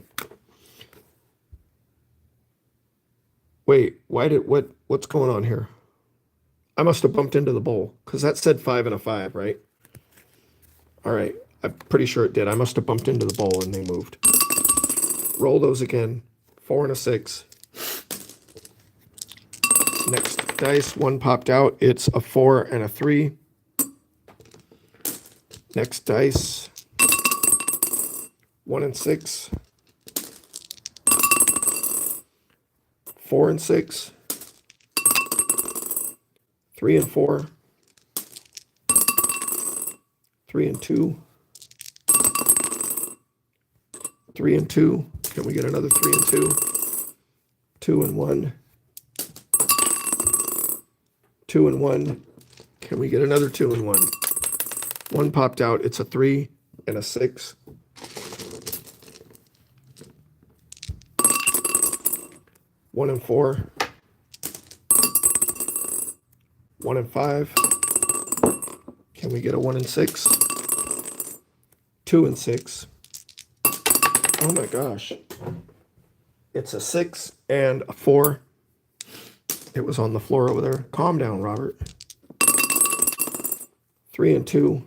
Wait, what's going on here? I must have bumped into the bowl because that said 5 and a 5, right? All right, I'm pretty sure it did. I must have bumped into the bowl and they moved. Roll those again. 4 and a 6. Next dice, 1 popped out. It's a 4 and a 3. Next dice, 1 and 6. 4 and 6. 3 and 4. 3 and 2. 3 and 2. Can we get another 3 and 2? 2 and 1, 2 and 1. Can we get another 2 and 1? One popped out. It's a 3 and a 6. 1 and 4. 1 and 5. Can we get a 1 and 6? 2 and 6. Oh my gosh. It's a 6 and a 4. It was on the floor over there. Calm down, Robert. 3 and 2.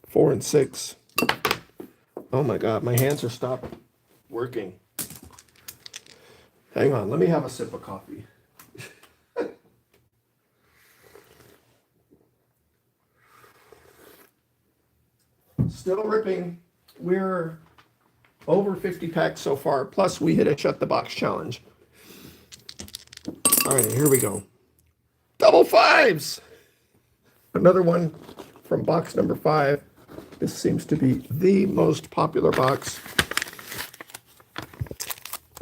4 and 6. Oh my God, my hands are stopped working. Hang on, let me have a sip of coffee. Still ripping. We're over 50 packs so far, plus we hit a shut the box challenge. All right, here we go. Double fives. Another one from box number 5. This seems to be the most popular box.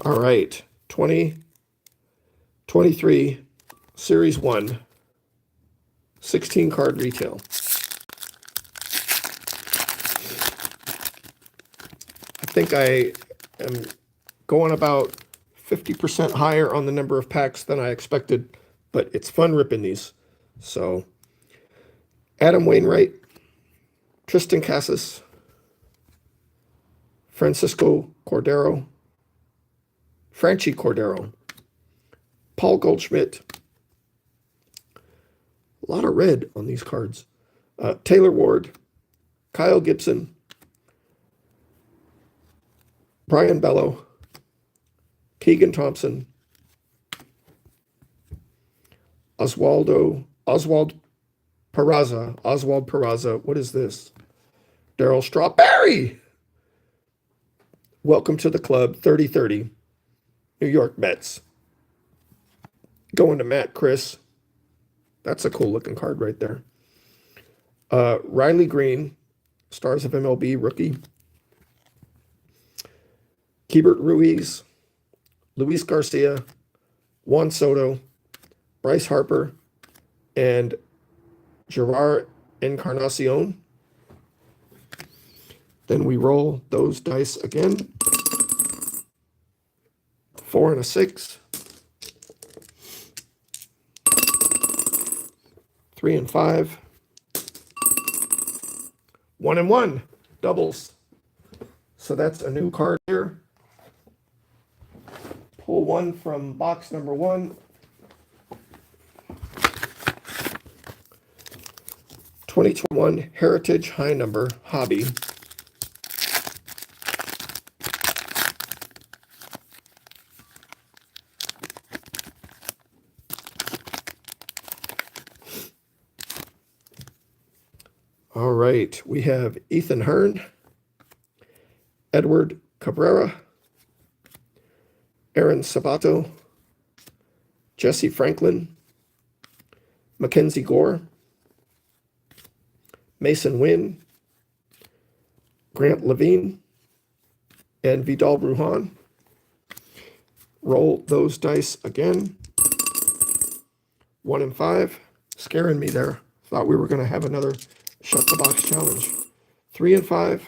All right, 2023 Series 1, 16 card retail. I think I am going about 50% higher on the number of packs than I expected, but it's fun ripping these. So, Adam Wainwright, Tristan Casas, Francisco Cordero, Franchi Cordero, Paul Goldschmidt. A lot of red on these cards. Taylor Ward, Kyle Gibson, Brian Bello, Keegan Thompson, Oswald Peraza. What is this? Daryl Strawberry. Welcome to the club, 30-30. New York Mets. Going to Matt Chris. That's a cool looking card right there. Riley Green, Stars of MLB rookie. Keibert Ruiz, Luis Garcia, Juan Soto, Bryce Harper, and Gerard Encarnacion. Then we roll those dice again. 4 and a 6. 3 and 5. 1 and 1. Doubles. So that's a new card here. Pull one from box number 1. 2021 Heritage High Number Hobby. All right, we have Ethan Hearn, Edward Cabrera, Aaron Sabato, Jesse Franklin, Mackenzie Gore, Mason Wynn, Grant Levine, and Vidal Brujan. Roll those dice again. 1 and 5. Scaring me there. Thought we were going to have another shut the box challenge. 3 and 5.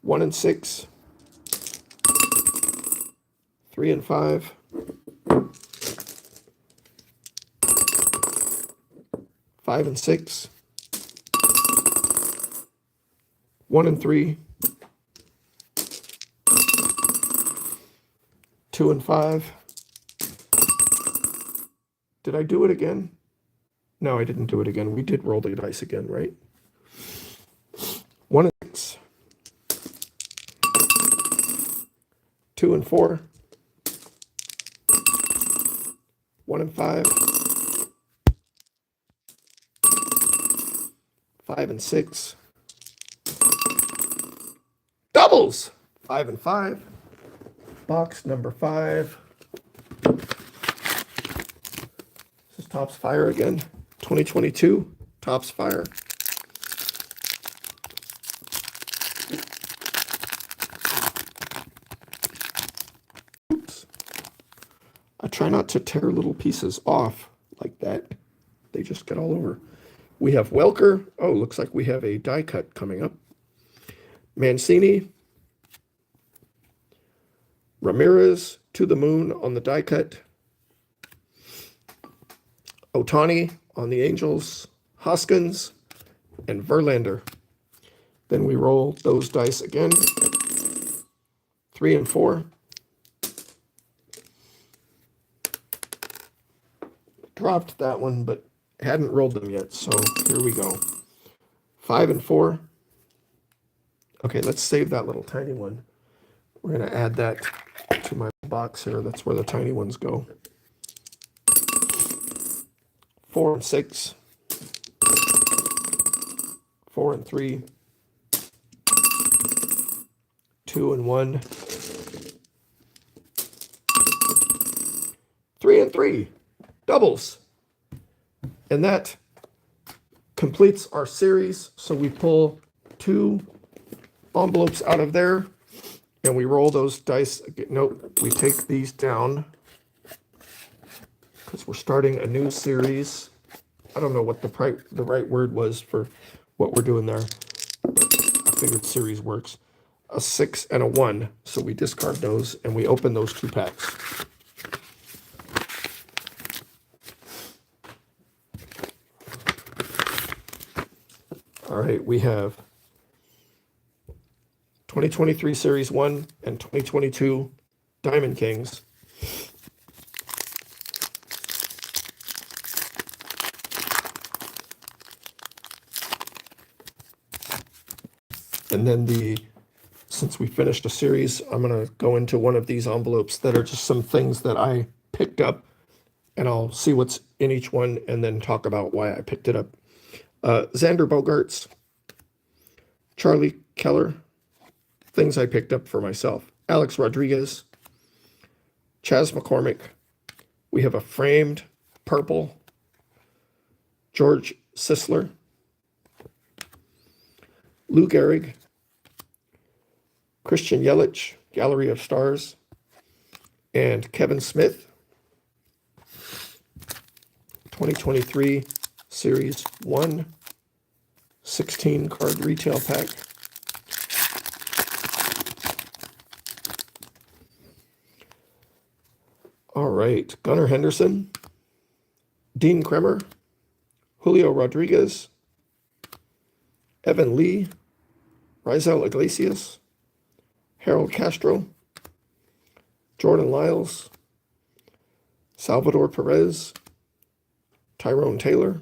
1 and 6. 3 and 5. 5 and 6. 1 and 3. 2 and 5. Did I do it again? No, I didn't do it again. We did roll the dice again, right? 1 and 6. 2 and 4. 1 and 5. 5 and 6. Doubles! 5 and 5. Box number 5. This is Topps Fire again. 2022 Topps Fire. try not to tear little pieces off like that. They just get all over. We have Welker. Oh, looks like we have a die cut coming up. Mancini. Ramirez to the moon on the die cut. Ohtani on the Angels. Hoskins and Verlander. Then we roll those dice again. 3 and 4. Dropped that one, but hadn't rolled them yet, so here we go. 5 and 4. Okay, let's save that little tiny one. We're going to add that to my box here. That's where the tiny ones go. 4 and 6. 4 and 3. 2 and 1. 3 and 3. Doubles. And that completes our series. So we pull 2 envelopes out of there and we roll those dice. Nope, we take these down because we're starting a new series. I don't know what the right word was for what we're doing there. I figured series works. A 6 and a 1. So we discard those and we open those 2 packs. All right, we have 2023 Series 1 and 2022 Diamond Kings. And then since we finished a series, I'm going to go into one of these envelopes that are just some things that I picked up, and I'll see what's in each one and then talk about why I picked it up. Xander Bogaerts, Charlie Keller, things I picked up for myself. Alex Rodriguez, Chas McCormick. We have a framed purple, George Sisler, Lou Gehrig, Christian Yelich, Gallery of Stars, and Kevin Smith. 2023 Series 1, 16 card retail pack. All right, Gunnar Henderson, Dean Kremer, Julio Rodriguez, Evan Lee, Raisel Iglesias, Harold Castro, Jordan Lyles, Salvador Perez, Tyrone Taylor,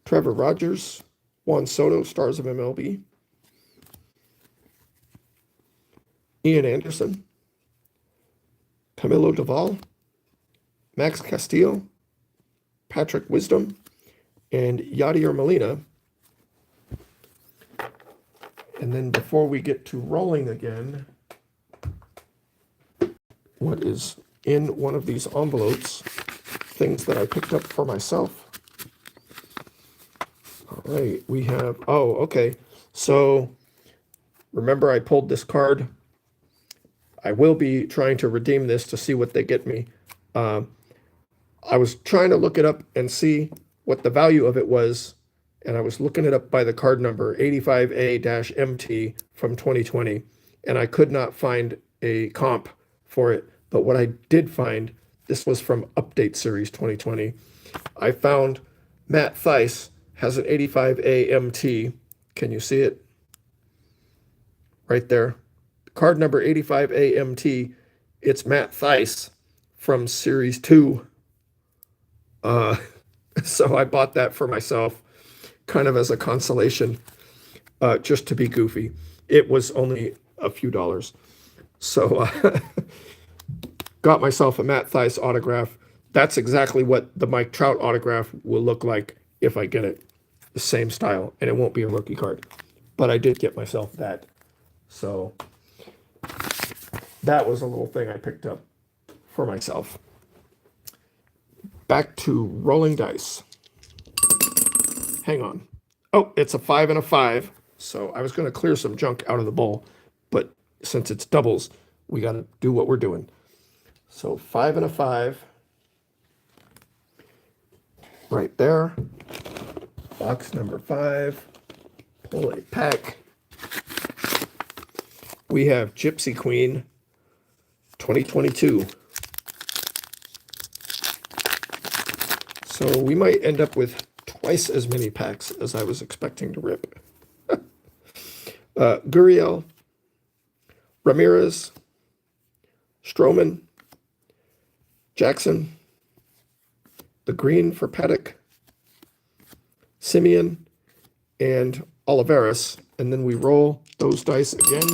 Trevor Rogers, Juan Soto, Stars of MLB, Ian Anderson, Camilo Doval, Max Castillo, Patrick Wisdom, and Yadier Molina. And then before we get to rolling again, what is in one of these envelopes, things that I picked up for myself. All right, we have, oh, okay. So remember I pulled this card. I will be trying to redeem this to see what they get me. I was trying to look it up and see what the value of it was, and I was looking it up by the card number 85A-MT from 2020, and I could not find a comp for it. But what I did find, this was from Update Series 2020. I found Matt Thaiss has an 85A-MT. Can you see it? Right there. Card number 85A-MT. It's Matt Thaiss from Series 2. So I bought that for myself, kind of as a consolation, just to be goofy. It was only a few dollars. So got myself a Matt Thaiss autograph. That's exactly what the Mike Trout autograph will look like if I get it. The same style, and it won't be a rookie card. But I did get myself that. So that was a little thing I picked up for myself. Back to rolling dice. Hang on. Oh, it's a 5 and a 5. So I was going to clear some junk out of the bowl, but since it's doubles, we got to do what we're doing. So 5 and a 5. Right there. Box number 5. Pull a pack. We have Gypsy Queen 2022. So we might end up with twice as many packs as I was expecting to rip. Gurriel, Ramirez, Stroman, Jackson, the green for Paddock, Simeon, and Oliveras. And then we roll those dice again.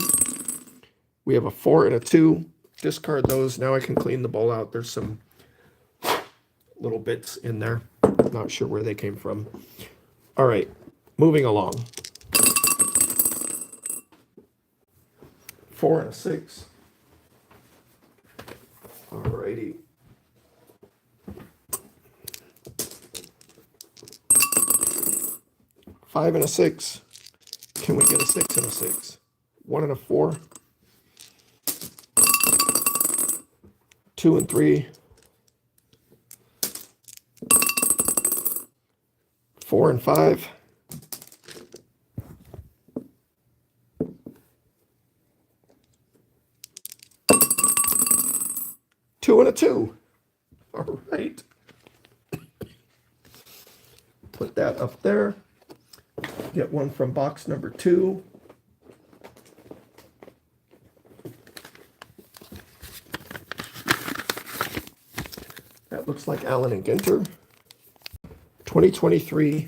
We have a 4 and a 2. Discard those. Now I can clean the bowl out. There's some little bits in there. Not sure where they came from. All right, moving along. 4 and a 6. All righty. Five and a 6. Can we get a 6 and a 6? 1 and a 4. 2 and 3. 4 and 5. 2 and a 2. All right. Put that up there. Get one from box number 2. That looks like Allen and Ginter. 2023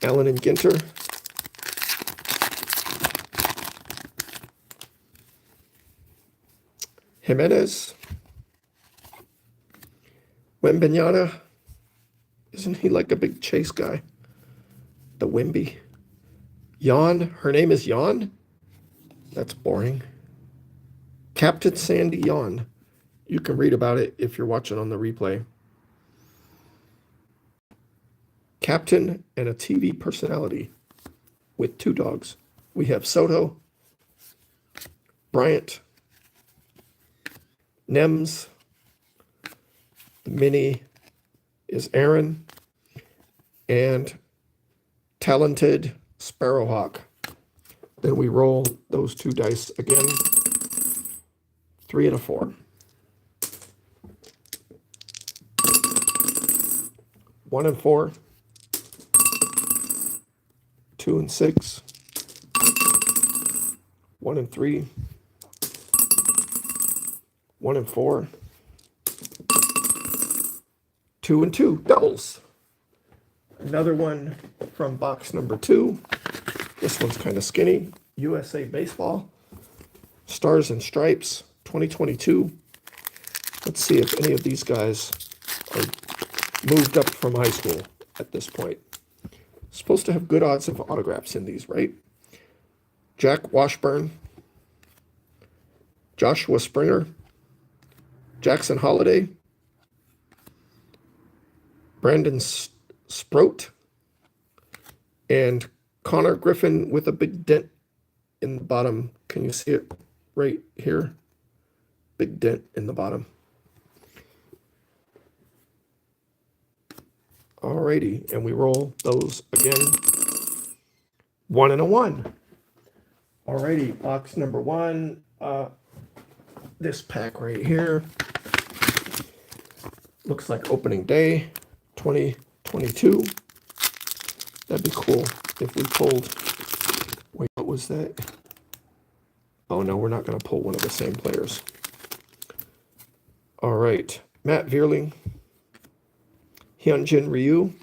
Allen and Ginter. Jimenez. Wembanyama. Isn't he like a big chase guy? The Wimby. Jan. Her name is Jan? That's boring. Captain Sandy Jan. You can read about it if you're watching on the replay. Captain and a TV personality with 2 dogs. We have Soto, Bryant, Nems. The mini is Aaron, and Talented Sparrowhawk. Then we roll those 2 dice again. 3 and a 4. 1 and 4. 2 and 6. 1 and 3. 1 and 4. 2 and 2. Doubles. Another one from box number 2. This one's kind of skinny. USA Baseball. Stars and Stripes 2022. Let's see if any of these guys are moved up from high school at this point. Supposed to have good odds of autographs in these, right? Jack Washburn, Joshua Springer, Jackson Holiday, Brandon Sproat, and Connor Griffin with a big dent in the bottom. Can you see it right here? Big dent in the bottom. Alrighty, and we roll those again. 1 and a 1. Alrighty, box number 1. This pack right here looks like opening day 2022. That'd be cool if we pulled. Wait, what was that? Oh no, we're not going to pull one of the same players. All right, Matt Vierling, Hyunjin Ryu,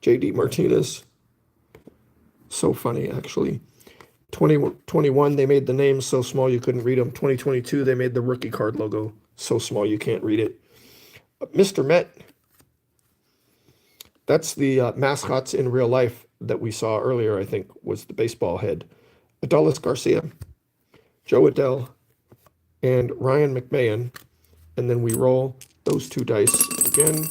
JD Martinez. So funny, actually. 2021, they made the names so small you couldn't read them. 2022, they made the rookie card logo so small you can't read it. Mr. Met. That's the mascots in real life that we saw earlier, I think, was the baseball head. Adolis Garcia, Joe Adell, and Ryan McMahon. And then we roll those 2 dice again.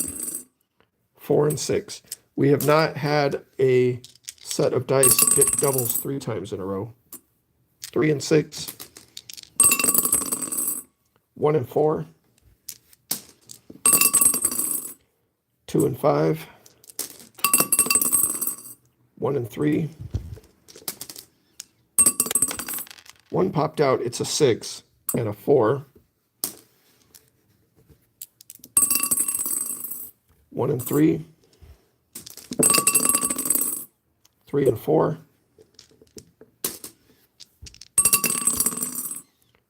4 and 6. We have not had a set of dice hit doubles 3 times in a row. 3 and 6. 1 and 4. 2 and 5, 1 and 3. One popped out, it's a 6 and a 4. 1 and 3, 3 and 4,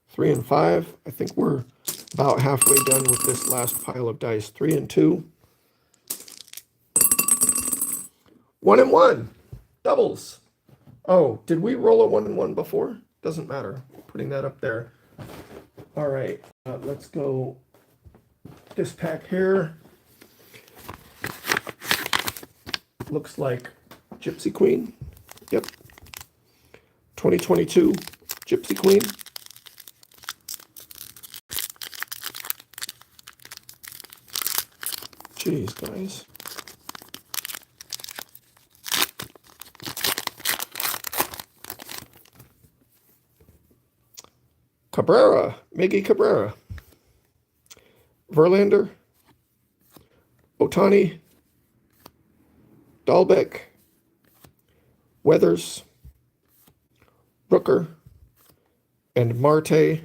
3 and 5. I think we're about halfway done with this last pile of dice. 3 and 2, 1 and 1, doubles. Oh, did we roll a 1 and 1 before? Doesn't matter. Putting that up there. All right, let's go this pack here. Looks like Gypsy Queen. Yep. 2022 Gypsy Queen. Jeez, guys. Cabrera, Miggy Cabrera. Verlander. Otani. Dahlbeck. Weathers. Rooker. And Marte.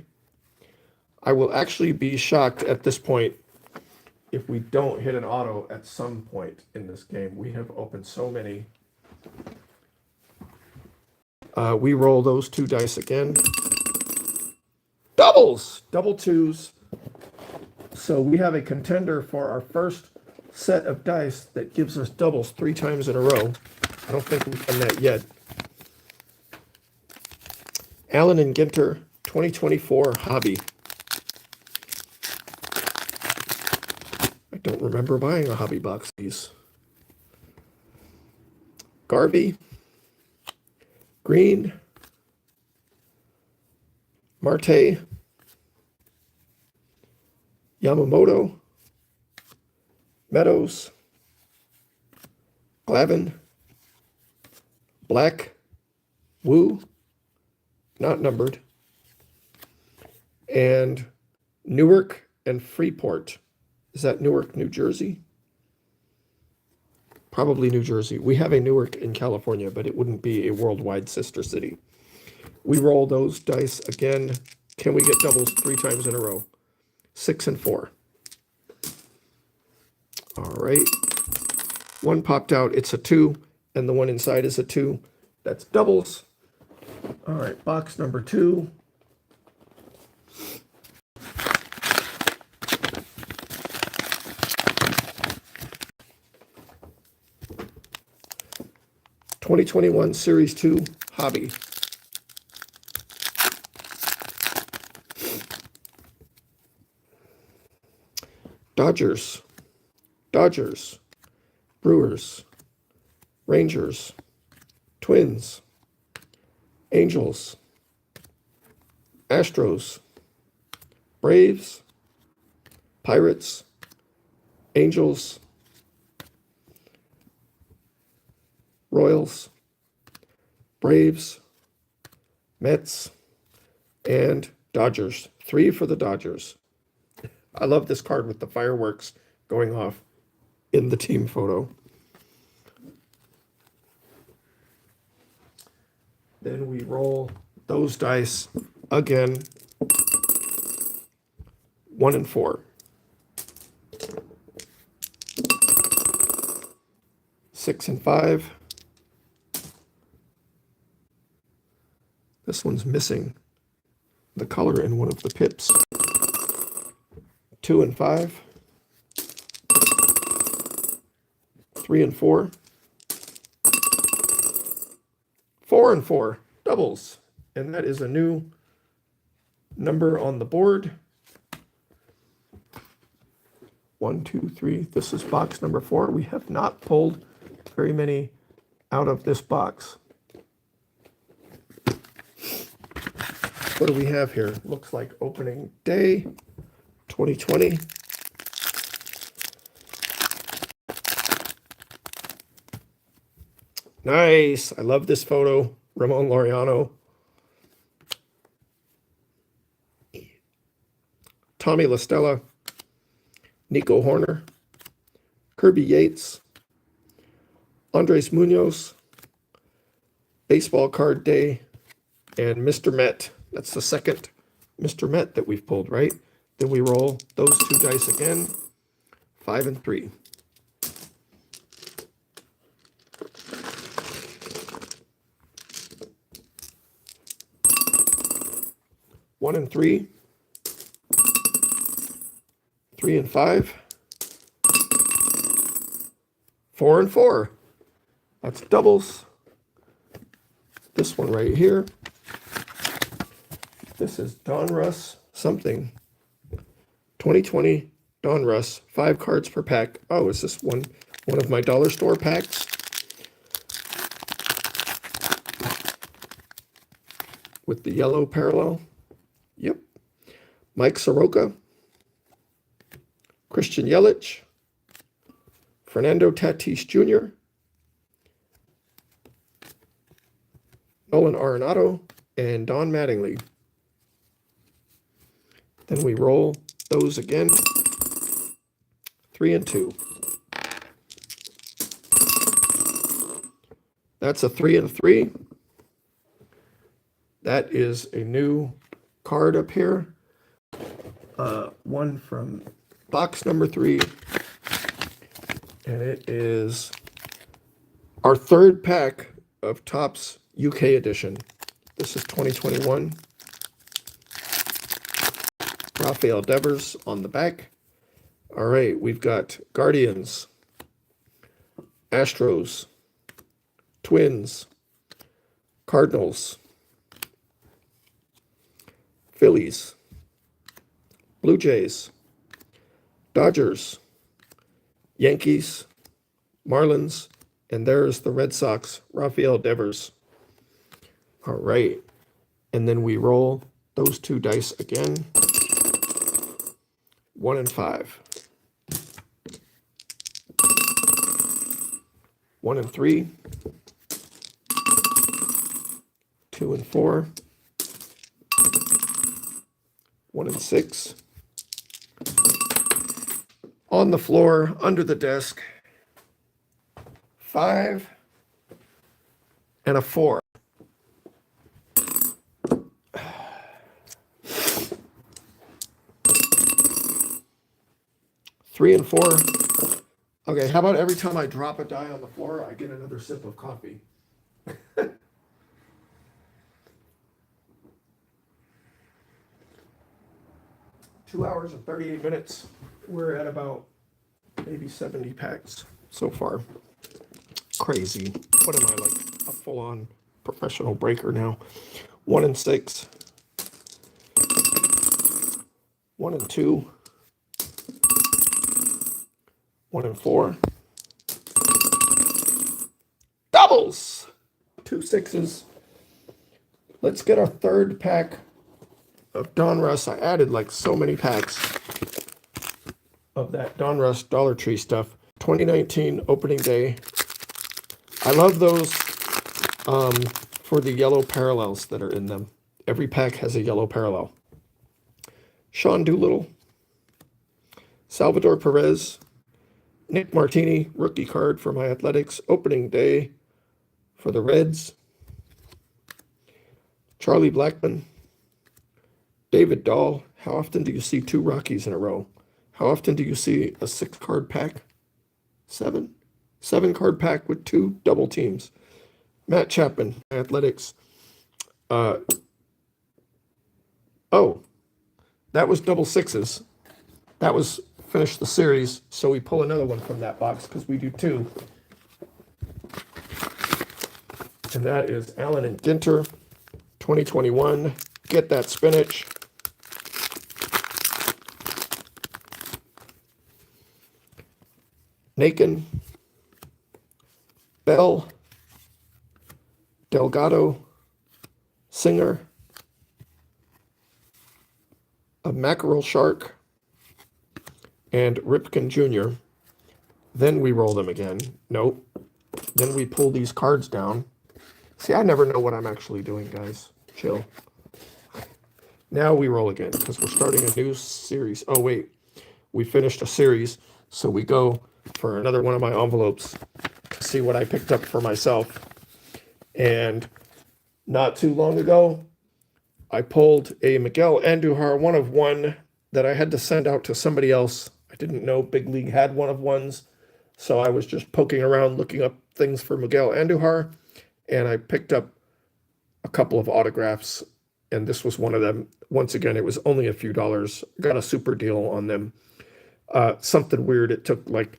I will actually be shocked at this point if we don't hit an auto at some point in this game. We have opened so many. We roll those 2 dice again. Doubles! Double 2s. So we have a contender for our first set of dice that gives us doubles 3 times in a row. I don't think we've done that yet. Allen and Ginter, 2024 Hobby. I don't remember buying a hobby box of these. Garvey, Green, Marte, Yamamoto, Meadows, Glavin, Black, Wu, not numbered, and Newark and Freeport. Is that Newark, New Jersey? Probably New Jersey. We have a Newark in California, but it wouldn't be a worldwide sister city. We roll those dice again. Can we get doubles 3 times in a row? 6 and 4. All right. One popped out. It's a 2, and the one inside is a 2. That's doubles. All right, box number 2. '21 Series 2 Hobby. Dodgers, Brewers, Rangers, Twins, Angels, Astros, Braves, Pirates, Angels, Royals, Braves, Mets, and Dodgers. 3 for the Dodgers. I love this card with the fireworks going off in the team photo. Then we roll those dice again. 1 and 4. 6 and 5. This one's missing the color in one of the pips. 2 and 5. 3 and 4. 4 and 4. Doubles. And that is a new number on the board. 1, 2, 3. This is box number 4. We have not pulled very many out of this box. What do we have here? Looks like opening day 2020. Nice. I love this photo. Ramon Laureano. Tommy La Stella. Nico Horner. Kirby Yates, Andres Munoz, Baseball Card Day, and Mr. Met. That's the second Mr. Met that we've pulled, right? Then we roll those two dice again, 5 and 3. One and 3, 3 and 5, 4 and 4. That's doubles. This one right here. This is Donruss something. 2020 Donruss, 5 cards per pack. Oh, is this one of my dollar store packs? With the yellow parallel. Yep. Mike Soroka, Christian Yelich, Fernando Tatis Jr., Nolan Arenado, and Don Mattingly. Then we roll those again, 3 and 2. That's a 3 and 3. That is a new card up here. One from box number 3. And it is our third pack of Topps UK edition. This is 2021. Rafael Devers on the back. All right, we've got Guardians, Astros, Twins, Cardinals, Phillies, Blue Jays, Dodgers, Yankees, Marlins, and there's the Red Sox, Rafael Devers. All right, and then we roll those two dice again, 1 and 5, 1 and 3, 2 and 4, 1 and 6. On the floor, under the desk, 5 and a 4. Three and 4. Okay, how about every time I drop a die on the floor, I get another sip of coffee? 2 hours and 38 minutes. We're at about maybe 70 packs so far. Crazy. What am I, like a full-on professional breaker now? 1 and 6. 1 and 2. 1 and 4. Doubles! 2 6s. Let's get our third pack of Donruss. I added like so many packs of that Donruss Dollar Tree stuff. 2019 opening day. I love those for the yellow parallels that are in them. Every pack has a yellow parallel. Sean Doolittle, Salvador Perez, Nick Martini, rookie card for my Athletics, opening day for the Reds. Charlie Blackmon, David Dahl. How often do you see 2 Rockies in a row? How often do you see a 6-card pack? 7? 7-card pack with 2 double teams. Matt Chapman, Athletics. Oh, that was double 6s. That was finish the series, so we pull another one from that box because we do 2. And that is Allen and Ginter, 2021. Get that spinach. Nakin, Bell, Delgado, Singer, a mackerel shark, and Ripken Jr. Then we roll them again. Nope. Then we pull these cards down. See, I never know what I'm actually doing, guys. Chill. Now we roll again because we're starting a new series. Oh, wait. We finished a series, so we go for another one of my envelopes to see what I picked up for myself. And not too long ago, I pulled a Miguel Andujar 1 of 1 that I had to send out to somebody else. I didn't know Big League had 1 of 1s, so I was just poking around looking up things for Miguel Andujar, and I picked up a couple of autographs, and this was one of them. Once again, it was only a few dollars. Got a super deal on them. Something weird, it took like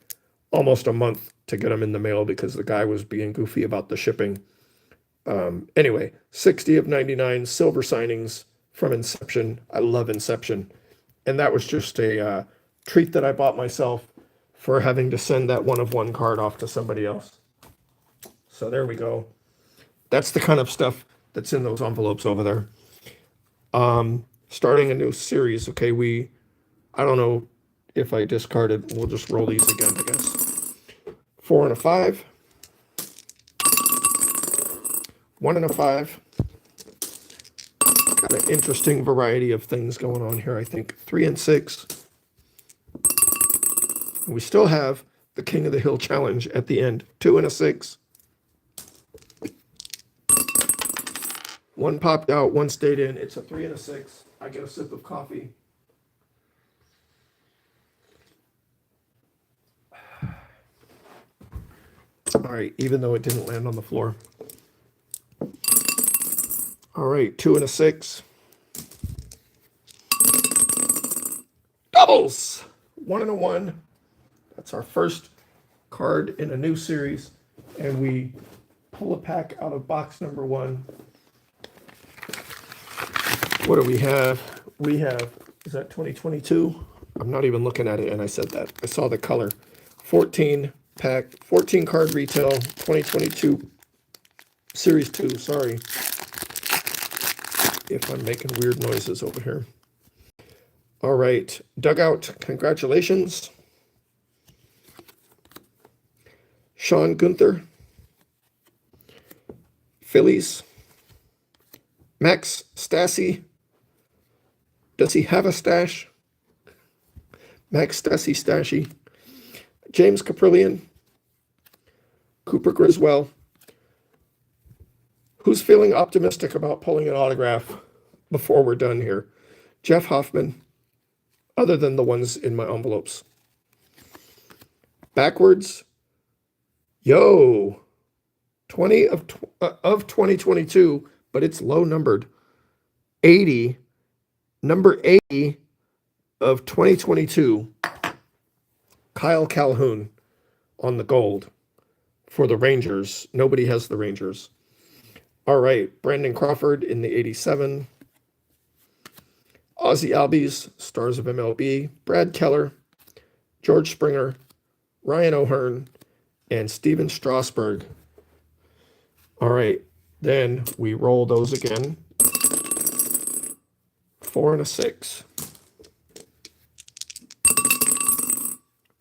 almost a month to get them in the mail because the guy was being goofy about the shipping. Anyway, 60 of 99 silver signings from Inception. I love Inception. And that was just a treat that I bought myself for having to send that 1 of 1 card off to somebody else. So there we go. That's the kind of stuff that's in those envelopes over there. Starting a new series. Okay, I don't know if I discarded. We'll just roll these again, I guess. 4 and a 5. 1 and a 5. Got an interesting variety of things going on here, I think. 3 and 6. We still have the King of the Hill challenge at the end. 2 and a 6. 1 popped out, 1 stayed in. It's a 3 and a 6. I get a sip of coffee. All right, even though it didn't land on the floor. All right, 2 and a 6. Doubles! 1 and a 1. That's our first card in a new series. And we pull a pack out of box number 1. What do we have? We have, is that 2022? I'm not even looking at it, and I said that. I saw the color. 14 card retail, 2022 Series 2, sorry. If I'm making weird noises over here. All right, Dugout, congratulations. Sean Gunther. Phillies. Max Stassi. Does he have a stash? Max Stassi. James Caprillion. Cooper Griswell. Who's feeling optimistic about pulling an autograph before we're done here? Jeff Hoffman, other than the ones in my envelopes. Backwards. Yo. 20 of 2022, but it's low numbered. 80. Number 80 of 2022. Kyle Calhoun on the gold for the Rangers. Nobody has the Rangers. All right, Brandon Crawford in the 87. Ozzie Albies, Stars of MLB. Brad Keller, George Springer, Ryan O'Hearn, and Steven Strasburg. All right, then we roll those again. 4 and a 6.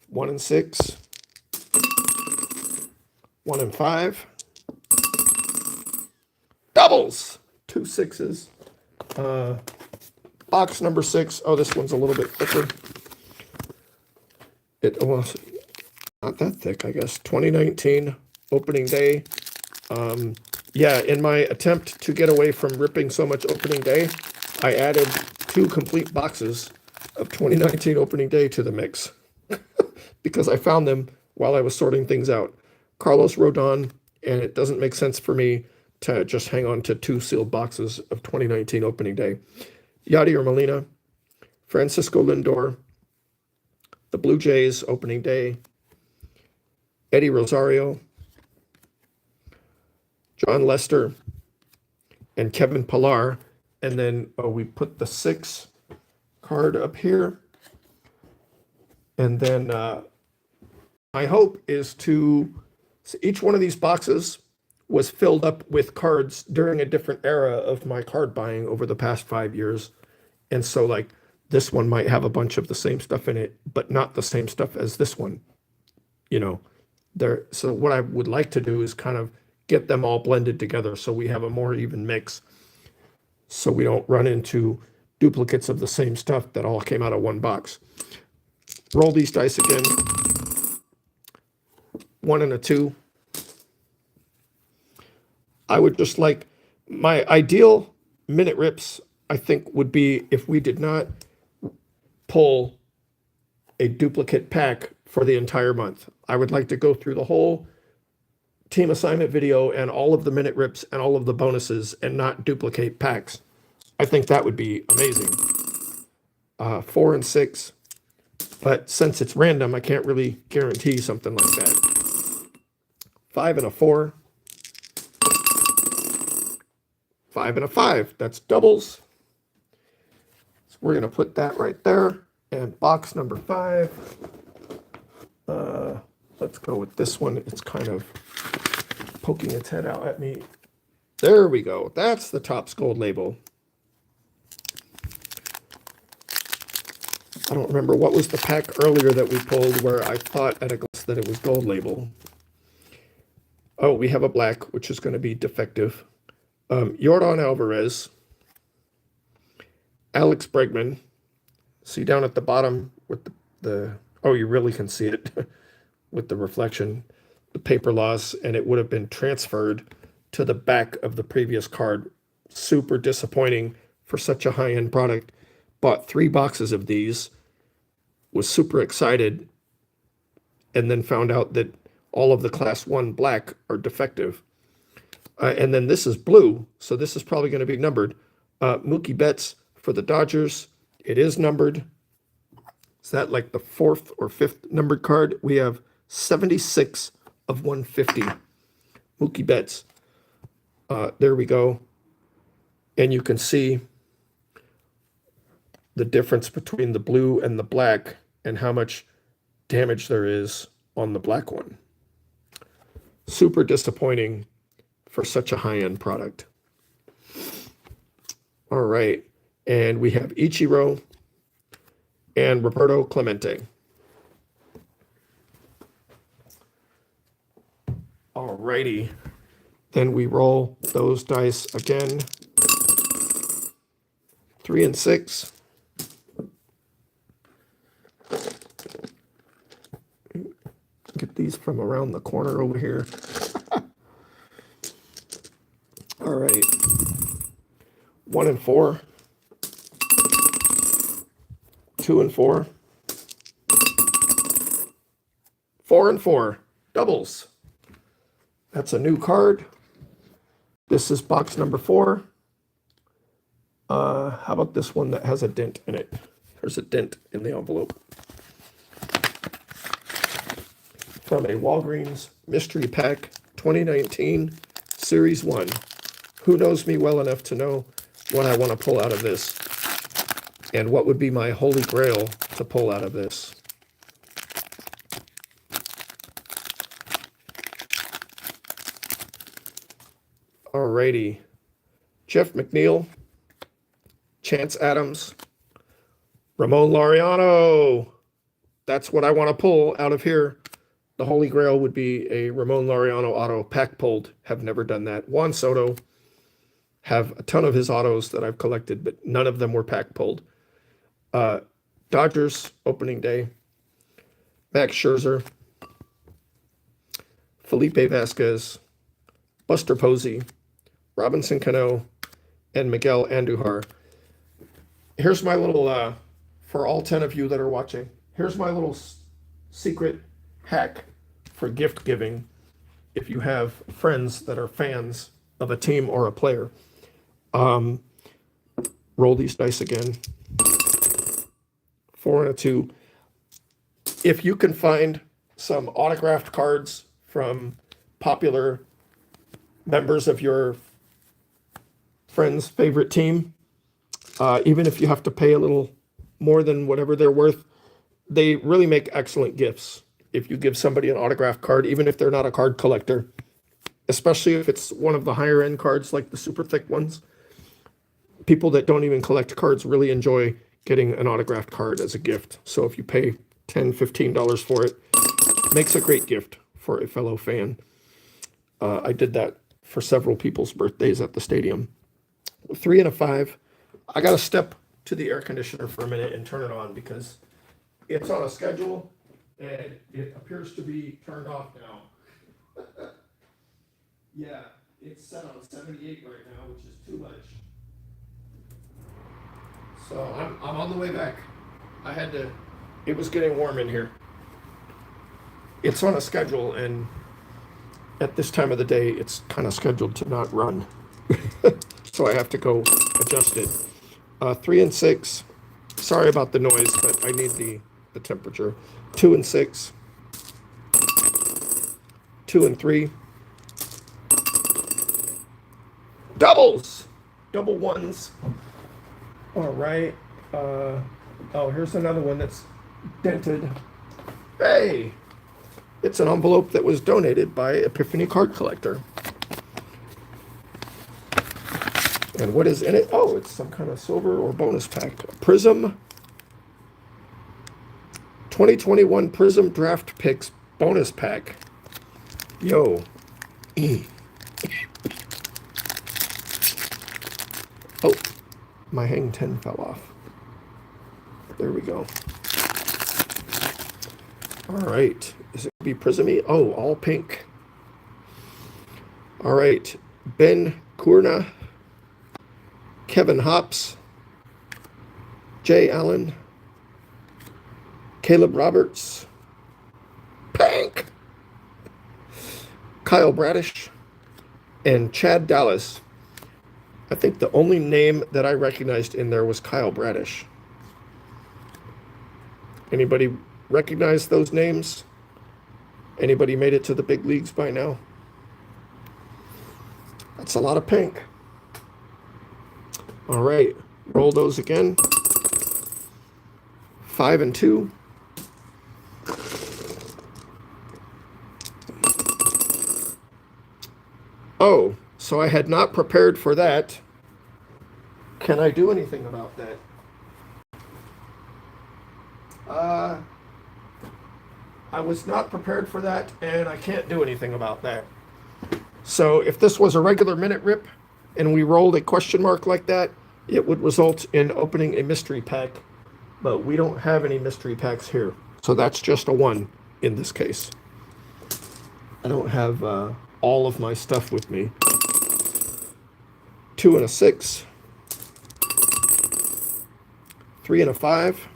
1 and 6. 1 and 5. Doubles. 2 6s. Box number 6. Oh, this one's a little bit thicker. It was not that thick, I guess. 2019 opening day. Yeah, in my attempt to get away from ripping so much opening day, I added 2 complete boxes of 2019 opening day to the mix because I found them while I was sorting things out. Carlos Rodon, and it doesn't make sense for me to just hang on to 2 sealed boxes of 2019 opening day. Yadier Molina, Francisco Lindor, the Blue Jays opening day, Eddie Rosario, John Lester, and Kevin Pillar. And then we put the 6 card up here. And then my hope is to, so each one of these boxes was filled up with cards during a different era of my card buying over the past 5 years. And so like this one might have a bunch of the same stuff in it, but not the same stuff as this one, you know. So what I would like to do is kind of get them all blended together so we have a more even mix, so we don't run into duplicates of the same stuff that all came out of one box. Roll these dice again. 1 and a 2. I would just like, my ideal minute rips, I think, would be if we did not pull a duplicate pack for the entire month. I would like to go through the whole team assignment video and all of the minute rips and all of the bonuses and not duplicate packs. I think that would be amazing. 4 and 6. But since it's random, I can't really guarantee something like that. 5 and a 4. 5 and a 5. That's doubles. So we're going to put that right there. And box number 5. Let's go with this one. It's kind of poking its head out at me. There we go. That's the Topps Gold label. I don't remember what was the pack earlier that we pulled where I thought at a glance that it was gold label. Oh, we have a black, which is going to be defective. Yordan Alvarez. Alex Bregman. See down at the bottom with the oh, you really can see it with the reflection, the paper loss, and it would have been transferred to the back of the previous card. Super disappointing for such a high-end product. Bought 3 boxes of these, was super excited, and then found out that all of the Class 1 black are defective. And then this is blue, so this is probably going to be numbered. Mookie Betts for the Dodgers. It is numbered. Is that like the 4th or 5th numbered card? We have 76 of 150. Mookie Betts. There we go. And you can see the difference between the blue and the black and how much damage there is on the black one. Super disappointing for such a high-end product. All right. And we have Ichiro and Roberto Clemente. All righty. Then we roll those dice again. 3 and 6. Get these from around the corner over here. All right. 1 and 4. 2 and 4. 4 and 4. Doubles. That's a new card. This is box number 4. How about this one that has a dent in it? There's a dent in the envelope. From a Walgreens Mystery Pack 2019 Series 1. Who knows me well enough to know what I want to pull out of this? And what would be my holy grail to pull out of this? Alrighty. Jeff McNeil, Chance Adams, Ramon Laureano. That's what I want to pull out of here. The holy grail would be a Ramon Laureano auto pack pulled. Have never done that. Juan Soto. Have a ton of his autos that I've collected, but none of them were pack pulled. Dodgers opening day. Max Scherzer. Felipe Vasquez. Buster Posey. Robinson Cano. And Miguel Andujar. Here's my little, for all 10 of you that are watching, here's my little secret hack for gift giving if you have friends that are fans of a team or a player. Roll these dice again. 4 and a 2. If you can find some autographed cards from popular members of your friend's favorite team, even if you have to pay a little more than whatever they're worth, they really make excellent gifts. If you give somebody an autographed card, even if they're not a card collector, especially if it's one of the higher end cards like the super thick ones, people that don't even collect cards really enjoy getting an autographed card as a gift. So if you pay $10, $15 for it, it makes a great gift for a fellow fan. I did that for several people's birthdays at the stadium. 3 and a 5. I got to step to the air conditioner for a minute and turn it on because it's on a schedule and it appears to be turned off now. Yeah, it's set on 78 right now, which is too much. So I'm on the way back. I had to. It was getting warm in here. It's on a schedule, and at this time of the day, it's kind of scheduled to not run. So I have to go adjust it. 3 and 6. Sorry about the noise, but I need the temperature. 2 and 6. 2 and 3. Doubles! Double ones. All right. Oh, here's another one that's dented. Hey! It's an envelope that was donated by Epiphany Card Collector. And what is in it? Oh, it's some kind of silver or bonus pack. Prism. 2021 Prism Draft Picks bonus pack. Yo. Oh, my hang 10 fell off. There we go. All right. Is it going to be Prism-y? Oh, all pink. All right. Ben Kurna. Kevin Hops. Jay Allen. Caleb Roberts. Pink. Kyle Bradish. And Chad Dallas. I think the only name that I recognized in there was Kyle Bradish. Anybody recognize those names? Anybody made it to the big leagues by now? That's a lot of pink. All right, roll those again. 5 and 2. Oh, so I had not prepared for that. Can I do anything about that? I was not prepared for that, and I can't do anything about that. So if this was a regular minute rip, and we rolled a question mark like that, it would result in opening a mystery pack. But we don't have any mystery packs here. So that's just a 1 in this case. I don't have all of my stuff with me. 2 and a 6. 3 and a 5.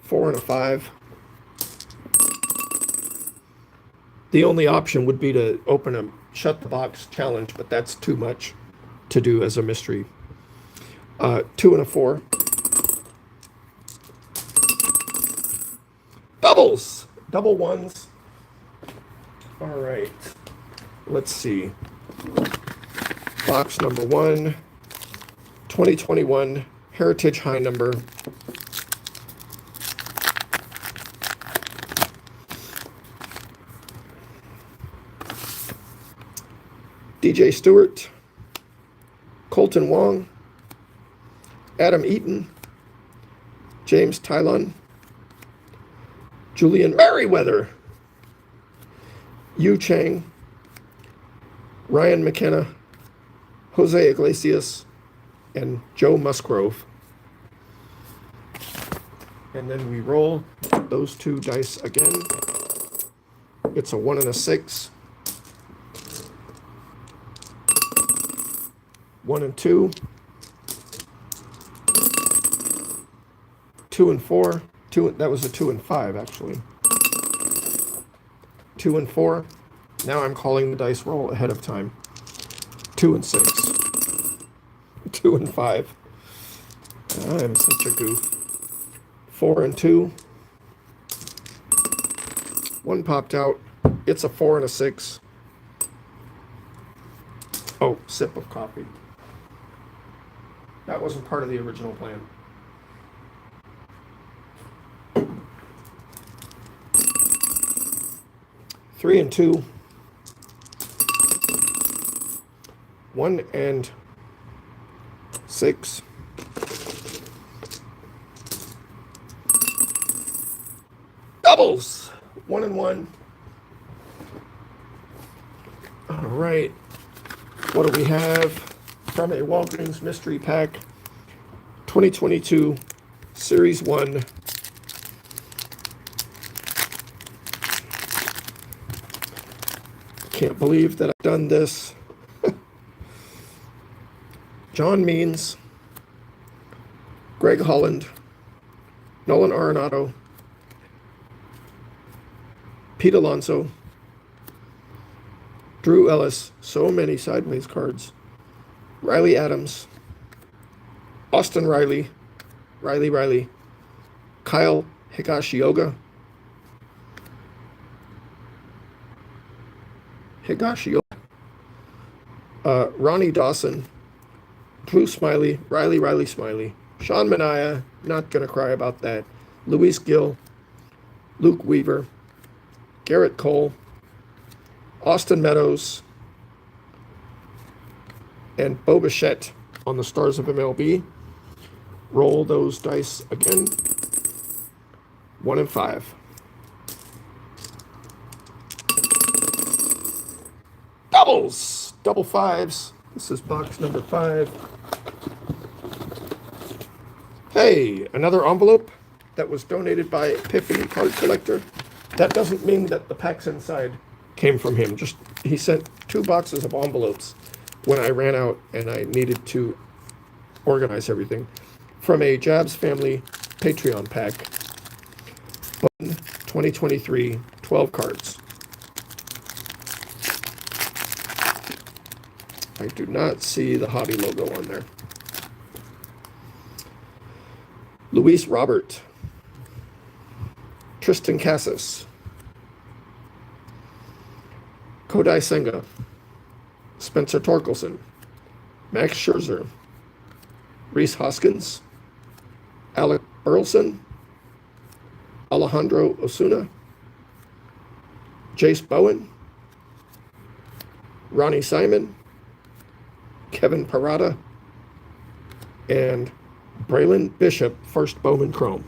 4 and a 5. The only option would be to open a shut the box challenge, but that's too much to do as a mystery. 2 and a 4. Doubles! Double ones. All right. Let's see. Box number 1. 2021 Heritage High number. DJ Stewart, Colton Wong, Adam Eaton, James Tylon, Julian Merriweather, Yu Chang, Ryan McKenna, Jose Iglesias, and Joe Musgrove. And then we roll those 2 dice again. It's a 1 and a 6. 1 and 2. 2 and 4. That was a 2 and 5, actually. 2 and 4. Now I'm calling the dice roll ahead of time. 2 and 6. 2 and 5. I'm such a goof. 4 and 2. 1 popped out. It's a 4 and a 6. Oh, sip of coffee. That wasn't part of the original plan. Three and 2. 1 and 6. Doubles! 1 and 1. All right. What do we have? From a Walgreens mystery pack, 2022 Series 1. can't believe that I've done this. John Means, Greg Holland, Nolan Arenado, Pete Alonso, Drew Ellis, so many sideways cards, Riley Adams, Austin Riley, Riley, Kyle Higashioka, Ronnie Dawson, Drew Smiley, Riley Smiley, Sean Manaea, not going to cry about that, Luis Gill, Luke Weaver, Garrett Cole, Austin Meadows, and Bo Bichette on the Stars of MLB. Roll those dice again. 1 and 5. Doubles! Double fives. This is box number 5. Hey, another envelope that was donated by Epiphany Card Collector. That doesn't mean that the packs inside came from him. Just he sent 2 boxes of envelopes when I ran out and I needed to organize everything from a Jabs Family Patreon pack. 2023, 12 cards. I do not see the hobby logo on there. Luis Robert, Tristan Casas, Kodai Senga, Spencer Torkelson, Max Scherzer, Rhys Hoskins, Alec Burleson, Alejandro Osuna, Jace Bowen, Ronnie Simon, Kevin Parada, and Braylon Bishop, first Bowman Chrome.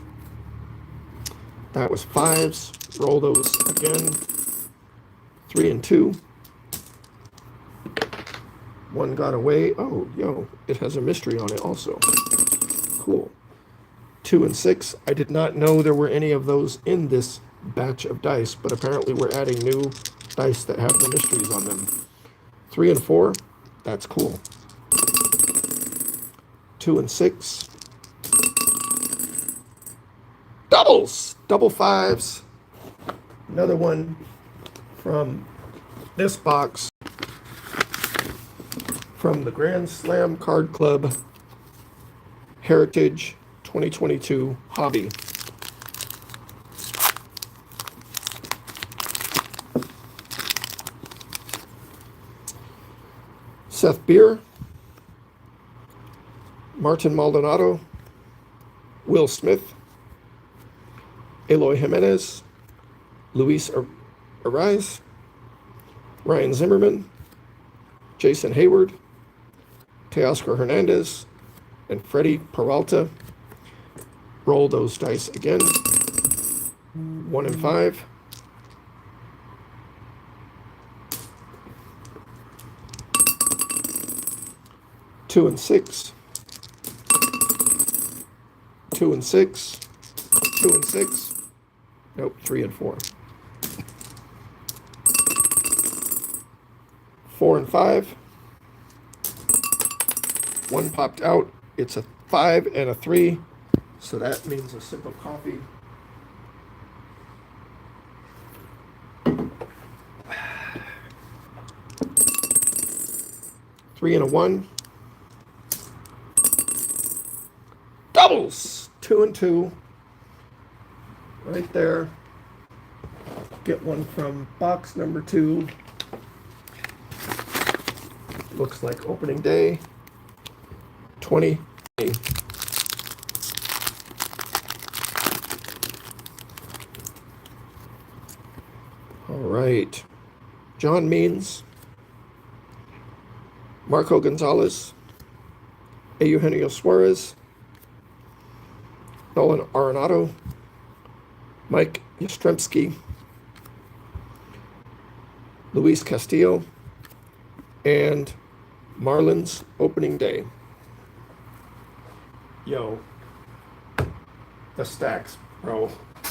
That was 5s. Roll those again. 3 and 2. 1 got away. Oh, yo, it has a mystery on it also. Cool. 2 and 6. I did not know there were any of those in this batch of dice, but apparently we're adding new dice that have the mysteries on them. 3 and 4. That's cool. 2 and 6. Doubles! Double 5s. Another one from this box from the Grand Slam Card Club Heritage 2022 Hobby. Seth Beer, Martin Maldonado, Will Smith, Eloy Jimenez, Luis Ariz, Ryan Zimmerman, Jason Hayward, Teoscar Hernandez, and Freddie Peralta. Roll those dice again. 1 and 5. 2 and 6. 2 and 6. 2 and 6. Nope, 3 and 4. 4 and 5. 1 popped out. It's a 5 and a 3. So that means a sip of coffee. Three and a 1. Doubles! 2 and 2. Right there. Get one from box number 2. Looks like opening day 2020. All right. John Means, Marco Gonzalez, Eugenio Suarez, Nolan Arenado, Mike Yastrzemski, Luis Castillo, and Marlins opening day. Yo, the stacks, bro.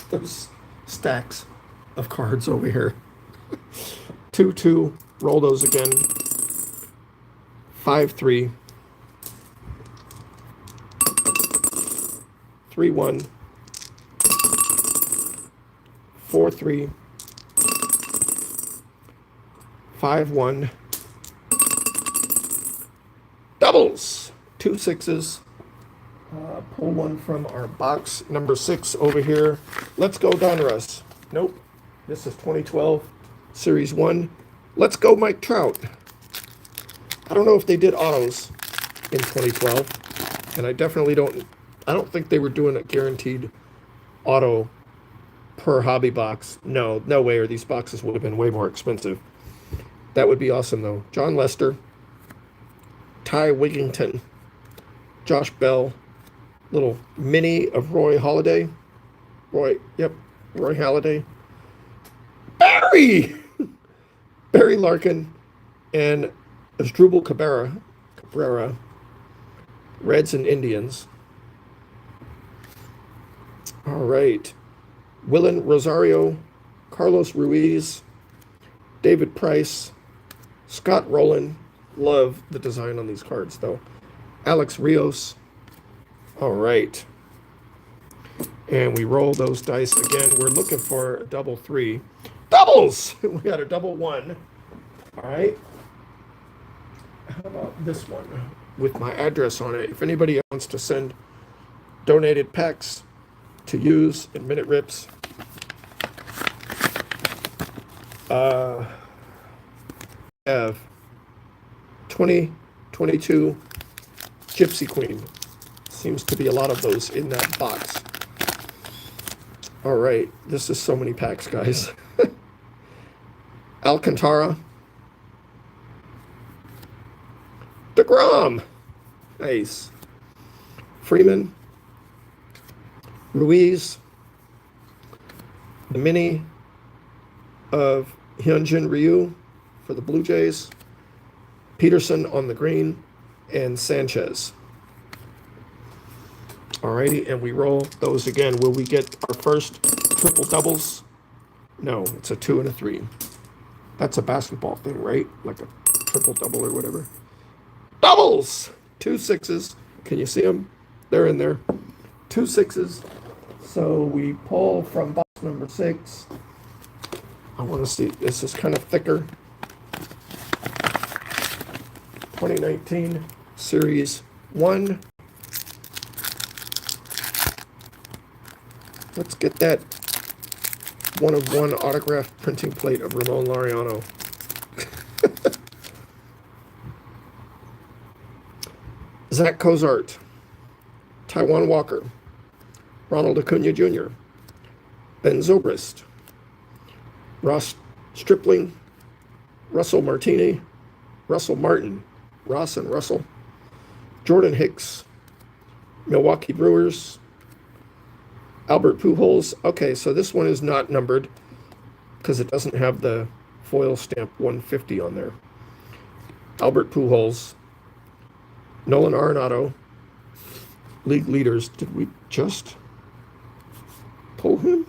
Those stacks of cards over here. 2-2 Roll those again. 5, 3, 3, 1, 4, 3, 5, 1. Doubles. 2 sixes. Pull one from our box number 6 over here. Let's go Donruss. Nope. This is 2012 Series 1. Let's go Mike Trout. I don't know if they did autos in 2012, and I don't think they were doing a guaranteed auto per hobby box. No way, or these boxes would have been way more expensive. That would be awesome though. John Lester, Ty Wigginton, Josh Bell, little mini of Roy Halladay. Roy Halladay. Barry Larkin, and Asdrubal Cabrera, Reds and Indians. All right. Willen Rosario, Carlos Ruiz, David Price, Scott Rowland. Love the design on these cards, though. Alex Rios. All right. And we roll those dice again. We're looking for a double 3. Doubles! We got a double 1. All right. How about this one with my address on it? If anybody wants to send donated packs to use in Minute Rips, have 2022 Gypsy Queen. Seems to be a lot of those in that box. All right, this is so many packs, guys. Alcantara. DeGrom. Nice. Freeman. Ruiz. The mini of Hyunjin Ryu for the Blue Jays. Peterson on the green. And Sanchez. Alrighty, and we roll those again. Will we get our first triple doubles? No, it's a 2 and a 3. That's a basketball thing, right? Like a triple double or whatever. Doubles! 2 sixes. Can you see them? They're in there. 2 sixes. So we pull from box number 6. I want to see. This is kind of thicker. 2019 Series 1. Let's get that 1/1 autographed printing plate of Ramon Laureano. Zach Cozart, Taiwan Walker, Ronald Acuna Jr., Ben Zobrist, Ross Stripling, Russell Martini, Russell Martin, Ross and Russell, Jordan Hicks, Milwaukee Brewers, Albert Pujols. Okay, so this one is not numbered because it doesn't have the foil stamp 150 on there. Albert Pujols, Nolan Arenado, league leaders. Did we just pull him?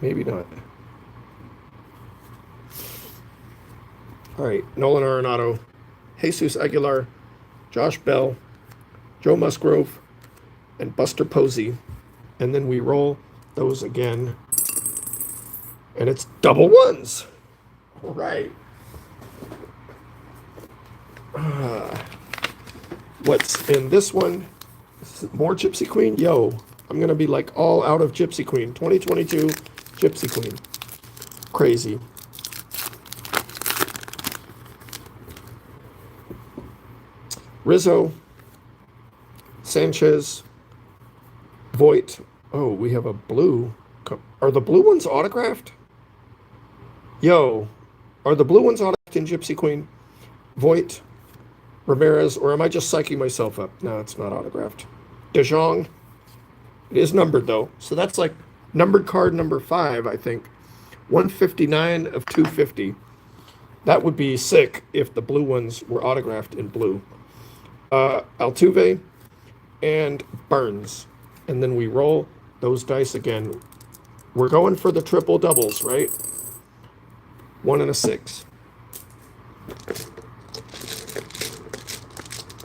Maybe not. All right, Nolan Arenado, Jesus Aguilar, Josh Bell, Joe Musgrove, and Buster Posey. And then we roll those again. And it's double 1s. All right. What's in this one? More Gypsy Queen? Yo, I'm going to be like all out of Gypsy Queen. 2022 Gypsy Queen. Crazy. Rizzo, Sanchez, Voit. Oh, we have a blue. Are the blue ones autographed? Yo, are the blue ones autographed in Gypsy Queen? Voit, Ramirez, or am I just psyching myself up? No, it's not autographed. De Jong. It is numbered, though. So that's like numbered card number 5, I think. 159 of 250. That would be sick if the blue ones were autographed in blue. Altuve and Burns. And then we roll those dice again. We're going for the triple doubles, right? 1 and a 6.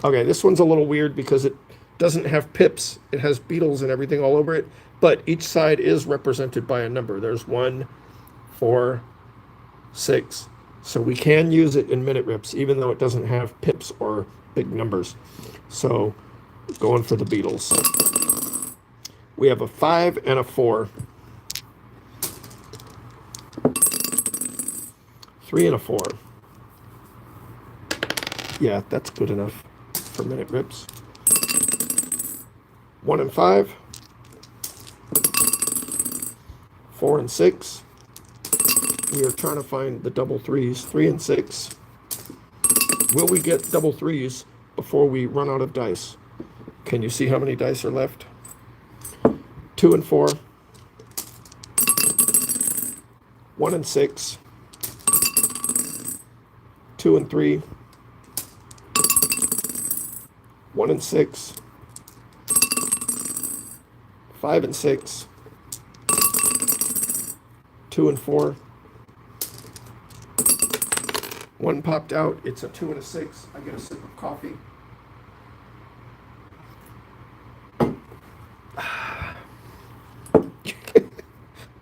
Okay, this one's a little weird because it doesn't have pips. It has beetles and everything all over it, but each side is represented by a number. There's 1, 4, 6. So we can use it in minute rips, even though it doesn't have pips or big numbers. So going for the beetles. We have a 5 and a 4. 3 and a 4. Yeah, that's good enough for minute rips. 1 and 5. 4 and 6. We are trying to find the double threes. 3 and 6. Will we get double threes before we run out of dice? Can you see how many dice are left? 2 and 4. 1 and 6. 2 and 3. 1 and 6. 5 and 6. 2 and 4. 1 popped out. It's a 2 and a 6. I get a sip of coffee.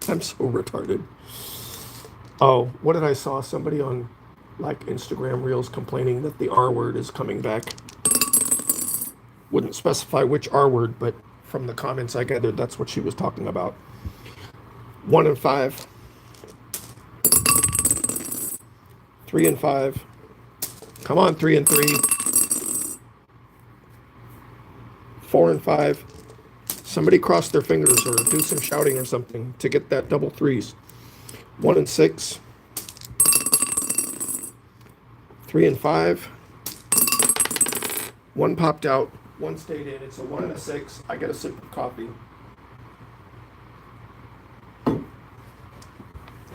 I'm so retarded. Oh, what did I saw? Somebody on like Instagram Reels complaining that the R word is coming back. Wouldn't specify which R word, but from the comments I gathered, that's what she was talking about. 1 and 5. 3 and 5. Come on, 3 and 3. 4 and 5. Somebody cross their fingers or do some shouting or something to get that double threes. 1 and 6. 3 and 5. 1 popped out. 1 stayed in. It's a 1 and a 6. I get a sip of coffee.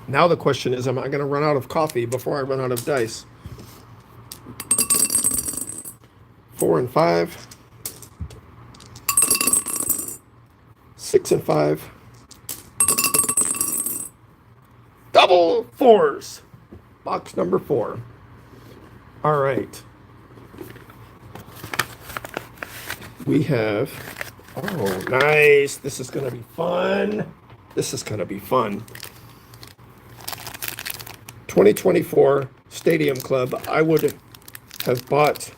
Now the question is, am I going to run out of coffee before I run out of dice? 4 and 5. 6 and 5. Double fours. Box number 4. All right. We have, oh, nice. This is going to be fun. This is going to be fun. 2024 Stadium Club. I would have bought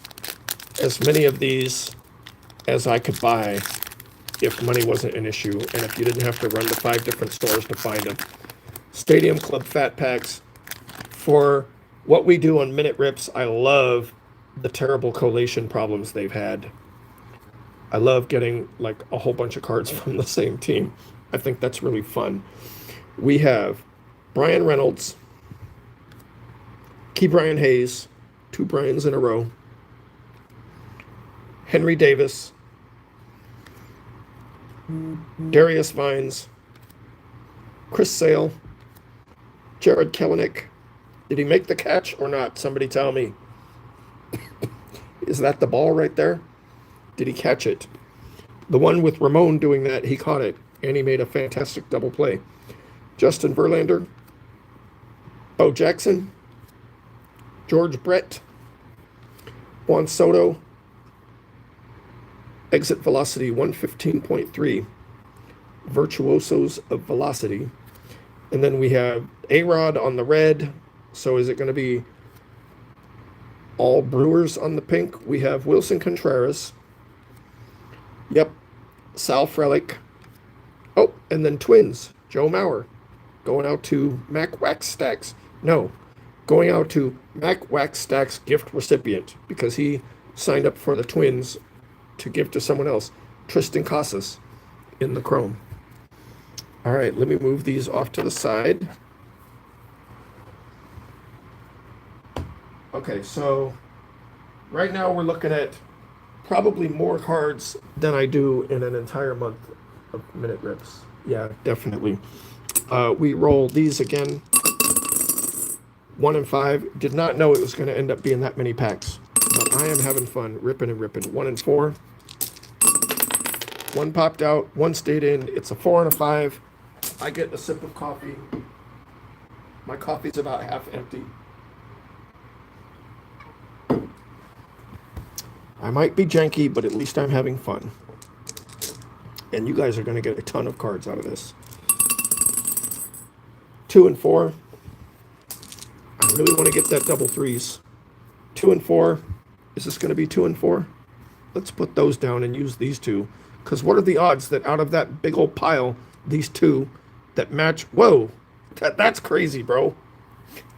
as many of these as I could buy if money wasn't an issue and if you didn't have to run to 5 different stores to find them. Stadium Club Fat Packs. For what we do on Minute Rips, I love the terrible collation problems they've had. I love getting like a whole bunch of cards from the same team. I think that's really fun. We have Brian Reynolds, Key Brian Hayes, 2 Brians in a row, Henry Davis, Darius Vines, Chris Sale, Jared Kelenic. Did he make the catch or not? Somebody tell me. Is that the ball right there? Did he catch it? The one with Ramon doing that, he caught it, and he made a fantastic double play. Justin Verlander, Bo Jackson, George Brett, Juan Soto, exit velocity 115.3, virtuosos of velocity. And then we have A-Rod on the red. So is it going to be all Brewers on the pink? We have Wilson Contreras. Yep. Sal Frelick. Oh, and then Twins. Joe Mauer. Going out to Mac Wax Stacks. No. Going out to Mac Wax Stacks gift recipient because he signed up for the Twins to give to someone else. Tristan Casas in the chrome. All right, let me move these off to the side. Okay, so right now we're looking at probably more cards than I do in an entire month of Minute Rips. Yeah, definitely. We roll these again. 1 and 5. Did not know it was going to end up being that many packs. But I am having fun ripping and ripping. 1 and 4. 1 popped out. 1 stayed in. It's a 4 and a 5. I get a sip of coffee. My coffee's about half empty. I might be janky, but at least I'm having fun. And you guys are going to get a ton of cards out of this. 2 and 4. I really want to get that double threes. 2 and 4. Is this going to be 2 and 4? Let's put those down and use these two. Because what are the odds that out of that big old pile, these two that match? Whoa, that's crazy, bro.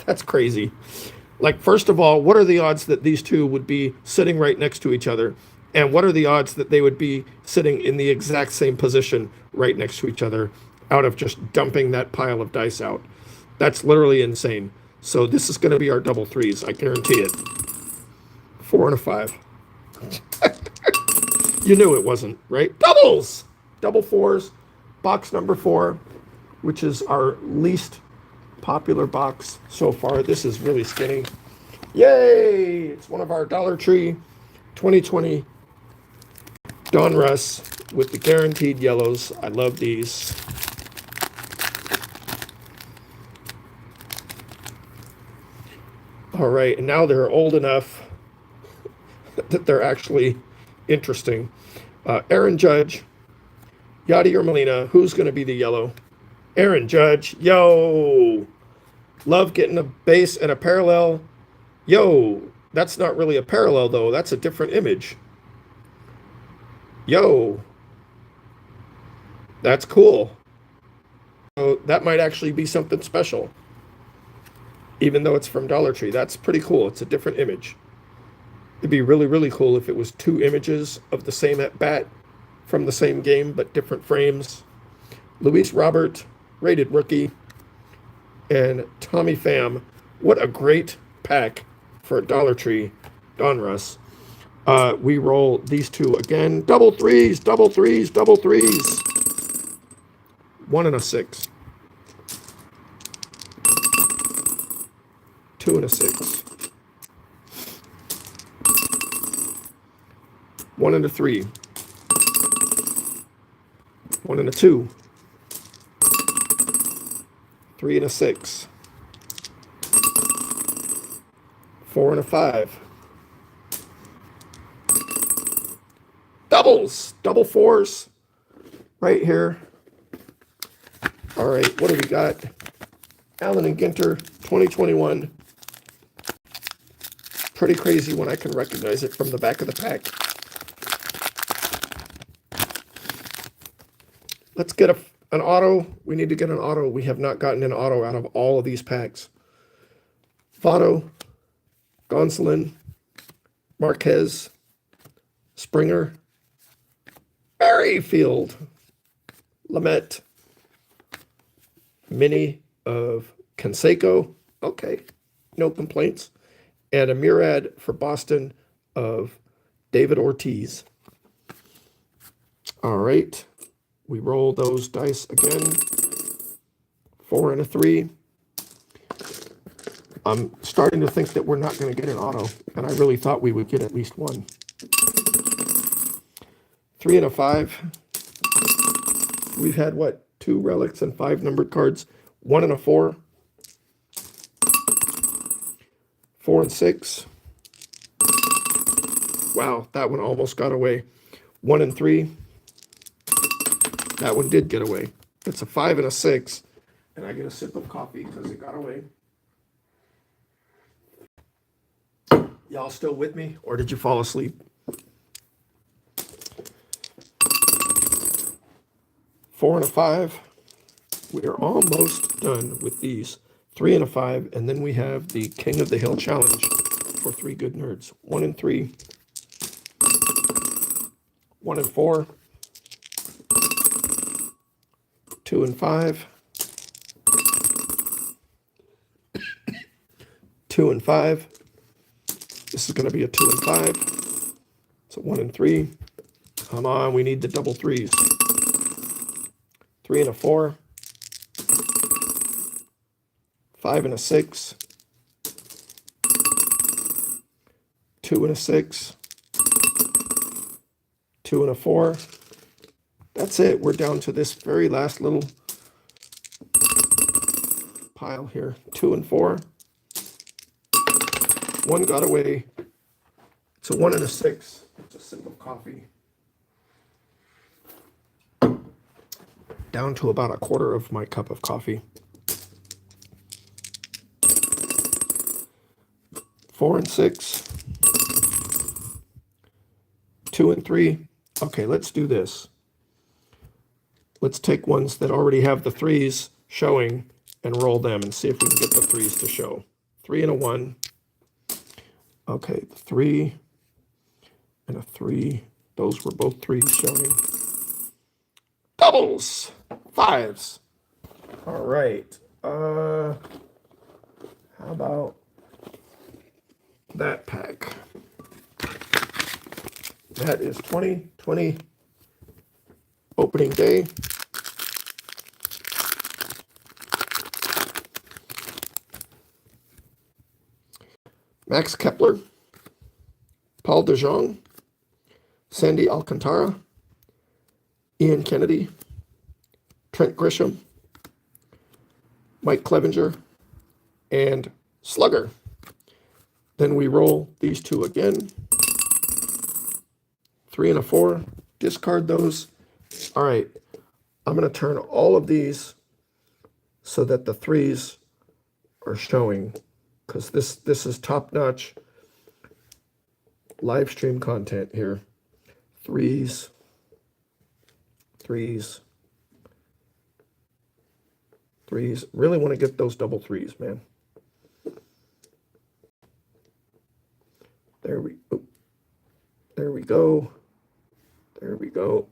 That's crazy. Like, first of all, what are the odds that these two would be sitting right next to each other? And what are the odds that they would be sitting in the exact same position right next to each other out of just dumping that pile of dice out? That's literally insane. So this is going to be our double threes. I guarantee it. 4 and a 5. You knew it wasn't, right? Doubles! Double fours. Box number 4, which is our least popular box so far. This is really skinny. Yay! It's one of our Dollar Tree 2020 Donruss with the guaranteed yellows. I love these. All right, and now they're old enough that they're actually interesting. Aaron Judge, Yadier Molina. Who's going to be the yellow? Aaron Judge. Yo! Love getting a base and a parallel. Yo! That's not really a parallel, though. That's a different image. Yo! That's cool. So that might actually be something special. Even though it's from Dollar Tree. That's pretty cool. It's a different image. It'd be really, really cool if it was 2 images of the same at-bat from the same game, but different frames. Luis Robert, rated rookie, and Tommy Pham. What a great pack for a Dollar Tree Donruss. We roll these two again. Double threes, double threes, double threes. 1 and a 6. 2 and a 6. 1 and a 3. 1 and a 2. 3 and a 6. 4 and a 5. Doubles, double fours right here. All right, what do we got? Allen and Ginter, 2021. Pretty crazy when I can recognize it from the back of the pack. Let's get an auto. We need to get an auto. We have not gotten an auto out of all of these packs. Votto, Gonsolin, Marquez, Springer, Merrifield, Lamet, Mini of Canseco. Okay, no complaints. And a Murad for Boston of David Ortiz. All right. We roll those dice again. 4 and a 3. I'm starting to think that we're not going to get an auto, and I really thought we would get at least one. 3 and a 5. We've had, what, 2 relics and 5 numbered cards. 1 and a 4. 4 and 6. Wow, that one almost got away. 1 and 3. That one did get away. It's a 5 and a 6. And I get a sip of coffee because it got away. Y'all still with me? Or did you fall asleep? 4 and a 5. We are almost done with these. 3 and a 5. And then we have the King of the Hill Challenge for 3 good nerds. 1 and 3. 1 and 4. 2 and 5. 2 and 5. This is going to be a 2 and 5. So 1 and 3. Come on, we need the double threes. 3 and a 4. 5 and a 6. 2 and a 6. 2 and a 4. That's it. We're down to this very last little pile here. 2 and 4. 1 got away. It's a 1 and a 6. It's a sip of coffee. Down to about a quarter of my cup of coffee. 4 and 6. 2 and 3. Okay, let's do this. Let's take ones that already have the 3s showing and roll them and see if we can get the 3s to show. 3 and a 1. Okay, 3 and a 3. Those were both 3s showing. Doubles! 5s. All right. How about that pack? That is 2020 opening day. Max Kepler, Paul DeJong, Sandy Alcantara, Ian Kennedy, Trent Grisham, Mike Clevenger, and Slugger. Then we roll these 2 again. 3 and a 4. Discard those. All right. I'm going to turn all of these so that the 3s are showing, because this is top-notch live stream content here. 3s. 3s. 3s. Really want to get those double 3s, man. There we go. There we go. There we go.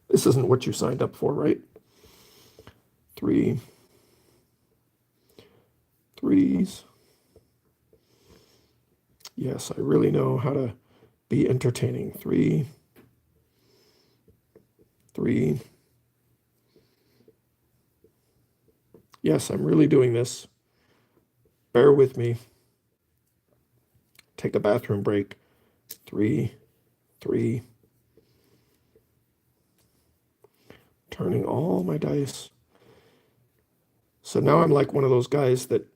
This isn't what you signed up for, right? 3. 3s. Yes, I really know how to be entertaining. 3. 3. Yes, I'm really doing this. Bear with me. Take a bathroom break. 3. 3. Turning all my dice. So now I'm like one of those guys that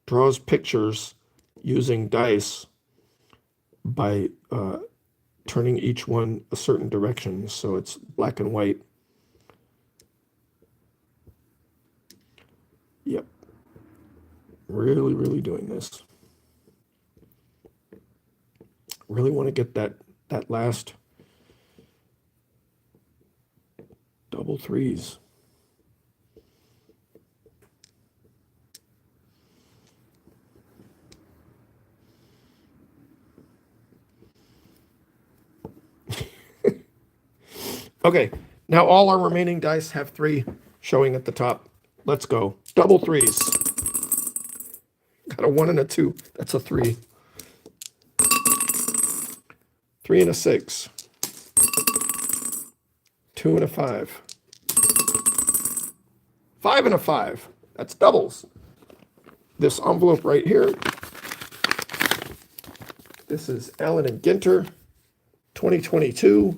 draws pictures using dice by turning each one a certain direction, so it's black and white. Yep. Really, really doing this. Really want to get that last double 3s. Okay, now all our remaining dice have 3 showing at the top. Let's go. Double 3s. Got a 1 and a 2. That's a 3. 3 and a 6. 2 and a 5. 5 and a 5. That's doubles. This envelope right here. This is Allen and Ginter, 2022.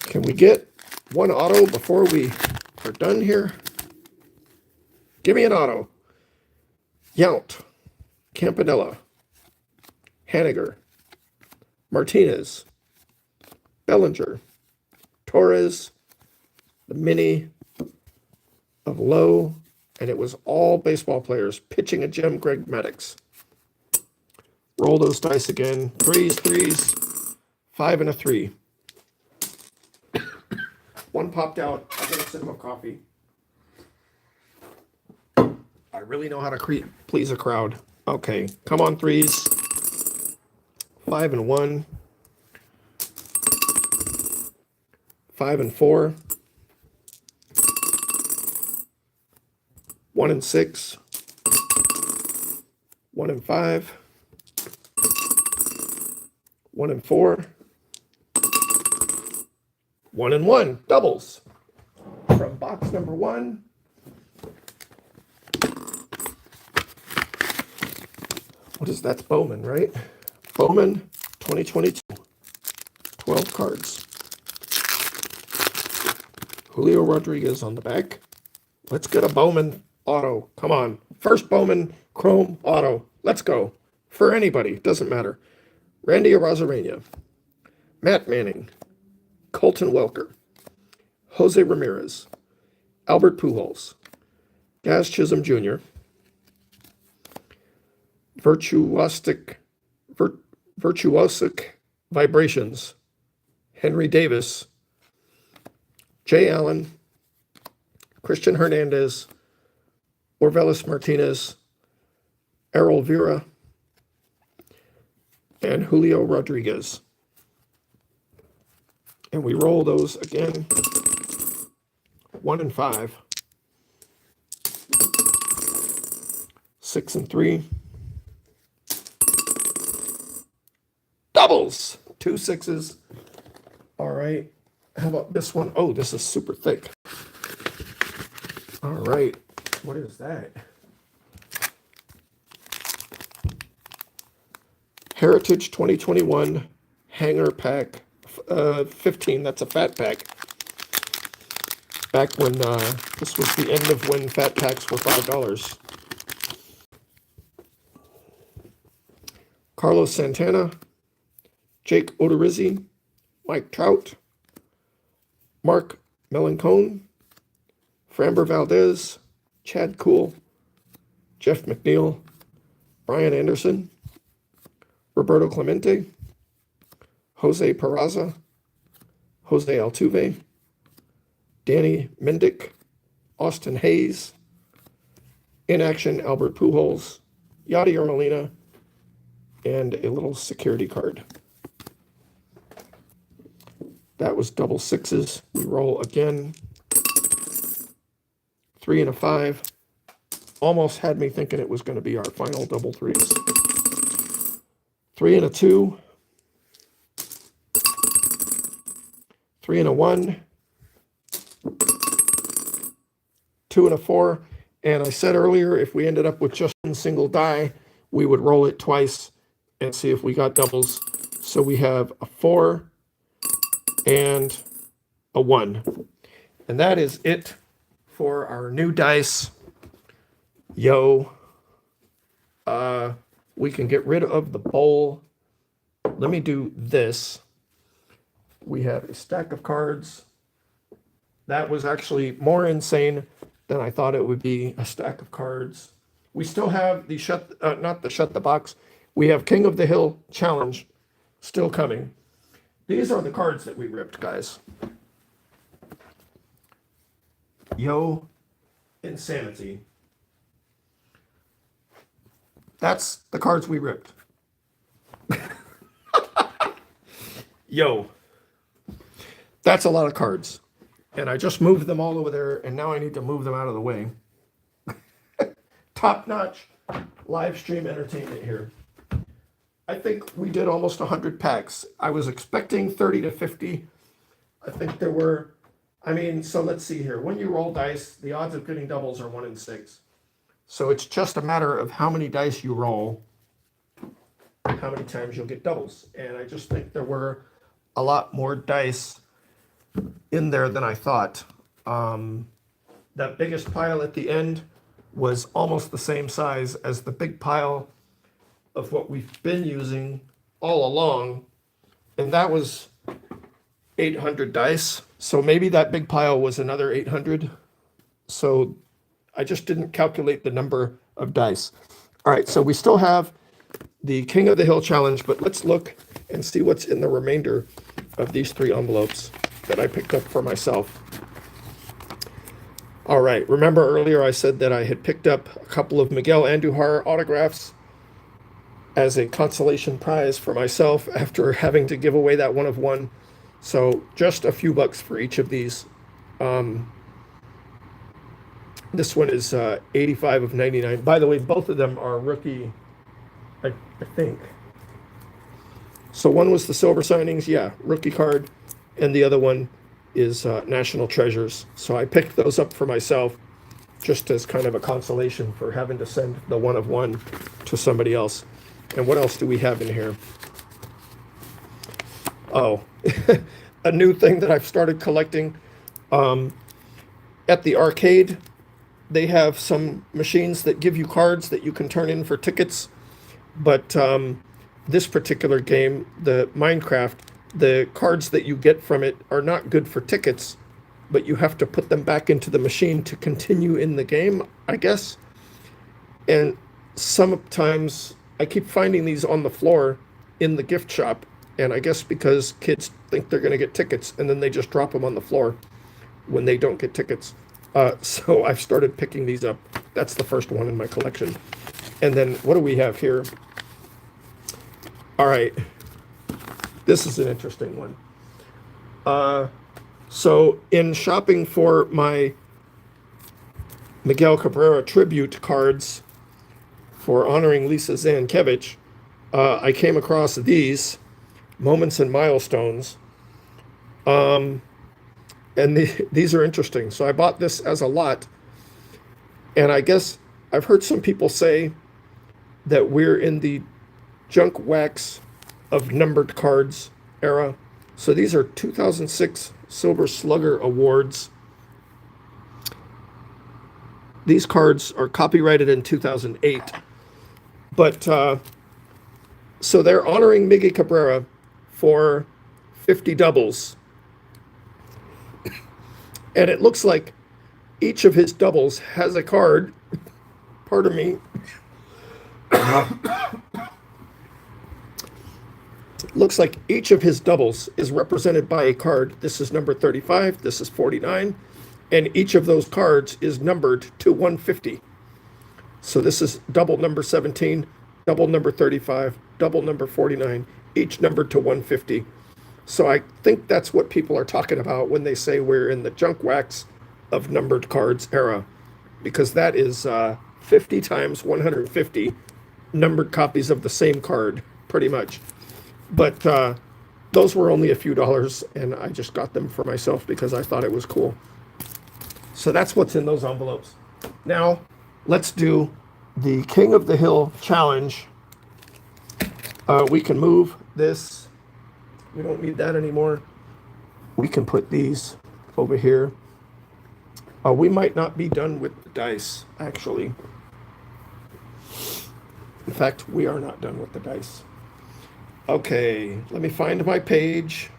Can we get one auto before we are done here? Give me an auto. Yount, Campanella, Haniger, Martinez, Bellinger, Torres, the mini of Lowe, and it was all baseball players. Pitching a gem, Greg Maddux. Roll those dice again. 3s, 3s, 5 and a 3. 1 popped out. I got a sip of coffee. I really know how to please a crowd. Okay, come on 3s. 5 and 1. 5 and 4. 1 and 6. 1 and 5. 1 and 4. 1 and 1. Doubles. From box number 1. What is that? Bowman, right? Bowman, 2022. 12 cards. Julio Rodriguez on the back. Let's get a Bowman auto. Come on. First Bowman Chrome auto. Let's go. For anybody. Doesn't matter. Randy Arozarena. Matt Manning. Colton Welker. Jose Ramirez. Albert Pujols. Gaz Chisholm Jr. Virtuosic Vibrations. Henry Davis. Jay Allen. Christian Hernandez. Orvelis Martinez. Errol Vera. And Julio Rodriguez. And we roll those again. 1 and 5. 6 and 3. Doubles. 2 sixes. All right. How about this one? Oh, this is super thick. All right. What is that? Heritage 2021 Hanger Pack 15. That's a fat pack. Back when this was the end of when fat packs were $5. Carlos Santana, Jake Odorizzi, Mike Trout, Mark Melancone, Framber Valdez, Chad Kuhl, Jeff McNeil, Brian Anderson, Roberto Clemente, Jose Peraza, Jose Altuve, Danny Mendick, Austin Hayes, in action Albert Pujols, Yadier Molina, and a little security card. That was double sixes. We roll again. 3 and a 5. Almost had me thinking it was going to be our final double threes. 3 and a 2. 3 and a 1. 2 and a 4. And I said earlier, if we ended up with just one single die, we would roll it twice and see if we got doubles. So we have a 4 and a 1. And that is it for our new dice. Yo. We can get rid of the bowl. Let me do this. We have a stack of cards. That was actually more insane than I thought it would be, a stack of cards. We still have the not the shut the box. We have King of the Hill Challenge still coming. These are the cards that we ripped, guys. Yo, insanity. That's the cards we ripped. Yo, that's a lot of cards. And I just moved them all over there, and now I need to move them out of the way. Top-notch live stream entertainment here. I think we did almost 100 packs. I was expecting 30 to 50. I think there were, so let's see here. When you roll dice, the odds of getting doubles are 1 in 6. So it's just a matter of how many dice you roll, how many times you'll get doubles. And I just think there were a lot more dice in there than I thought. That biggest pile at the end was almost the same size as the big pile of what we've been using all along. And that was 800 dice. So maybe that big pile was another 800. So I just didn't calculate the number of dice. All right, so we still have the King of the Hill Challenge, but let's look and see what's in the remainder of these 3 envelopes that I picked up for myself. All right, remember earlier I said that I had picked up a couple of Miguel Andujar autographs as a consolation prize for myself after having to give away that 1 of 1. So just a few bucks for each of these. This one is 85 of 99. By the way, both of them are rookie, I think. So one was the silver signings, yeah, rookie card, and the other one is National Treasures. So I picked those up for myself just as kind of a consolation for having to send the 1 of 1 to somebody else. And what else do we have in here? Oh, a new thing that I've started collecting. At the arcade, they have some machines that give you cards that you can turn in for tickets. But this particular game, the Minecraft, the cards that you get from it are not good for tickets, but you have to put them back into the machine to continue in the game, I guess. And sometimes I keep finding these on the floor in the gift shop. And I guess because kids think they're going to get tickets and then they just drop them on the floor when they don't get tickets. So I've started picking these up. That's the first one in my collection. And then what do we have here? All right. This is an interesting one. So in shopping for my Miguel Cabrera tribute cards for honoring Lisa Zankevich, I came across these moments and milestones. And these are interesting. So I bought this as a lot. And I guess I've heard some people say that we're in the junk wax of numbered cards era. So these are 2006 Silver Slugger Awards. These cards are copyrighted in 2008. But so they're honoring Miggy Cabrera for 50 doubles. And it looks like each of his doubles has a card. Pardon me. Looks like each of his doubles is represented by a card. This is number 35, this is 49, and each of those cards is numbered to 150. So this is double number 17, double number 35, double number 49, each numbered to 150. So I think that's what people are talking about when they say we're in the junk wax of numbered cards era, because that is 50 times 150 numbered copies of the same card, pretty much. But those were only a few dollars, and I just got them for myself because I thought it was cool. So that's what's in those envelopes. Now, let's do the King of the Hill challenge. We can move this. We don't need that anymore. We can put these over here. We might not be done with the dice, actually. In fact, we are not done with the dice. Okay, let me find my page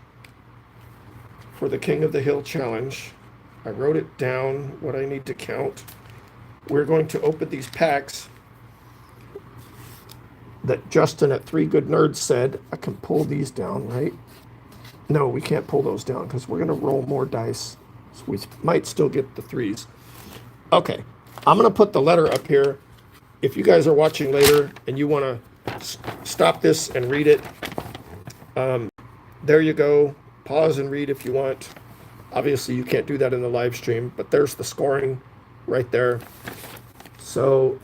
for the King of the Hill challenge. I wrote it down, what I need to count. We're going to open these packs that Justin at Three Good Nerds said. I can pull these down, right? No, we can't pull those down because we're going to roll more dice. So we might still get the threes. Okay, I'm going to put the letter up here. If you guys are watching later and you want to stop this and read it, there you go. Pause and read if you want. Obviously, you can't do that in the live stream, but there's the scoring right there. So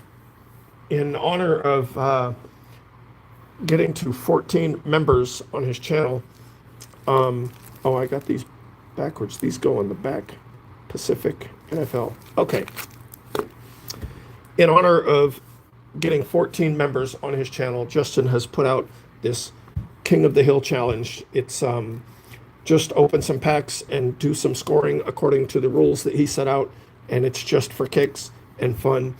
in honor of getting to 14 members on his channel, oh, I got these backwards. These go on the back. Pacific NFL. Okay. In honor of getting 14 members on his channel, Justin has put out this King of the Hill challenge. It's just open some packs and do some scoring according to the rules that he set out, and it's just for kicks and fun.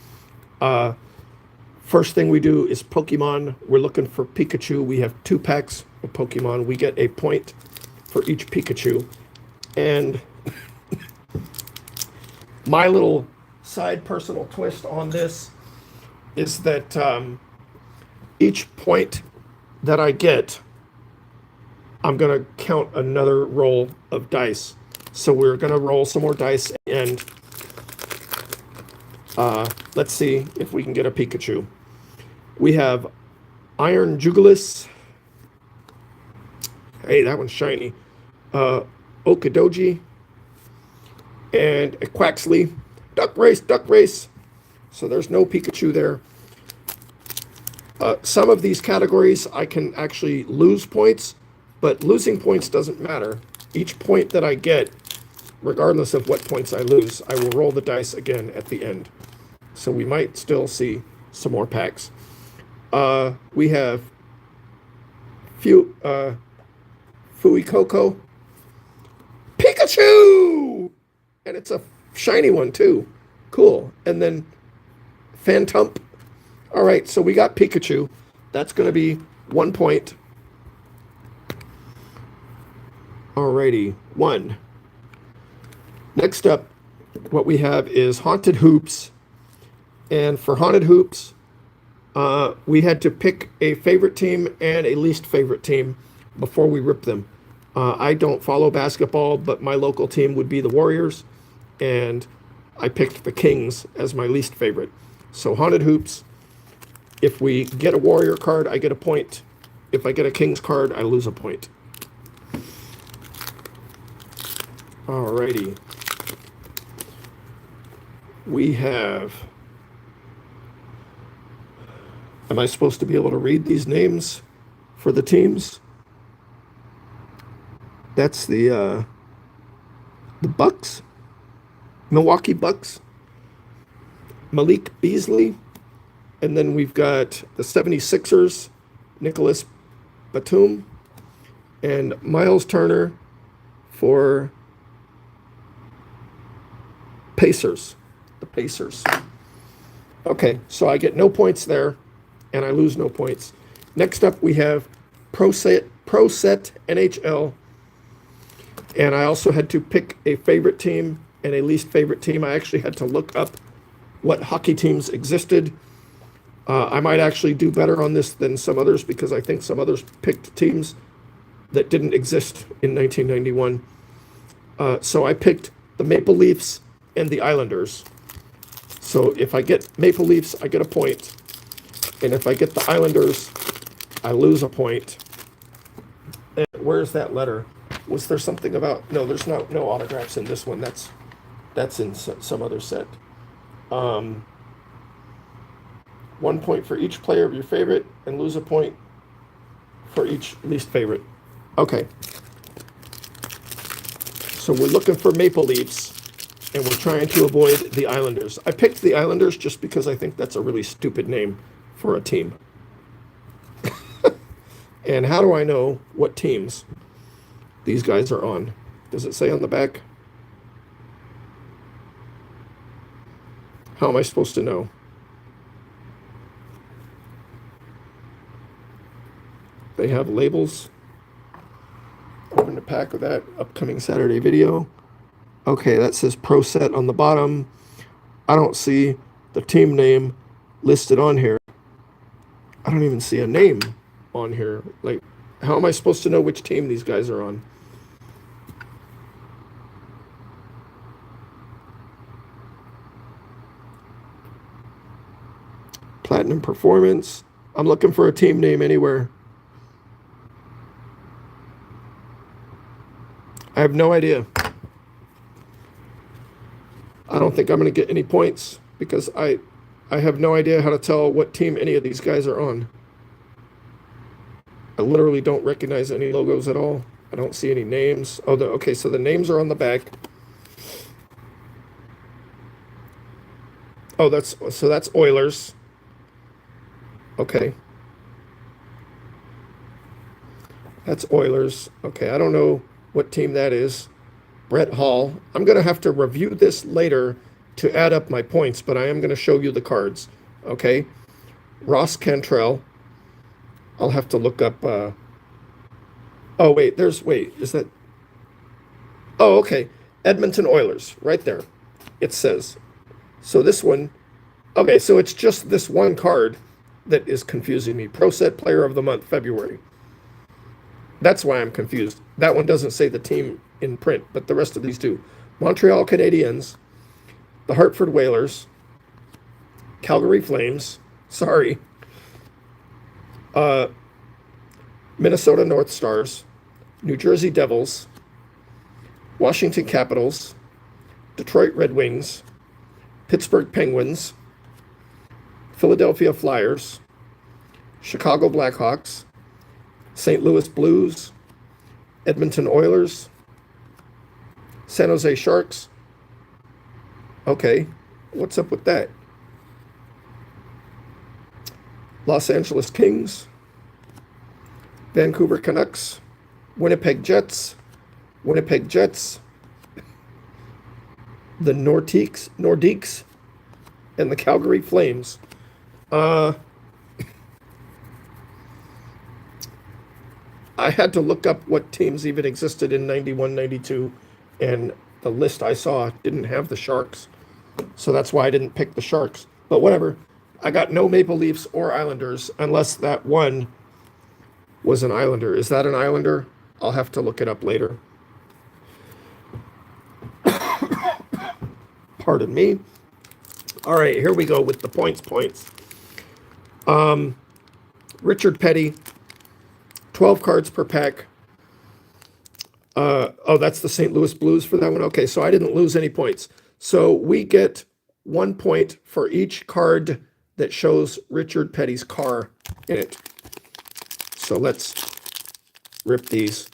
First thing we do is Pokemon. We're looking for Pikachu. We have 2 packs of Pokemon. We get a point for each Pikachu. And my little side personal twist on this is that each point that I get, I'm going to count another roll of dice. So we're going to roll some more dice, and let's see if we can get a Pikachu. We have Iron Jugulis. Hey, that one's shiny. Okadoji. And a Quaxley. Duck Race, Duck Race. So there's no Pikachu there. Some of these categories I can actually lose points, but losing points doesn't matter. Each point that I get, regardless of what points I lose, I will roll the dice again at the end. So we might still see some more packs. We have Fuecoco. Pikachu! And it's a shiny one too. Cool. And then Phantump. All right, so we got Pikachu. That's going to be 1 point. Alrighty, 1. Next up, what we have is Haunted Hoops. And for Haunted Hoops, we had to pick a favorite team and a least favorite team before we rip them. I don't follow basketball, but my local team would be the Warriors, and I picked the Kings as my least favorite. So Haunted Hoops, if we get a Warrior card, I get a point. If I get a Kings card, I lose a point. Alrighty. We have... Am I supposed to be able to read these names for the teams? That's the Bucks, Milwaukee Bucks, Malik Beasley, and then we've got the 76ers, Nicholas Batum, and Miles Turner for Pacers, the Pacers. Okay, so I get no points there, and I lose no points. Next up, we have Pro Set NHL. And I also had to pick a favorite team and a least favorite team. I actually had to look up what hockey teams existed. I might actually do better on this than some others because I think some others picked teams that didn't exist in 1991. So I picked the Maple Leafs and the Islanders. So if I get Maple Leafs, I get a point. And if I get the Islanders, I lose a point. And where's that letter? Was there something about... No, there's no autographs in this one. That's in some other set. 1 point for each player of your favorite, and lose a point for each least favorite. Okay. So we're looking for Maple Leafs, and we're trying to avoid the Islanders. I picked the Islanders just because I think that's a really stupid name for a team. And how do I know what teams these guys are on? Does it say on the back? How am I supposed to know? They have labels. Open the pack of that upcoming Saturday video. Okay, that says Pro Set on the bottom. I don't see the team name listed on here. I don't even see a name on here. Like, how am I supposed to know which team these guys are on? Platinum Performance. I'm looking for a team name anywhere. I have no idea. I don't think I'm going to get any points because I have no idea how to tell what team any of these guys are on. I literally don't recognize any logos at all. I don't see any names. Oh, okay, so the names are on the back. Oh, that's Oilers. Okay. That's Oilers. Okay, I don't know what team that is. Brett Hall. I'm going to have to review this later to add up my points, but I am going to show you the cards. Okay. Ross Cantrell. I'll have to look up. Oh, wait, is that? Oh, okay. Edmonton Oilers, right there. It says. So this one, okay, so it's just this one card that is confusing me. Pro Set Player of the Month, February. That's why I'm confused. That one doesn't say the team in print, but the rest of these do. Montreal Canadiens, the Hartford Whalers, Calgary Flames, sorry, Minnesota North Stars, New Jersey Devils, Washington Capitals, Detroit Red Wings, Pittsburgh Penguins, Philadelphia Flyers, Chicago Blackhawks, St. Louis Blues, Edmonton Oilers, San Jose Sharks. Okay, what's up with that? Los Angeles Kings, Vancouver Canucks, Winnipeg Jets, the Nordiques, and the Calgary Flames. Uh, I had to look up what teams even existed in 91, 92, and the list I saw didn't have the Sharks. So that's why I didn't pick the Sharks. But whatever. I got no Maple Leafs or Islanders unless that one was an Islander. Is that an Islander? I'll have to look it up later. Pardon me. All right, here we go with the points. Richard Petty, 12 cards per pack. Oh, that's the St. Louis Blues for that one. Okay, so I didn't lose any points. So we get 1 point for each card that shows Richard Petty's car in it. So let's rip these.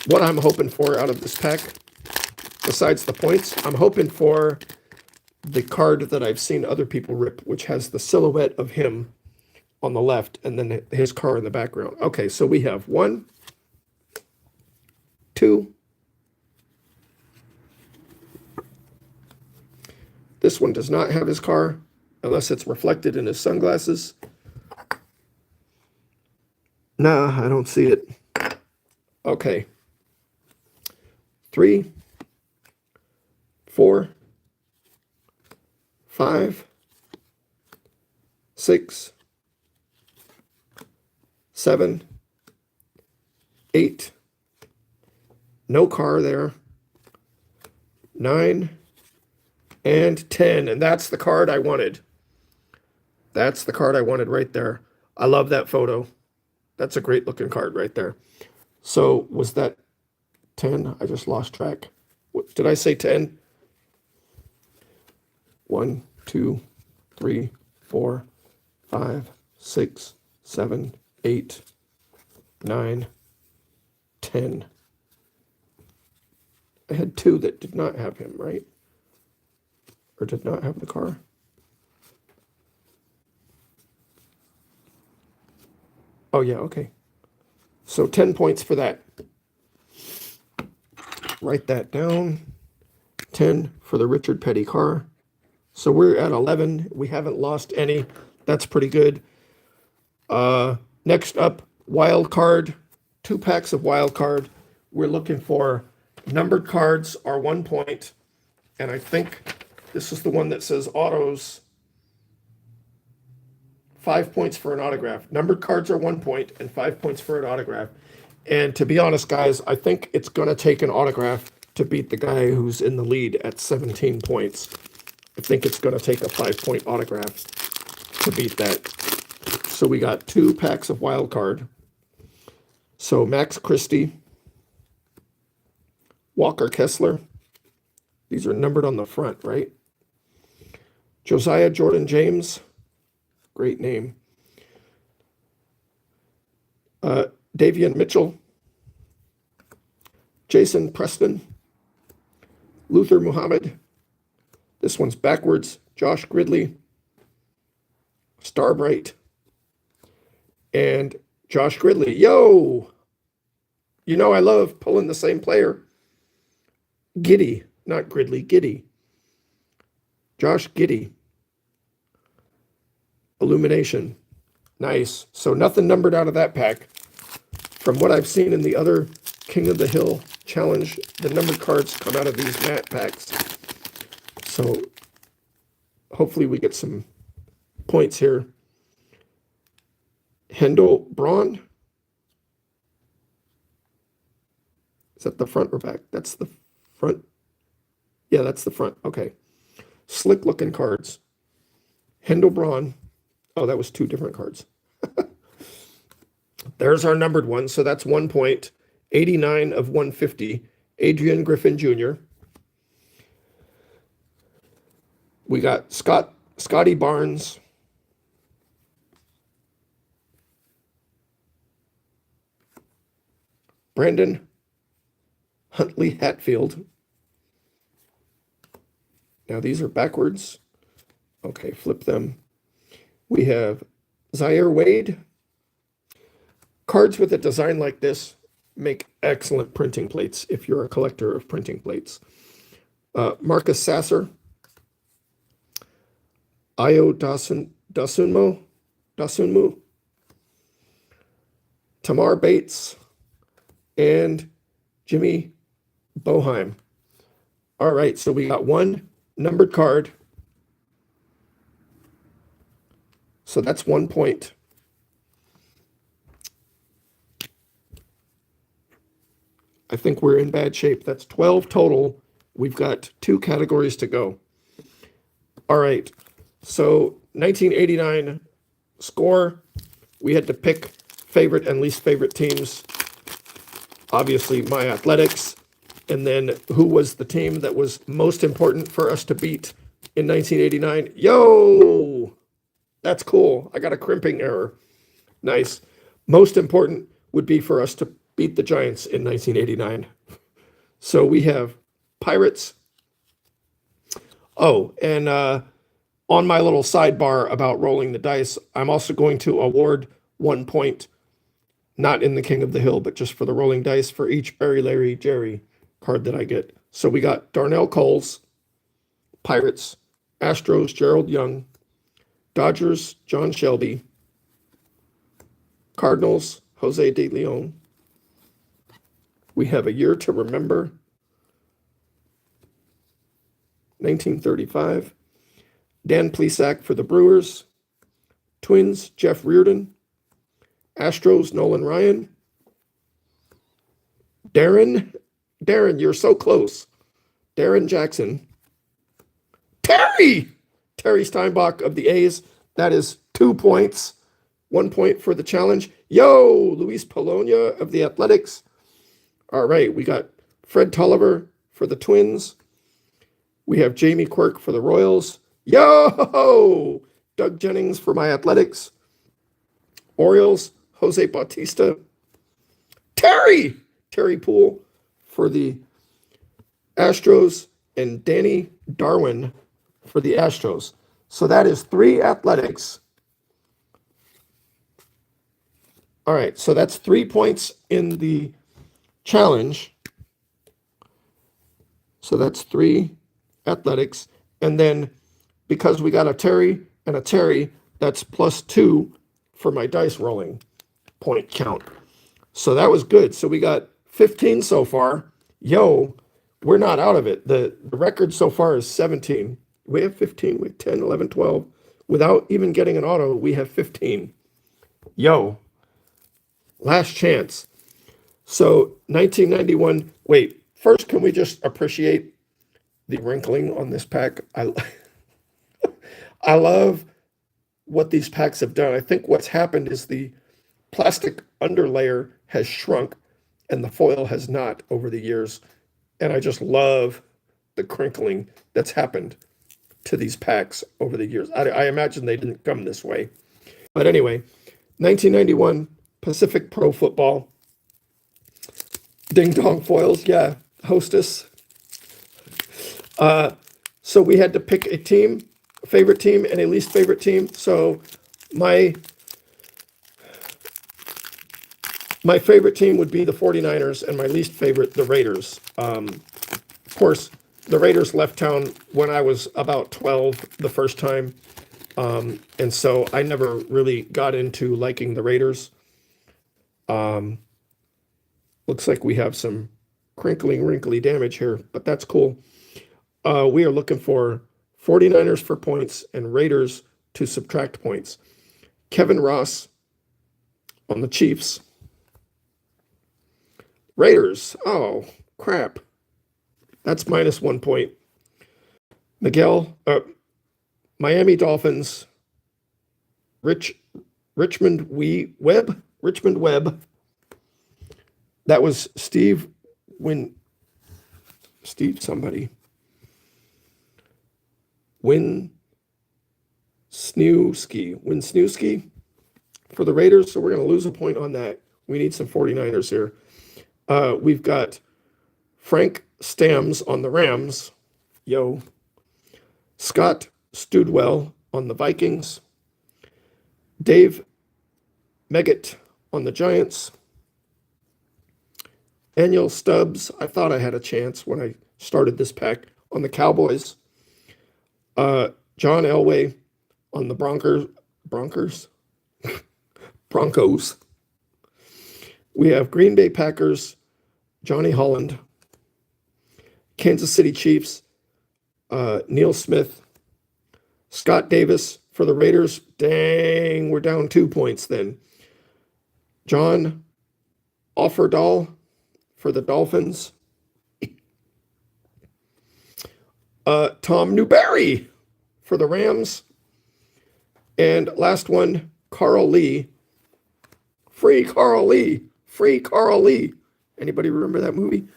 What I'm hoping for out of this pack, besides the points, I'm hoping for the card that I've seen other people rip, which has the silhouette of him on the left and then his car in the background. Okay, so we have 1, 2. This one does not have his car unless it's reflected in his sunglasses. Nah, I don't see it. Okay. 3, 4, 5, 6, 7, 8. No car there. 9 and 10. And that's the card I wanted. That's the card I wanted right there. I love that photo. That's a great looking card right there. So was that 10? I just lost track. What, did I say 10? 1, 2, 3, 4, 5, 6, 7, 8, 9, 10. I had 2 that did not have him, right? Or did not have the car. Oh, yeah, okay. So 10 points for that. Write that down. 10 for the Richard Petty car. So we're at 11. We haven't lost any. That's pretty good. Next up, wild card. 2 packs of wild card. We're looking for numbered cards are 1 point. And I think this is the one that says autos. 5 points for an autograph. Numbered cards are 1 point and 5 points for an autograph. And to be honest, guys, I think it's going to take an autograph to beat the guy who's in the lead at 17 points. I think it's going to take a 5-point autograph to beat that. So we got 2 packs of wild card. So Max Christie, Walker Kessler. These are numbered on the front, right? Josiah Jordan James. Great name. Davian Mitchell. Jason Preston. Luther Muhammad. This one's backwards. Josh Gridley. Starbright. And Josh Gridley. Yo! You know I love pulling the same player. Giddy. Not Gridley. Giddy. Josh Giddy. Illumination. Nice. So nothing numbered out of that pack. From what I've seen in the other King of the Hill challenge, the numbered cards come out of these matte packs. So hopefully we get some points here. Hendel Braun. Is that the front or back? That's the front. Yeah, that's the front. Okay. Slick looking cards. Hendel Braun. Oh, that was 2 different cards. There's our numbered one. So that's 1 point. 89 of 150. Adrian Griffin Jr. We got Scotty Barnes. Brandon Huntley Hatfield. Now these are backwards. Okay, flip them. We have Zaire Wade. Cards with a design like this make excellent printing plates if you're a collector of printing plates. Marcus Sasser. Io Dasunmu, Tamar Bates, and Jimmy Boheim. All right, so we got one numbered card. So that's 1 point. I think we're in bad shape. That's 12 total. We've got 2 categories to go. All right, so 1989 score. We had to pick favorite and least favorite teams. Obviously, my Athletics. And then who was the team that was most important for us to beat in 1989? Yo, that's cool. I got a crimping error. Nice. Most important would be for us to beat the Giants in 1989. So we have Pirates. Oh, and on my little sidebar about rolling the dice, I'm also going to award 1 point, not in the King of the Hill, but just for the rolling dice for each Barry, Larry, Jerry card that I get. So we got Darnell Coles, Pirates, Astros, Gerald Young, Dodgers, John Shelby, Cardinals, Jose De Leon. We have A Year to Remember, 1935. Dan Plesac for the Brewers, Twins, Jeff Reardon, Astros, Nolan Ryan, Darren, you're so close. Darren Jackson, Terry Steinbach of the A's. That is 2 points. 1 point for the challenge. Yo, Luis Polonia of the Athletics. All right, we got Fred Tolliver for the Twins. We have Jamie Quirk for the Royals. Yo, Doug Jennings for my Athletics. Orioles, Jose Bautista. Terry Poole for the Astros, and Danny Darwin for the Astros. So that is 3 Athletics. All right, so that's 3 points in the challenge. So that's 3 Athletics. And then because we got a Terry and a Terry, that's +2 for my dice rolling point count. So that was good. So we got 15 so far. Yo, we're not out of it. The record so far is 17. We have 15, we have 10, 11, 12. Without even getting an auto, we have 15. Yo, last chance. So 1991, wait, first can we just appreciate the wrinkling on this pack? I love what these packs have done. I think what's happened is the plastic underlayer has shrunk and the foil has not over the years. And I just love the crinkling that's happened to these packs over the years. I imagine they didn't come this way. But anyway, 1991 Pacific Pro Football. Ding dong foils, yeah, hostess. So we had to pick a team, a favorite team and a least favorite team. So my favorite team would be the 49ers and my least favorite, the Raiders. Of course, the Raiders left town when I was about 12 the first time. And so I never really got into liking the Raiders. Looks like we have some crinkling, wrinkly damage here, but that's cool. We are looking for 49ers for points and Raiders to subtract points. Kevin Ross on the Chiefs. Raiders, oh, crap. That's -1 point. Miami Dolphins. Richmond Webb. That was Steve somebody. Winsnewski for the Raiders. So we're going to lose a point on that. We need some 49ers here. We've got Frank Stams on the Rams. Yo. Scott Studwell on the Vikings. Dave Meggett on the Giants. Daniel Stubbs, I thought I had a chance when I started this pack, on the Cowboys. John Elway on the Broncos. Broncos. We have Green Bay Packers, Johnny Holland. Kansas City Chiefs, Neil Smith. Scott Davis for the Raiders. Dang, we're down 2 points then. John Offerdahl for the Dolphins. Tom Newberry for the Rams. And last one, Carl Lee. Free Carl Lee. Free Carl Lee. Anybody remember that movie?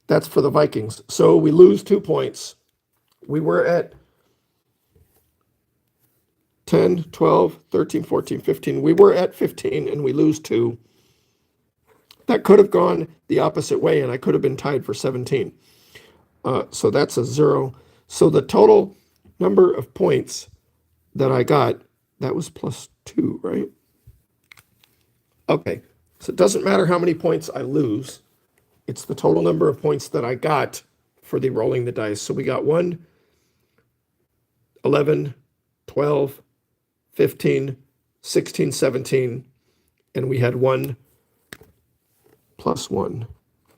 That's for the Vikings. So we lose 2 points. We were at 10, 12, 13, 14, 15. We were at 15 and we lose 2. That could have gone the opposite way and I could have been tied for 17. So that's a 0. So the total number of points that I got, that was +2, right? Okay, so it doesn't matter how many points I lose. It's the total number of points that I got for the rolling the dice. So we got 1, 11, 12, 15, 16, 17, and we had 1 plus 1.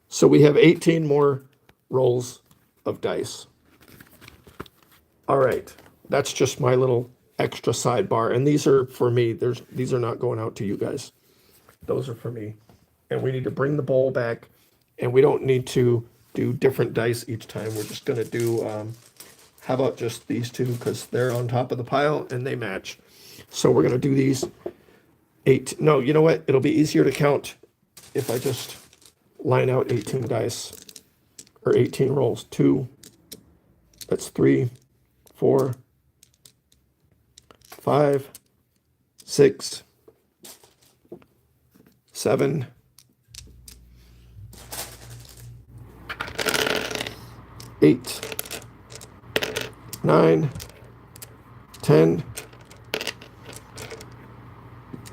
So we have 18 more rolls of dice. All right, that's just my little extra sidebar. And these are for me. These are not going out to you guys. Those are for me. And we need to bring the bowl back. And we don't need to do different dice each time. We're just going to do, how about just these 2? Because they're on top of the pile and they match. So we're going to do these 8. No, you know what? It'll be easier to count if I just line out 18 dice. Or 18 rolls. 2. That's 3, 4, 5, 6, 7, 8, 9, 10,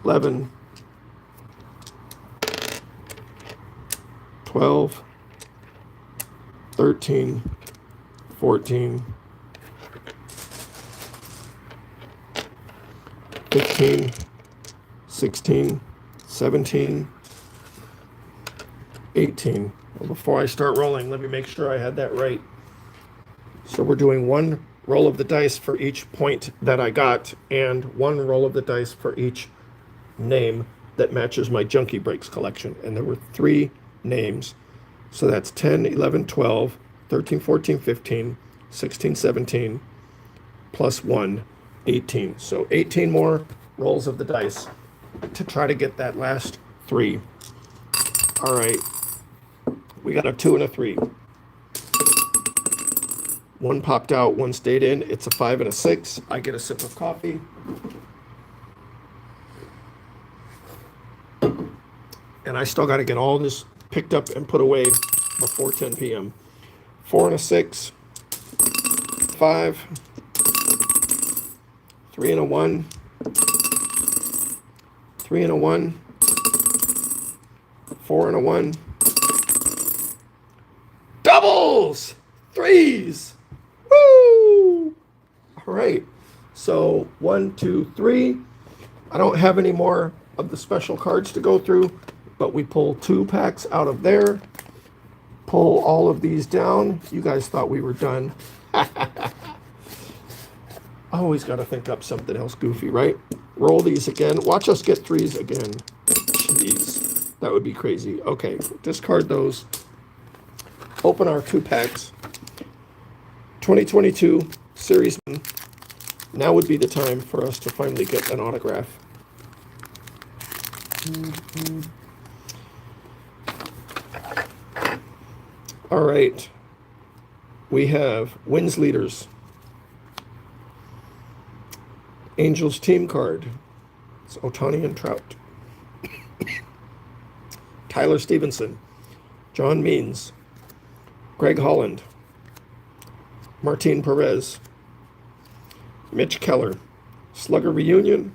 11, 12, 13, 14, 15, 16, 17, 18. Well, before I start rolling, let me make sure I had that right. So we're doing 1 roll of the dice for each point that I got, and 1 roll of the dice for each name that matches my Junkie Breaks collection. And there were 3 names. So that's 10, 11, 12, 13, 14, 15, 16, 17, plus 1, 18. So 18 more rolls of the dice to try to get that last 3. All right. We got a 2 and a 3. 1 popped out, 1 stayed in. It's a 5 and a 6. I get a sip of coffee. And I still got to get all this picked up and put away before 10 p.m. 4 and a 6. 5. 3 and a 1. 3 and a 1. 4 and a 1. Doubles! 3s! Woo! All right. So 1, 2, 3. I don't have any more of the special cards to go through, but we pull 2 packs out of there. Pull all of these down. You guys thought we were done. I always got to think up something else goofy, right? Roll these again. Watch us get 3s again. Jeez, that would be crazy. Okay, discard those. Open our 2 packs. 2022 Series 1. Now would be the time for us to finally get an autograph. All right. We have wins leaders. Angels team card. It's Ohtani and Trout. Tyler Stevenson. John Means. Greg Holland. Martin Perez. Mitch Keller. Slugger Reunion.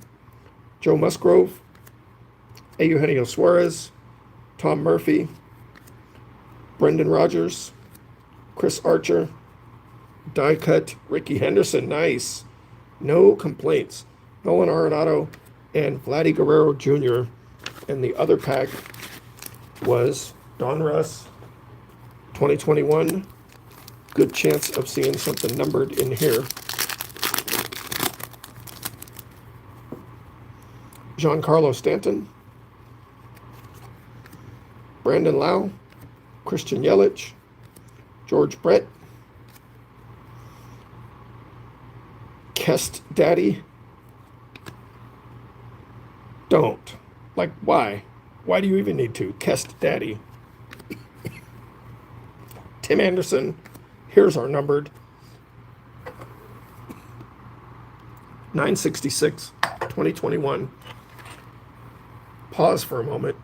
Joe Musgrove. Eugenio Suarez. Tom Murphy. Brendan Rodgers. Chris Archer. Die cut Ricky Henderson. Nice. No complaints. Nolan Arenado and Vladdy Guerrero Jr. And the other pack was Don Russ, 2021. Good chance of seeing something numbered in here. Giancarlo Stanton, Brandon Lau, Christian Yelich, George Brett, Kest Daddy. Don't. Like, why? Why do you even need to? Kest Daddy. Tim Anderson. Here's our numbered. 966, 2021. Pause for a moment.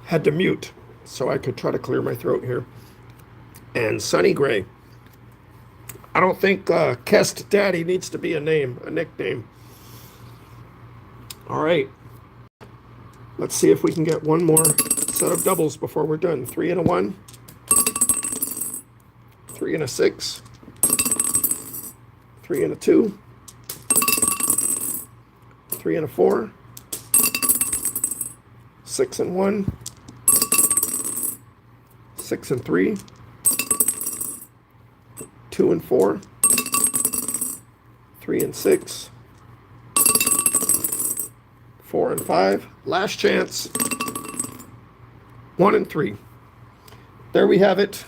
Had to mute so I could try to clear my throat here. And Sonny Gray. I don't think Kest Daddy needs to be a name, a nickname. All right. Let's see if we can get one more set of doubles before we're done. 3 and a 1. 3 and a 6. 3 and a 2. 3 and a 4. 6 and 1. 6 and 3. 2 and 4. 3 and 6. 4 and 5. Last chance. 1 and 3. There we have it.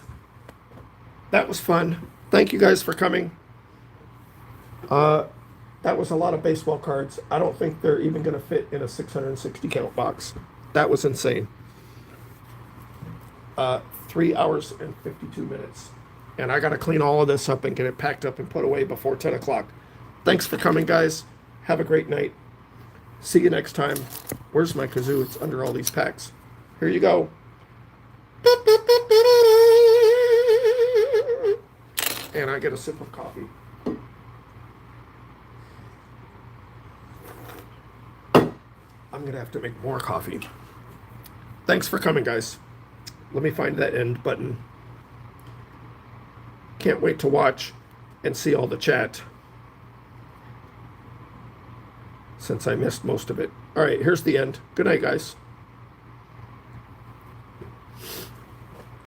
That was fun. Thank you guys for coming. That was a lot of baseball cards. I don't think they're even going to fit in a 660 count box. That was insane. 3 hours and 52 minutes. And I got to clean all of this up and get it packed up and put away before 10 o'clock. Thanks for coming, guys. Have a great night. See you next time. Where's my kazoo? It's under all these packs. Here you go. And I get a sip of coffee. I'm going to have to make more coffee. Thanks for coming, guys. Let me find that end button. Can't wait to watch and see all the chat, since I missed most of it. All right, here's the end. Good night, guys.